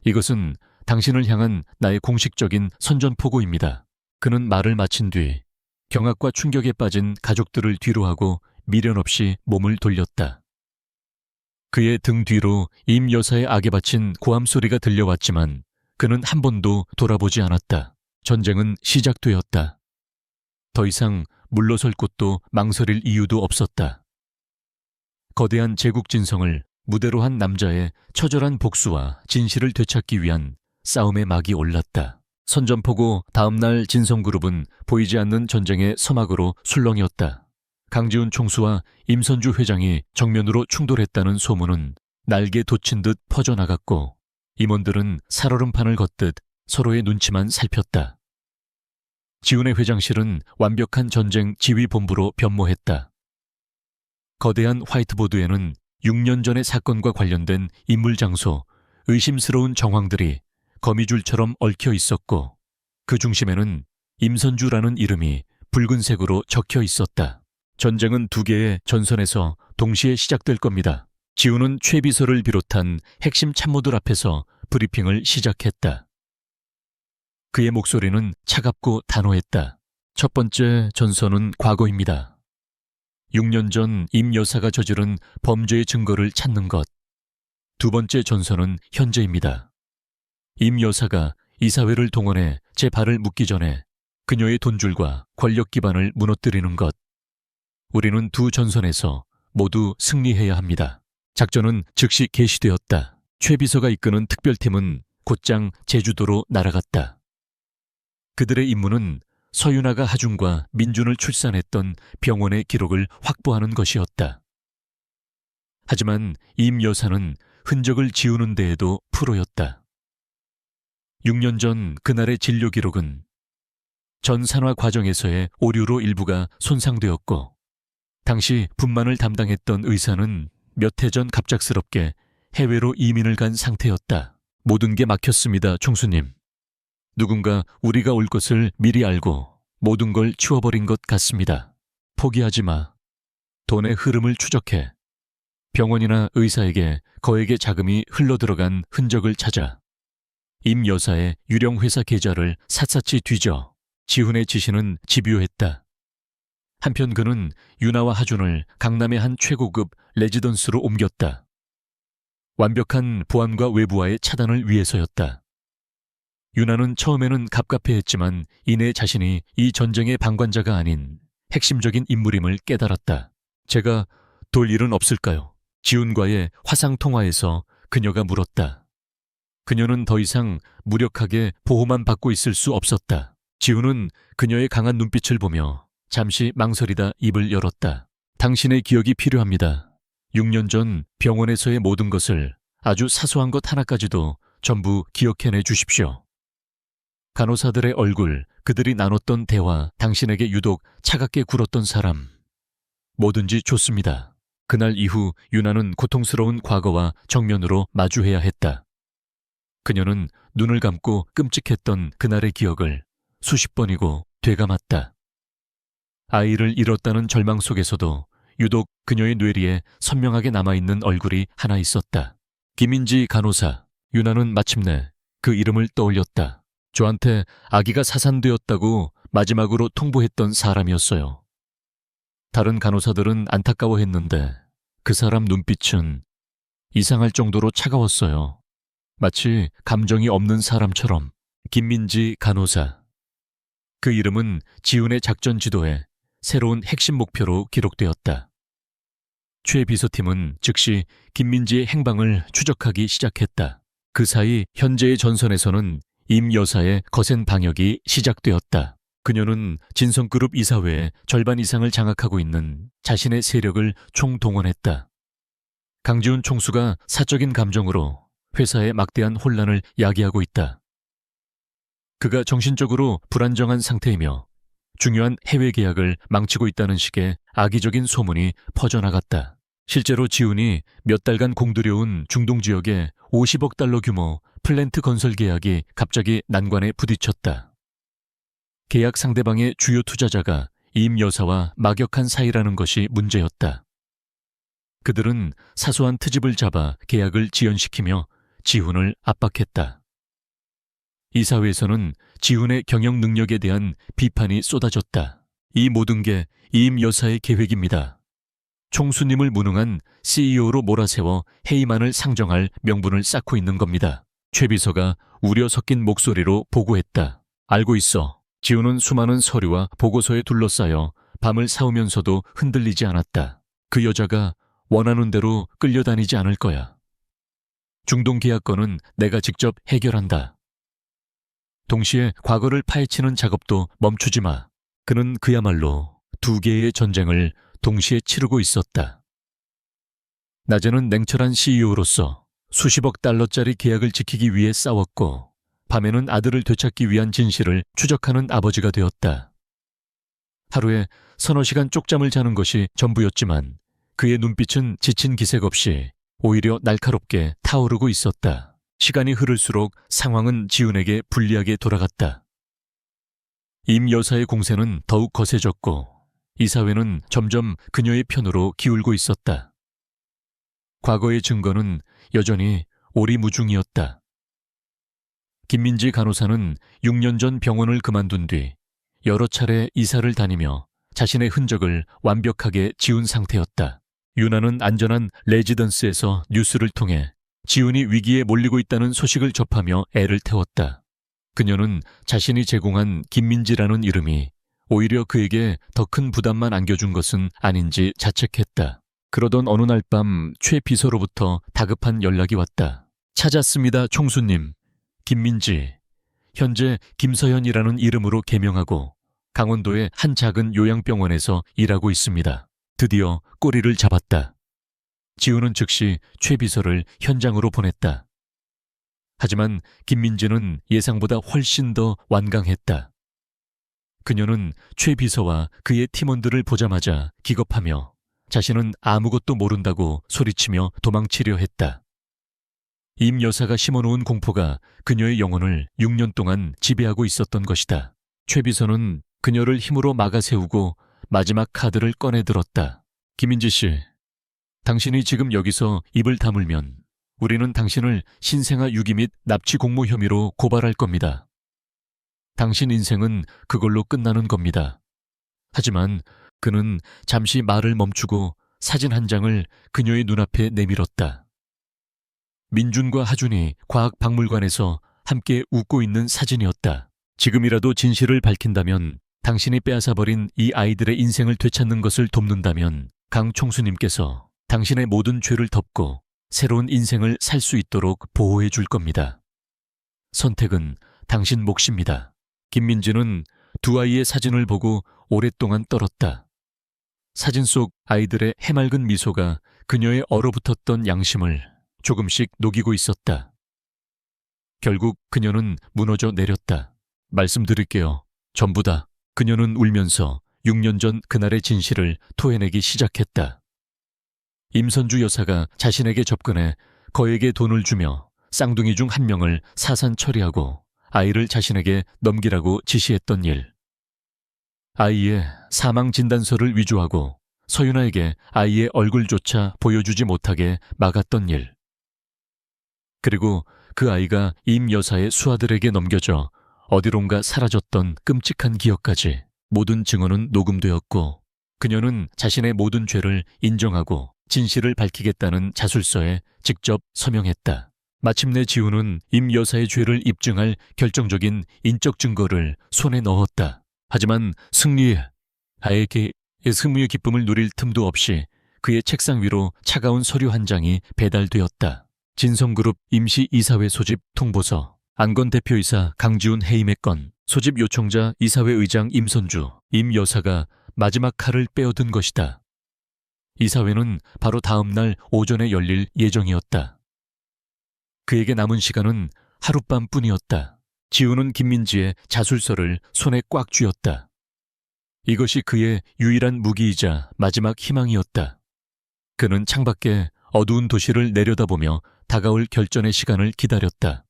이것은 당신을 향한 나의 공식적인 선전포고입니다. 그는 말을 마친 뒤 경악과 충격에 빠진 가족들을 뒤로하고 미련 없이 몸을 돌렸다. 그의 등 뒤로 임 여사의 악에 바친 고함 소리가 들려왔지만 그는 한 번도 돌아보지 않았다. 전쟁은 시작되었다. 더 이상 물러설 곳도 망설일 이유도 없었다. 거대한 제국 진성을 무대로 한 남자의 처절한 복수와 진실을 되찾기 위한 싸움의 막이 올랐다. 선전포고 다음날 진성그룹은 보이지 않는 전쟁의 서막으로 술렁이었다. 강지훈 총수와 임선주 회장이 정면으로 충돌했다는 소문은 날개 돋친 듯 퍼져나갔고 임원들은 살얼음판을 걷듯 서로의 눈치만 살폈다. 지훈의 회장실은 완벽한 전쟁 지휘본부로 변모했다. 거대한 화이트보드에는 6년 전의 사건과 관련된 인물 장소, 의심스러운 정황들이 거미줄처럼 얽혀 있었고 그 중심에는 임선주라는 이름이 붉은색으로 적혀 있었다. 전쟁은 두 개의 전선에서 동시에 시작될 겁니다. 지훈은 최 비서를 비롯한 핵심 참모들 앞에서 브리핑을 시작했다. 그의 목소리는 차갑고 단호했다. 첫 번째 전선은 과거입니다. 6년 전 임 여사가 저지른 범죄의 증거를 찾는 것. 두 번째 전선은 현재입니다. 임 여사가 이사회를 동원해 제 발을 묶기 전에 그녀의 돈줄과 권력 기반을 무너뜨리는 것. 우리는 두 전선에서 모두 승리해야 합니다. 작전은 즉시 개시되었다. 최 비서가 이끄는 특별팀은 곧장 제주도로 날아갔다. 그들의 임무는 서윤아가 하준과 민준을 출산했던 병원의 기록을 확보하는 것이었다. 하지만 임 여사는 흔적을 지우는 데에도 프로였다. 6년 전 그날의 진료 기록은 전 산화 과정에서의 오류로 일부가 손상되었고 당시 분만을 담당했던 의사는 몇 해 전 갑작스럽게 해외로 이민을 간 상태였다. 모든 게 막혔습니다, 총수님. 누군가 우리가 올 것을 미리 알고 모든 걸 치워버린 것 같습니다. 포기하지 마. 돈의 흐름을 추적해. 병원이나 의사에게 거액의 자금이 흘러들어간 흔적을 찾아. 임 여사의 유령 회사 계좌를 샅샅이 뒤져. 지훈의 지시는 집요했다. 한편 그는 유나와 하준을 강남의 한 최고급 레지던스로 옮겼다. 완벽한 보안과 외부와의 차단을 위해서였다. 유나는 처음에는 갑갑해했지만 이내 자신이 이 전쟁의 방관자가 아닌 핵심적인 인물임을 깨달았다. 제가 돌 일은 없을까요? 지훈과의 화상통화에서 그녀가 물었다. 그녀는 더 이상 무력하게 보호만 받고 있을 수 없었다. 지훈은 그녀의 강한 눈빛을 보며 잠시 망설이다 입을 열었다. 당신의 기억이 필요합니다. 6년 전 병원에서의 모든 것을 아주 사소한 것 하나까지도 전부 기억해내 주십시오. 간호사들의 얼굴, 그들이 나눴던 대화, 당신에게 유독 차갑게 굴었던 사람. 뭐든지 좋습니다. 그날 이후 유나는 고통스러운 과거와 정면으로 마주해야 했다. 그녀는 눈을 감고 끔찍했던 그날의 기억을 수십 번이고 되감았다. 아이를 잃었다는 절망 속에서도 유독 그녀의 뇌리에 선명하게 남아있는 얼굴이 하나 있었다. 김인지 간호사. 유나는 마침내 그 이름을 떠올렸다. 저한테 아기가 사산되었다고 마지막으로 통보했던 사람이었어요. 다른 간호사들은 안타까워했는데 그 사람 눈빛은 이상할 정도로 차가웠어요. 마치 감정이 없는 사람처럼. 김민지 간호사. 그 이름은 지훈의 작전 지도에 새로운 핵심 목표로 기록되었다. 최 비서팀은 즉시 김민지의 행방을 추적하기 시작했다. 그 사이 현재의 전선에서는 임 여사의 거센 방역이 시작되었다. 그녀는 진성그룹 이사회의 절반 이상을 장악하고 있는 자신의 세력을 총동원했다. 강지훈 총수가 사적인 감정으로 회사의 막대한 혼란을 야기하고 있다. 그가 정신적으로 불안정한 상태이며 중요한 해외 계약을 망치고 있다는 식의 악의적인 소문이 퍼져나갔다. 실제로 지훈이 몇 달간 공들여온 중동 지역의 50억 달러 규모 플랜트 건설 계약이 갑자기 난관에 부딪혔다. 계약 상대방의 주요 투자자가 임 여사와 막역한 사이라는 것이 문제였다. 그들은 사소한 트집을 잡아 계약을 지연시키며 지훈을 압박했다. 이사회에서는 지훈의 경영 능력에 대한 비판이 쏟아졌다. 이 모든 게 임 여사의 계획입니다. 총수님을 무능한 CEO로 몰아세워 해임안을 상정할 명분을 쌓고 있는 겁니다. 최 비서가 우려 섞인 목소리로 보고했다. 알고 있어. 지우는 수많은 서류와 보고서에 둘러싸여 밤을 새우면서도 흔들리지 않았다. 그 여자가 원하는 대로 끌려다니지 않을 거야. 중동 계약 건은 내가 직접 해결한다. 동시에 과거를 파헤치는 작업도 멈추지 마. 그는 그야말로 두 개의 전쟁을 동시에 치르고 있었다. 낮에는 냉철한 CEO로서 수십억 달러짜리 계약을 지키기 위해 싸웠고, 밤에는 아들을 되찾기 위한 진실을 추적하는 아버지가 되었다. 하루에 서너 시간 쪽잠을 자는 것이 전부였지만 그의 눈빛은 지친 기색 없이 오히려 날카롭게 타오르고 있었다. 시간이 흐를수록 상황은 지훈에게 불리하게 돌아갔다. 임 여사의 공세는 더욱 거세졌고 이사회는 점점 그녀의 편으로 기울고 있었다. 과거의 증거는 여전히 오리무중이었다. 김민지 간호사는 6년 전 병원을 그만둔 뒤 여러 차례 이사를 다니며 자신의 흔적을 완벽하게 지운 상태였다. 유나는 안전한 레지던스에서 뉴스를 통해 지훈이 위기에 몰리고 있다는 소식을 접하며 애를 태웠다. 그녀는 자신이 제공한 김민지라는 이름이 오히려 그에게 더 큰 부담만 안겨준 것은 아닌지 자책했다. 그러던 어느 날 밤 최 비서로부터 다급한 연락이 왔다. 찾았습니다, 총수님. 김민지, 현재 김서현이라는 이름으로 개명하고 강원도의 한 작은 요양병원에서 일하고 있습니다. 드디어 꼬리를 잡았다. 지훈은 즉시 최 비서를 현장으로 보냈다. 하지만 김민지는 예상보다 훨씬 더 완강했다. 그녀는 최 비서와 그의 팀원들을 보자마자 기겁하며 자신은 아무것도 모른다고 소리치며 도망치려 했다. 임 여사가 심어놓은 공포가 그녀의 영혼을 6년 동안 지배하고 있었던 것이다. 최 비서는 그녀를 힘으로 막아세우고 마지막 카드를 꺼내들었다. 김민지 씨, 당신이 지금 여기서 입을 다물면 우리는 당신을 신생아 유기 및 납치 공모 혐의로 고발할 겁니다. 당신 인생은 그걸로 끝나는 겁니다. 하지만 그는 잠시 말을 멈추고 사진 한 장을 그녀의 눈앞에 내밀었다. 민준과 하준이 과학박물관에서 함께 웃고 있는 사진이었다. 지금이라도 진실을 밝힌다면, 당신이 빼앗아버린 이 아이들의 인생을 되찾는 것을 돕는다면 강 총수님께서 당신의 모든 죄를 덮고 새로운 인생을 살 수 있도록 보호해 줄 겁니다. 선택은 당신 몫입니다. 김민지는 두 아이의 사진을 보고 오랫동안 떨었다. 사진 속 아이들의 해맑은 미소가 그녀의 얼어붙었던 양심을 조금씩 녹이고 있었다. 결국 그녀는 무너져 내렸다. 말씀드릴게요. 전부 다. 그녀는 울면서 6년 전 그날의 진실을 토해내기 시작했다. 임선주 여사가 자신에게 접근해 거액의 돈을 주며 쌍둥이 중 한 명을 사산 처리하고 아이를 자신에게 넘기라고 지시했던 일. 아이의 사망 진단서를 위조하고 서윤아에게 아이의 얼굴조차 보여주지 못하게 막았던 일. 그리고 그 아이가 임 여사의 수하들에게 넘겨져 어디론가 사라졌던 끔찍한 기억까지. 모든 증언은 녹음되었고 그녀는 자신의 모든 죄를 인정하고 진실을 밝히겠다는 자술서에 직접 서명했다. 마침내 지훈은 임 여사의 죄를 입증할 결정적인 인적 증거를 손에 넣었다. 하지만 승리의 기쁨을 누릴 틈도 없이 그의 책상 위로 차가운 서류 한 장이 배달되었다. 진성그룹 임시이사회 소집 통보서, 안건 대표이사 강지훈 해임의 건, 소집 요청자 이사회 의장 임선주, 임 여사가 마지막 칼을 빼어든 것이다. 이사회는 바로 다음 날 오전에 열릴 예정이었다. 그에게 남은 시간은 하룻밤뿐이었다. 지훈은 김민지의 자술서를 손에 꽉 쥐었다. 이것이 그의 유일한 무기이자 마지막 희망이었다. 그는 창밖에 어두운 도시를 내려다보며 다가올 결전의 시간을 기다렸다.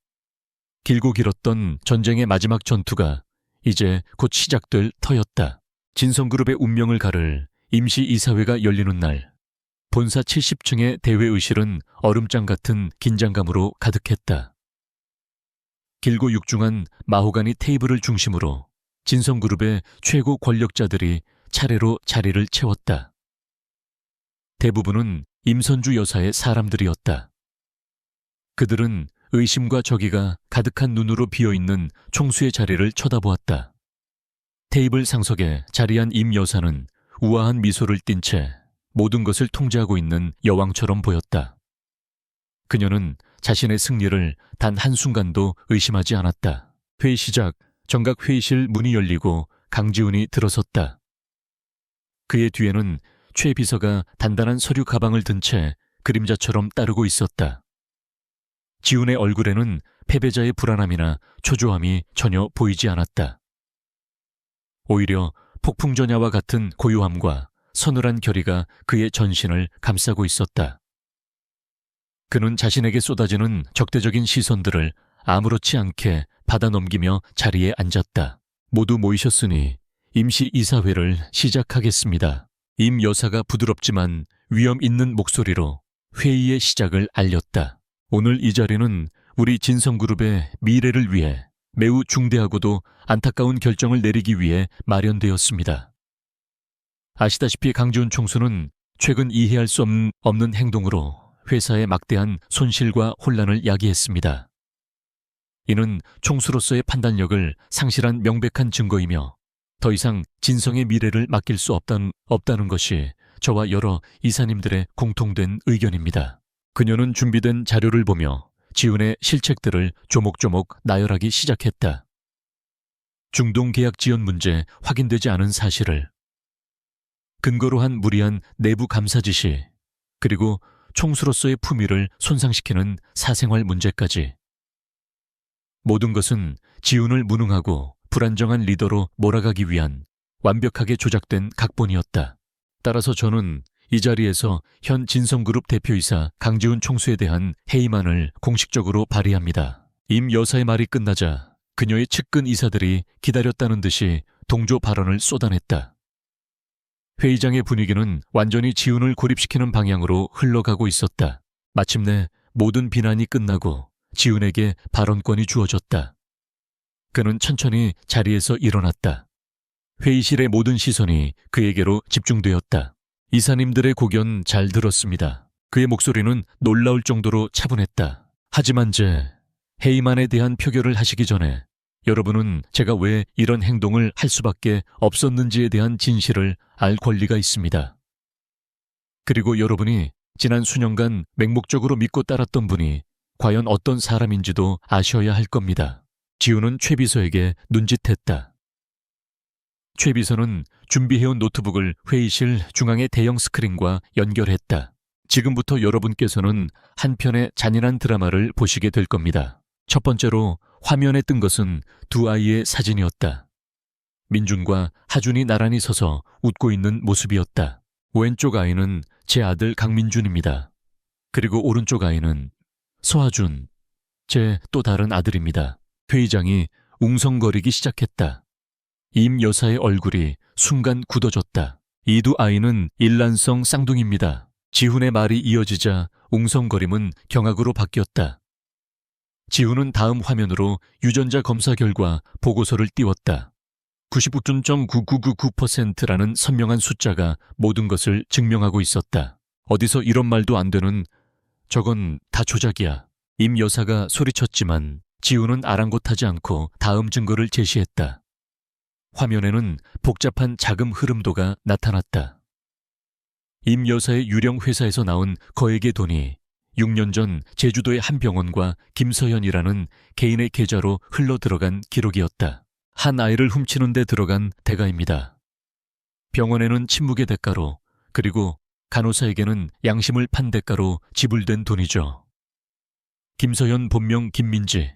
길고 길었던 전쟁의 마지막 전투가 이제 곧 시작될 터였다. 진성그룹의 운명을 가를 임시이사회가 열리는 날, 본사 70층의 대회의실은 얼음장 같은 긴장감으로 가득했다. 길고 육중한 마호가니 테이블을 중심으로 진성그룹의 최고 권력자들이 차례로 자리를 채웠다. 대부분은 임선주 여사의 사람들이었다. 그들은 의심과 적의가 가득한 눈으로 비어있는 총수의 자리를 쳐다보았다. 테이블 상석에 자리한 임 여사는 우아한 미소를 띤 채 모든 것을 통제하고 있는 여왕처럼 보였다. 그녀는 자신의 승리를 단 한순간도 의심하지 않았다. 회의 시작, 정각 회의실 문이 열리고 강지훈이 들어섰다. 그의 뒤에는 최 비서가 단단한 서류 가방을 든 채 그림자처럼 따르고 있었다. 지훈의 얼굴에는 패배자의 불안함이나 초조함이 전혀 보이지 않았다. 오히려 폭풍전야와 같은 고요함과 서늘한 결의가 그의 전신을 감싸고 있었다. 그는 자신에게 쏟아지는 적대적인 시선들을 아무렇지 않게 받아넘기며 자리에 앉았다. 모두 모이셨으니 임시 이사회를 시작하겠습니다. 임 여사가 부드럽지만 위험 있는 목소리로 회의의 시작을 알렸다. 오늘 이 자리는 우리 진성그룹의 미래를 위해 매우 중대하고도 안타까운 결정을 내리기 위해 마련되었습니다. 아시다시피 강지훈 총수는 최근 이해할 수 없는 행동으로 회사에 막대한 손실과 혼란을 야기했습니다. 이는 총수로서의 판단력을 상실한 명백한 증거이며 더 이상 진성의 미래를 맡길 수 없다는 것이 저와 여러 이사님들의 공통된 의견입니다. 그녀는 준비된 자료를 보며 지훈의 실책들을 조목조목 나열하기 시작했다. 중동 계약 지연 문제 확인되지 않은 사실을, 근거로 한 무리한 내부 감사 지시, 그리고 총수로서의 품위를 손상시키는 사생활 문제까지. 모든 것은 지훈을 무능하고 불안정한 리더로 몰아가기 위한 완벽하게 조작된 각본이었다. 따라서 저는 이 자리에서 현 진성그룹 대표이사 강지훈 총수에 대한 해임안을 공식적으로 발의합니다. 임 여사의 말이 끝나자 그녀의 측근 이사들이 기다렸다는 듯이 동조 발언을 쏟아냈다. 회의장의 분위기는 완전히 지훈을 고립시키는 방향으로 흘러가고 있었다. 마침내 모든 비난이 끝나고 지훈에게 발언권이 주어졌다. 그는 천천히 자리에서 일어났다. 회의실의 모든 시선이 그에게로 집중되었다. 이사님들의 고견 잘 들었습니다. 그의 목소리는 놀라울 정도로 차분했다. 하지만 해임안에 대한 표결을 하시기 전에 여러분은 제가 왜 이런 행동을 할 수밖에 없었는지에 대한 진실을 알 권리가 있습니다. 그리고 여러분이 지난 수년간 맹목적으로 믿고 따랐던 분이 과연 어떤 사람인지도 아셔야 할 겁니다. 지훈은 최 비서에게 눈짓했다. 최 비서는 준비해온 노트북을 회의실 중앙의 대형 스크린과 연결했다. 지금부터 여러분께서는 한 편의 잔인한 드라마를 보시게 될 겁니다. 첫 번째로 화면에 뜬 것은 두 아이의 사진이었다. 민준과 하준이 나란히 서서 웃고 있는 모습이었다. 왼쪽 아이는 제 아들 강민준입니다. 그리고 오른쪽 아이는 서하준, 제 또 다른 아들입니다. 회의장이 웅성거리기 시작했다. 임 여사의 얼굴이 순간 굳어졌다. 이 두 아이는 일란성 쌍둥이입니다. 지훈의 말이 이어지자 웅성거림은 경악으로 바뀌었다. 지훈은 다음 화면으로 유전자 검사 결과 보고서를 띄웠다. 99.9999%라는 선명한 숫자가 모든 것을 증명하고 있었다. 어디서 이런 말도 안 되는, 저건 다 조작이야. 임 여사가 소리쳤지만 지훈은 아랑곳하지 않고 다음 증거를 제시했다. 화면에는 복잡한 자금 흐름도가 나타났다. 임 여사의 유령 회사에서 나온 거액의 돈이 6년 전 제주도의 한 병원과 김서현이라는 개인의 계좌로 흘러들어간 기록이었다. 한 아이를 훔치는 데 들어간 대가입니다. 병원에는 침묵의 대가로, 그리고 간호사에게는 양심을 판 대가로 지불된 돈이죠. 김서현 본명 김민지.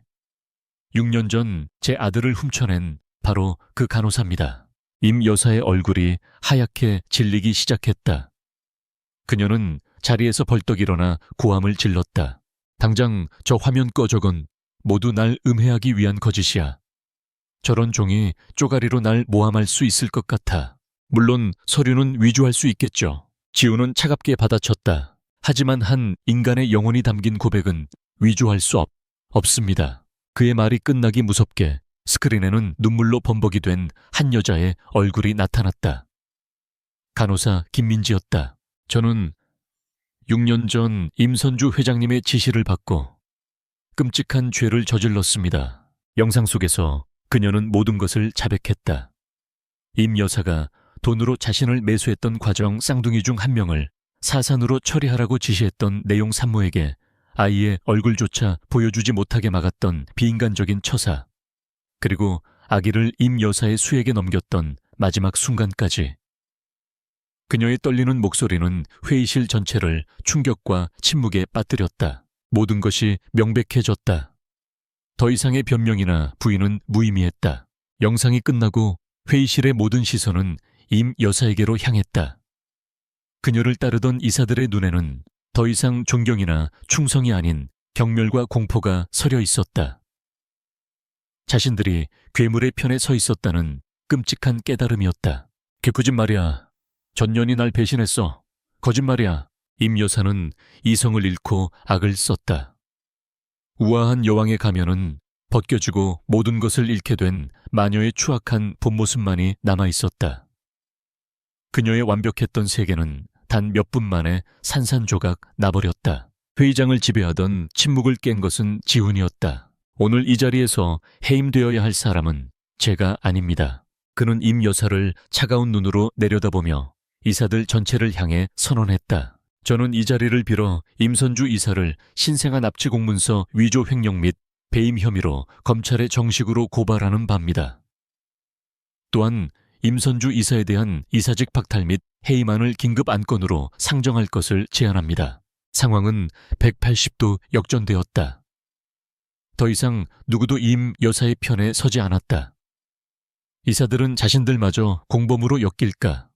6년 전 제 아들을 훔쳐낸 바로 그 간호사입니다. 임 여사의 얼굴이 하얗게 질리기 시작했다. 그녀는 자리에서 벌떡 일어나 고함을 질렀다. 당장 저 화면 꺼. 저건 모두 날 음해하기 위한 거짓이야. 저런 종이 쪼가리로 날 모함할 수 있을 것 같아. 물론 서류는 위조할 수 있겠죠. 지훈은 차갑게 받아쳤다. 하지만 한 인간의 영혼이 담긴 고백은 위조할 수 없습니다. 그의 말이 끝나기 무섭게 스크린에는 눈물로 범벅이 된 한 여자의 얼굴이 나타났다. 간호사 김민지였다. 저는 6년 전 임선주 회장님의 지시를 받고 끔찍한 죄를 저질렀습니다. 영상 속에서 그녀는 모든 것을 자백했다. 임 여사가 돈으로 자신을 매수했던 과정 쌍둥이 중 한 명을 사산으로 처리하라고 지시했던 내용 산모에게 아이의 얼굴조차 보여주지 못하게 막았던 비인간적인 처사, 그리고 아기를 임 여사의 수에게 넘겼던 마지막 순간까지. 그녀의 떨리는 목소리는 회의실 전체를 충격과 침묵에 빠뜨렸다. 모든 것이 명백해졌다. 더 이상의 변명이나 부인은 무의미했다. 영상이 끝나고 회의실의 모든 시선은 임 여사에게로 향했다. 그녀를 따르던 이사들의 눈에는 더 이상 존경이나 충성이 아닌 경멸과 공포가 서려 있었다. 자신들이 괴물의 편에 서 있었다는 끔찍한 깨달음이었다. 개꾸짓 말이야. 전년이 날 배신했어. 거짓말이야. 임 여사는 이성을 잃고 악을 썼다. 우아한 여왕의 가면은 벗겨지고 모든 것을 잃게 된 마녀의 추악한 본모습만이 남아있었다. 그녀의 완벽했던 세계는 단 몇 분 만에 산산조각 나버렸다. 회의장을 지배하던 침묵을 깬 것은 지훈이었다. 오늘 이 자리에서 해임되어야 할 사람은 제가 아닙니다. 그는 임 여사를 차가운 눈으로 내려다보며 이사들 전체를 향해 선언했다. 저는 이 자리를 빌어 임선주 이사를 신생아 납치 공문서 위조 횡령 및 배임 혐의로 검찰에 정식으로 고발하는 바입니다. 또한 임선주 이사에 대한 이사직 박탈 및 해임안을 긴급 안건으로 상정할 것을 제안합니다. 상황은 180도 역전되었다. 더 이상 누구도 임 여사의 편에 서지 않았다. 이사들은 자신들마저 공범으로 엮일까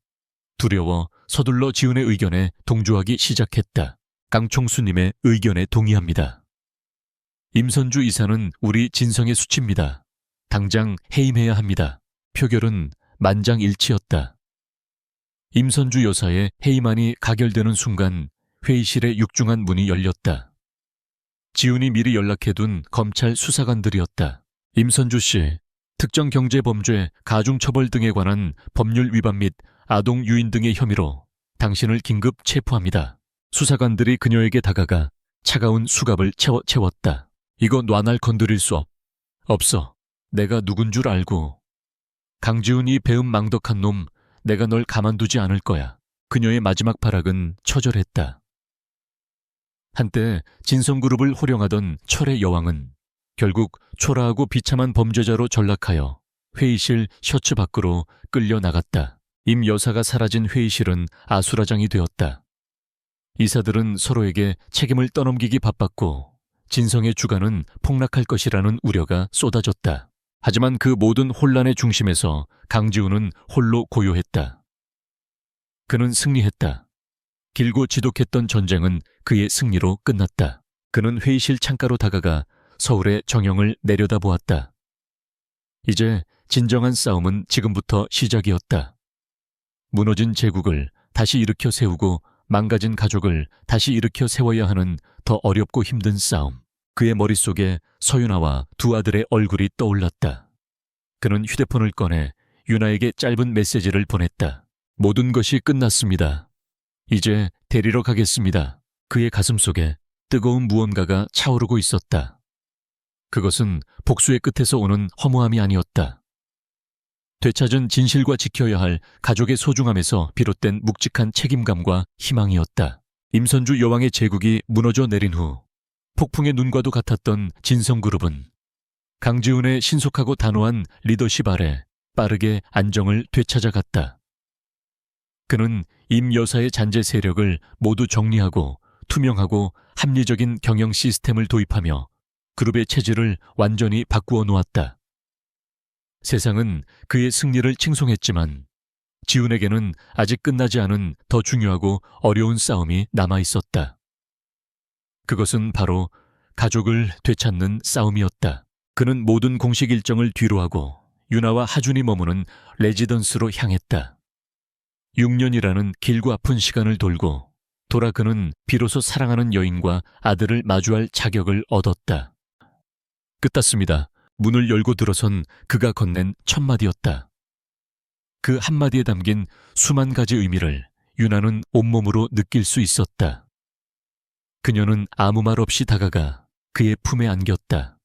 두려워 서둘러 지훈의 의견에 동조하기 시작했다. 강총수님의 의견에 동의합니다. 임선주 이사는 우리 진성의 수치입니다. 당장 해임해야 합니다. 표결은 만장일치였다. 임선주 여사의 해임안이 가결되는 순간 회의실의 육중한 문이 열렸다. 지훈이 미리 연락해둔 검찰 수사관들이었다. 임선주 씨, 특정 경제범죄, 가중처벌 등에 관한 법률 위반 및 아동 유인 등의 혐의로 당신을 긴급 체포합니다. 수사관들이 그녀에게 다가가 차가운 수갑을 채웠다. 이거 놔날 건드릴 수 없어. 내가 누군 줄 알고. 강지훈이 배은 망덕한 놈, 내가 널 가만두지 않을 거야. 그녀의 마지막 발악은 처절했다. 한때 진성그룹을 호령하던 철의 여왕은 결국 초라하고 비참한 범죄자로 전락하여 회의실 셔츠 밖으로 끌려나갔다. 임 여사가 사라진 회의실은 아수라장이 되었다. 이사들은 서로에게 책임을 떠넘기기 바빴고 진성의 주가는 폭락할 것이라는 우려가 쏟아졌다. 하지만 그 모든 혼란의 중심에서 강지훈은 홀로 고요했다. 그는 승리했다. 길고 지독했던 전쟁은 그의 승리로 끝났다. 그는 회의실 창가로 다가가 서울의 정형을 내려다보았다. 이제 진정한 싸움은 지금부터 시작이었다. 무너진 제국을 다시 일으켜 세우고 망가진 가족을 다시 일으켜 세워야 하는 더 어렵고 힘든 싸움. 그의 머릿속에 서윤아와 두 아들의 얼굴이 떠올랐다. 그는 휴대폰을 꺼내 윤아에게 짧은 메시지를 보냈다. 모든 것이 끝났습니다. 이제 데리러 가겠습니다. 그의 가슴 속에 뜨거운 무언가가 차오르고 있었다. 그것은 복수의 끝에서 오는 허무함이 아니었다. 되찾은 진실과 지켜야 할 가족의 소중함에서 비롯된 묵직한 책임감과 희망이었다. 임선주 여왕의 제국이 무너져 내린 후 폭풍의 눈과도 같았던 진성그룹은 강지훈의 신속하고 단호한 리더십 아래 빠르게 안정을 되찾아갔다. 그는 임 여사의 잔재 세력을 모두 정리하고 투명하고 합리적인 경영 시스템을 도입하며 그룹의 체질을 완전히 바꾸어 놓았다. 세상은 그의 승리를 칭송했지만 지훈에게는 아직 끝나지 않은 더 중요하고 어려운 싸움이 남아 있었다. 그것은 바로 가족을 되찾는 싸움이었다. 그는 모든 공식 일정을 뒤로하고 윤아와 하준이 머무는 레지던스로 향했다. 6년이라는 길고 아픈 시간을 돌고 돌아 그는 비로소 사랑하는 여인과 아들을 마주할 자격을 얻었다. 끝났습니다. 문을 열고 들어선 그가 건넨 첫 마디였다. 그 한마디에 담긴 수만 가지 의미를 윤아는 온몸으로 느낄 수 있었다. 그녀는 아무 말 없이 다가가 그의 품에 안겼다.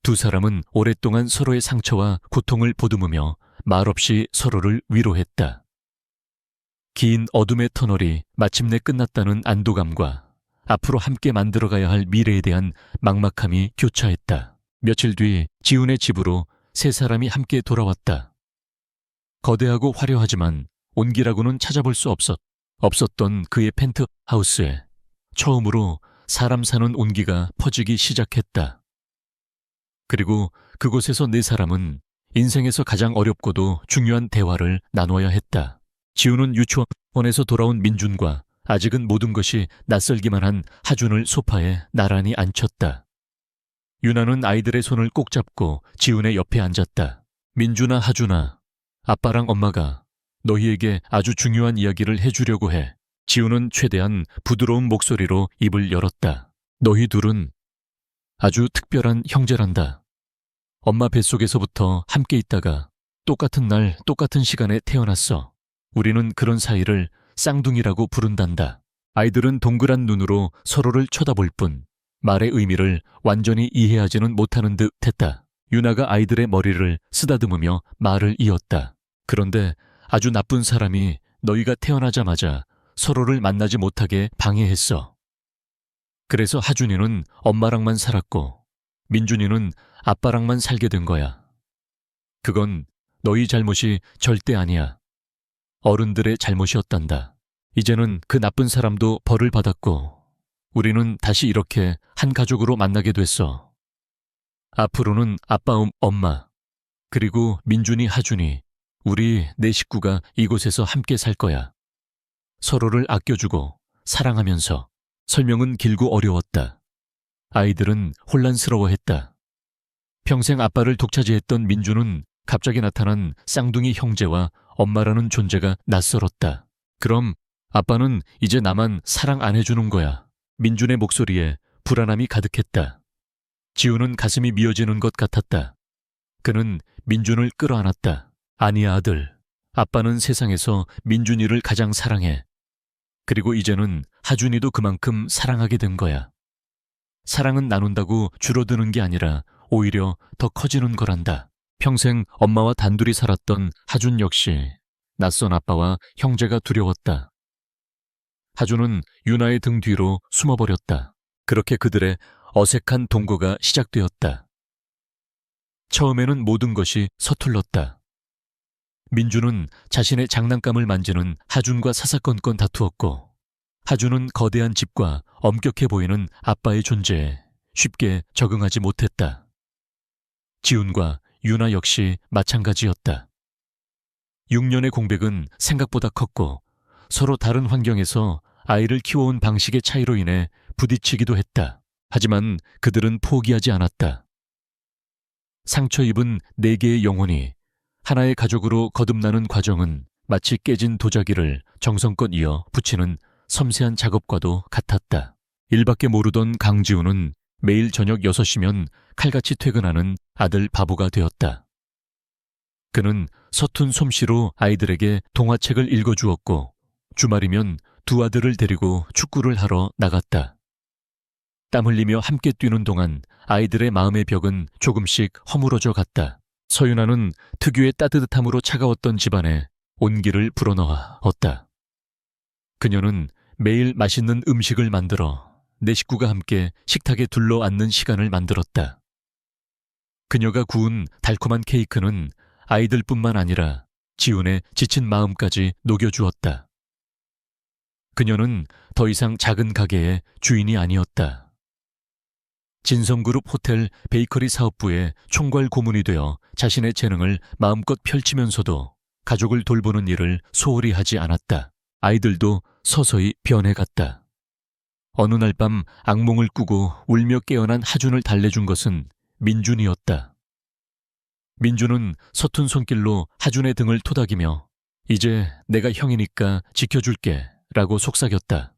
두 사람은 오랫동안 서로의 상처와 고통을 보듬으며 말없이 서로를 위로했다. 긴 어둠의 터널이 마침내 끝났다는 안도감과 앞으로 함께 만들어가야 할 미래에 대한 막막함이 교차했다. 며칠 뒤 지훈의 집으로 세 사람이 함께 돌아왔다. 거대하고 화려하지만 온기라고는 찾아볼 수 없었던 그의 펜트하우스에 처음으로 사람 사는 온기가 퍼지기 시작했다. 그리고 그곳에서 네 사람은 인생에서 가장 어렵고도 중요한 대화를 나눠야 했다. 지훈은 유치원에서 돌아온 민준과 아직은 모든 것이 낯설기만 한 하준을 소파에 나란히 앉혔다. 유나는 아이들의 손을 꼭 잡고 지훈의 옆에 앉았다. 민준아, 하준아, 아빠랑 엄마가 너희에게 아주 중요한 이야기를 해주려고 해. 지훈은 최대한 부드러운 목소리로 입을 열었다. 너희 둘은 아주 특별한 형제란다. 엄마 뱃속에서부터 함께 있다가 똑같은 날 똑같은 시간에 태어났어. 우리는 그런 사이를 쌍둥이라고 부른단다. 아이들은 동그란 눈으로 서로를 쳐다볼 뿐 말의 의미를 완전히 이해하지는 못하는 듯 했다. 유나가 아이들의 머리를 쓰다듬으며 말을 이었다. 그런데 아주 나쁜 사람이 너희가 태어나자마자 서로를 만나지 못하게 방해했어. 그래서 하준이는 엄마랑만 살았고 민준이는 아빠랑만 살게 된 거야. 그건 너희 잘못이 절대 아니야. 어른들의 잘못이었단다. 이제는 그 나쁜 사람도 벌을 받았고 우리는 다시 이렇게 한 가족으로 만나게 됐어. 앞으로는 아빠, 엄마, 그리고 민준이, 하준이, 우리 네 식구가 이곳에서 함께 살 거야. 서로를 아껴주고 사랑하면서. 설명은 길고 어려웠다. 아이들은 혼란스러워했다. 평생 아빠를 독차지했던 민준은 갑자기 나타난 쌍둥이 형제와 엄마라는 존재가 낯설었다. 그럼 아빠는 이제 나만 사랑 안 해주는 거야. 민준의 목소리에 불안함이 가득했다. 지훈은 가슴이 미어지는 것 같았다. 그는 민준을 끌어안았다. 아니야, 아들. 아빠는 세상에서 민준이를 가장 사랑해. 그리고 이제는 하준이도 그만큼 사랑하게 된 거야. 사랑은 나눈다고 줄어드는 게 아니라 오히려 더 커지는 거란다. 평생 엄마와 단둘이 살았던 하준 역시 낯선 아빠와 형제가 두려웠다. 하준은 유나의 등 뒤로 숨어버렸다. 그렇게 그들의 어색한 동거가 시작되었다. 처음에는 모든 것이 서툴렀다. 민준은 자신의 장난감을 만지는 하준과 사사건건 다투었고 하준은 거대한 집과 엄격해 보이는 아빠의 존재에 쉽게 적응하지 못했다. 지훈과 유나 역시 마찬가지였다. 6년의 공백은 생각보다 컸고 서로 다른 환경에서 아이를 키워온 방식의 차이로 인해 부딪히기도 했다. 하지만 그들은 포기하지 않았다. 상처 입은 4개의 영혼이 하나의 가족으로 거듭나는 과정은 마치 깨진 도자기를 정성껏 이어 붙이는 섬세한 작업과도 같았다. 일밖에 모르던 강지훈은 매일 저녁 6시면 칼같이 퇴근하는 아들 바보가 되었다. 그는 서툰 솜씨로 아이들에게 동화책을 읽어주었고 주말이면 두 아들을 데리고 축구를 하러 나갔다. 땀 흘리며 함께 뛰는 동안 아이들의 마음의 벽은 조금씩 허물어져 갔다. 서윤아는 특유의 따뜻함으로 차가웠던 집안에 온기를 불어넣었다. 그녀는 매일 맛있는 음식을 만들어 내 식구가 함께 식탁에 둘러앉는 시간을 만들었다. 그녀가 구운 달콤한 케이크는 아이들뿐만 아니라 지훈의 지친 마음까지 녹여주었다. 그녀는 더 이상 작은 가게의 주인이 아니었다. 진성그룹 호텔 베이커리 사업부의 총괄 고문이 되어 자신의 재능을 마음껏 펼치면서도 가족을 돌보는 일을 소홀히 하지 않았다. 아이들도 서서히 변해갔다. 어느 날 밤 악몽을 꾸고 울며 깨어난 하준을 달래준 것은 민준이었다. 민준은 서툰 손길로 하준의 등을 토닥이며 이제 내가 형이니까 지켜줄게 라고 속삭였다.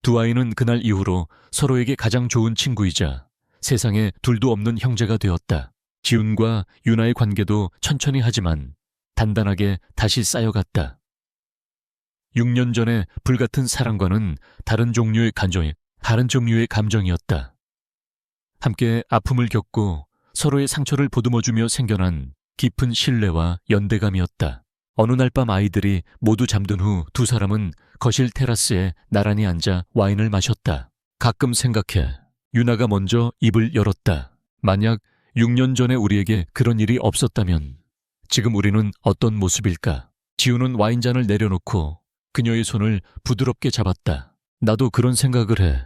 두 아이는 그날 이후로 서로에게 가장 좋은 친구이자 세상에 둘도 없는 형제가 되었다. 지훈과 유나의 관계도 천천히 하지만 단단하게 다시 쌓여갔다. 6년 전의 불같은 사랑과는 다른 종류의 감정이었다. 함께 아픔을 겪고 서로의 상처를 보듬어주며 생겨난 깊은 신뢰와 연대감이었다. 어느 날 밤 아이들이 모두 잠든 후 두 사람은 거실 테라스에 나란히 앉아 와인을 마셨다. 가끔 생각해. 유나가 먼저 입을 열었다. 만약 6년 전에 우리에게 그런 일이 없었다면 지금 우리는 어떤 모습일까? 지우는 와인잔을 내려놓고 그녀의 손을 부드럽게 잡았다. 나도 그런 생각을 해.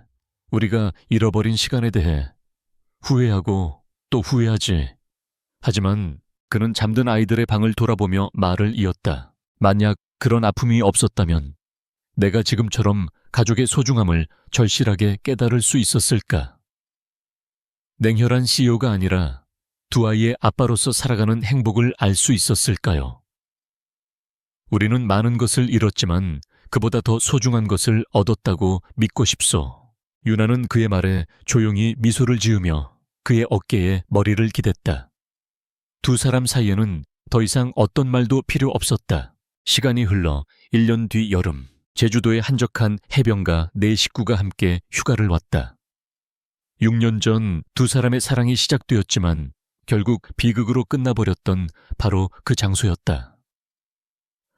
우리가 잃어버린 시간에 대해 후회하고 또 후회하지. 하지만 그는 잠든 아이들의 방을 돌아보며 말을 이었다. 만약 그런 아픔이 없었다면 내가 지금처럼 가족의 소중함을 절실하게 깨달을 수 있었을까? 냉혈한 CEO가 아니라 두 아이의 아빠로서 살아가는 행복을 알 수 있었을까요? 우리는 많은 것을 잃었지만 그보다 더 소중한 것을 얻었다고 믿고 싶소. 유나는 그의 말에 조용히 미소를 지으며 그의 어깨에 머리를 기댔다. 두 사람 사이에는 더 이상 어떤 말도 필요 없었다. 시간이 흘러 1년 뒤 여름, 제주도의 한적한 해변가 네 식구가 함께 휴가를 왔다. 6년 전 두 사람의 사랑이 시작되었지만 결국 비극으로 끝나버렸던 바로 그 장소였다.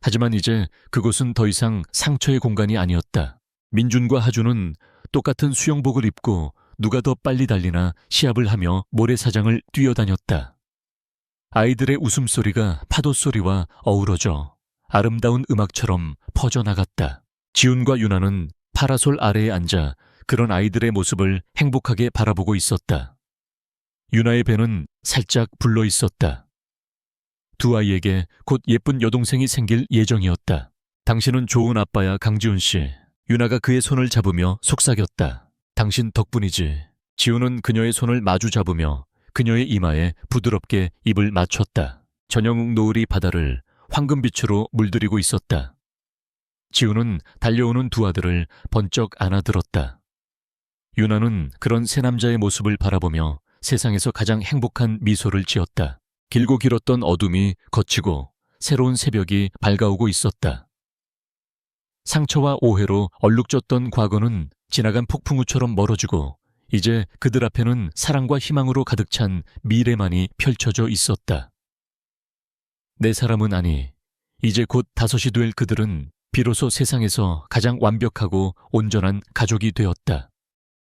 하지만 이제 그곳은 더 이상 상처의 공간이 아니었다. 민준과 하주는 똑같은 수영복을 입고 누가 더 빨리 달리나 시합을 하며 모래사장을 뛰어다녔다. 아이들의 웃음소리가 파도소리와 어우러져 아름다운 음악처럼 퍼져나갔다. 지훈과 유나는 파라솔 아래에 앉아 그런 아이들의 모습을 행복하게 바라보고 있었다. 유나의 배는 살짝 불러 있었다. 두 아이에게 곧 예쁜 여동생이 생길 예정이었다. 당신은 좋은 아빠야, 강지훈 씨. 유나가 그의 손을 잡으며 속삭였다. 당신 덕분이지. 지훈은 그녀의 손을 마주 잡으며 그녀의 이마에 부드럽게 입을 맞췄다. 저녁 노을이 바다를 황금빛으로 물들이고 있었다. 지훈은 달려오는 두 아들을 번쩍 안아들었다. 유나는 그런 세 남자의 모습을 바라보며 세상에서 가장 행복한 미소를 지었다. 길고 길었던 어둠이 걷히고 새로운 새벽이 밝아오고 있었다. 상처와 오해로 얼룩졌던 과거는 지나간 폭풍우처럼 멀어지고 이제 그들 앞에는 사랑과 희망으로 가득 찬 미래만이 펼쳐져 있었다. 네 사람은 아니, 이제 곧 5이 될 그들은 비로소 세상에서 가장 완벽하고 온전한 가족이 되었다.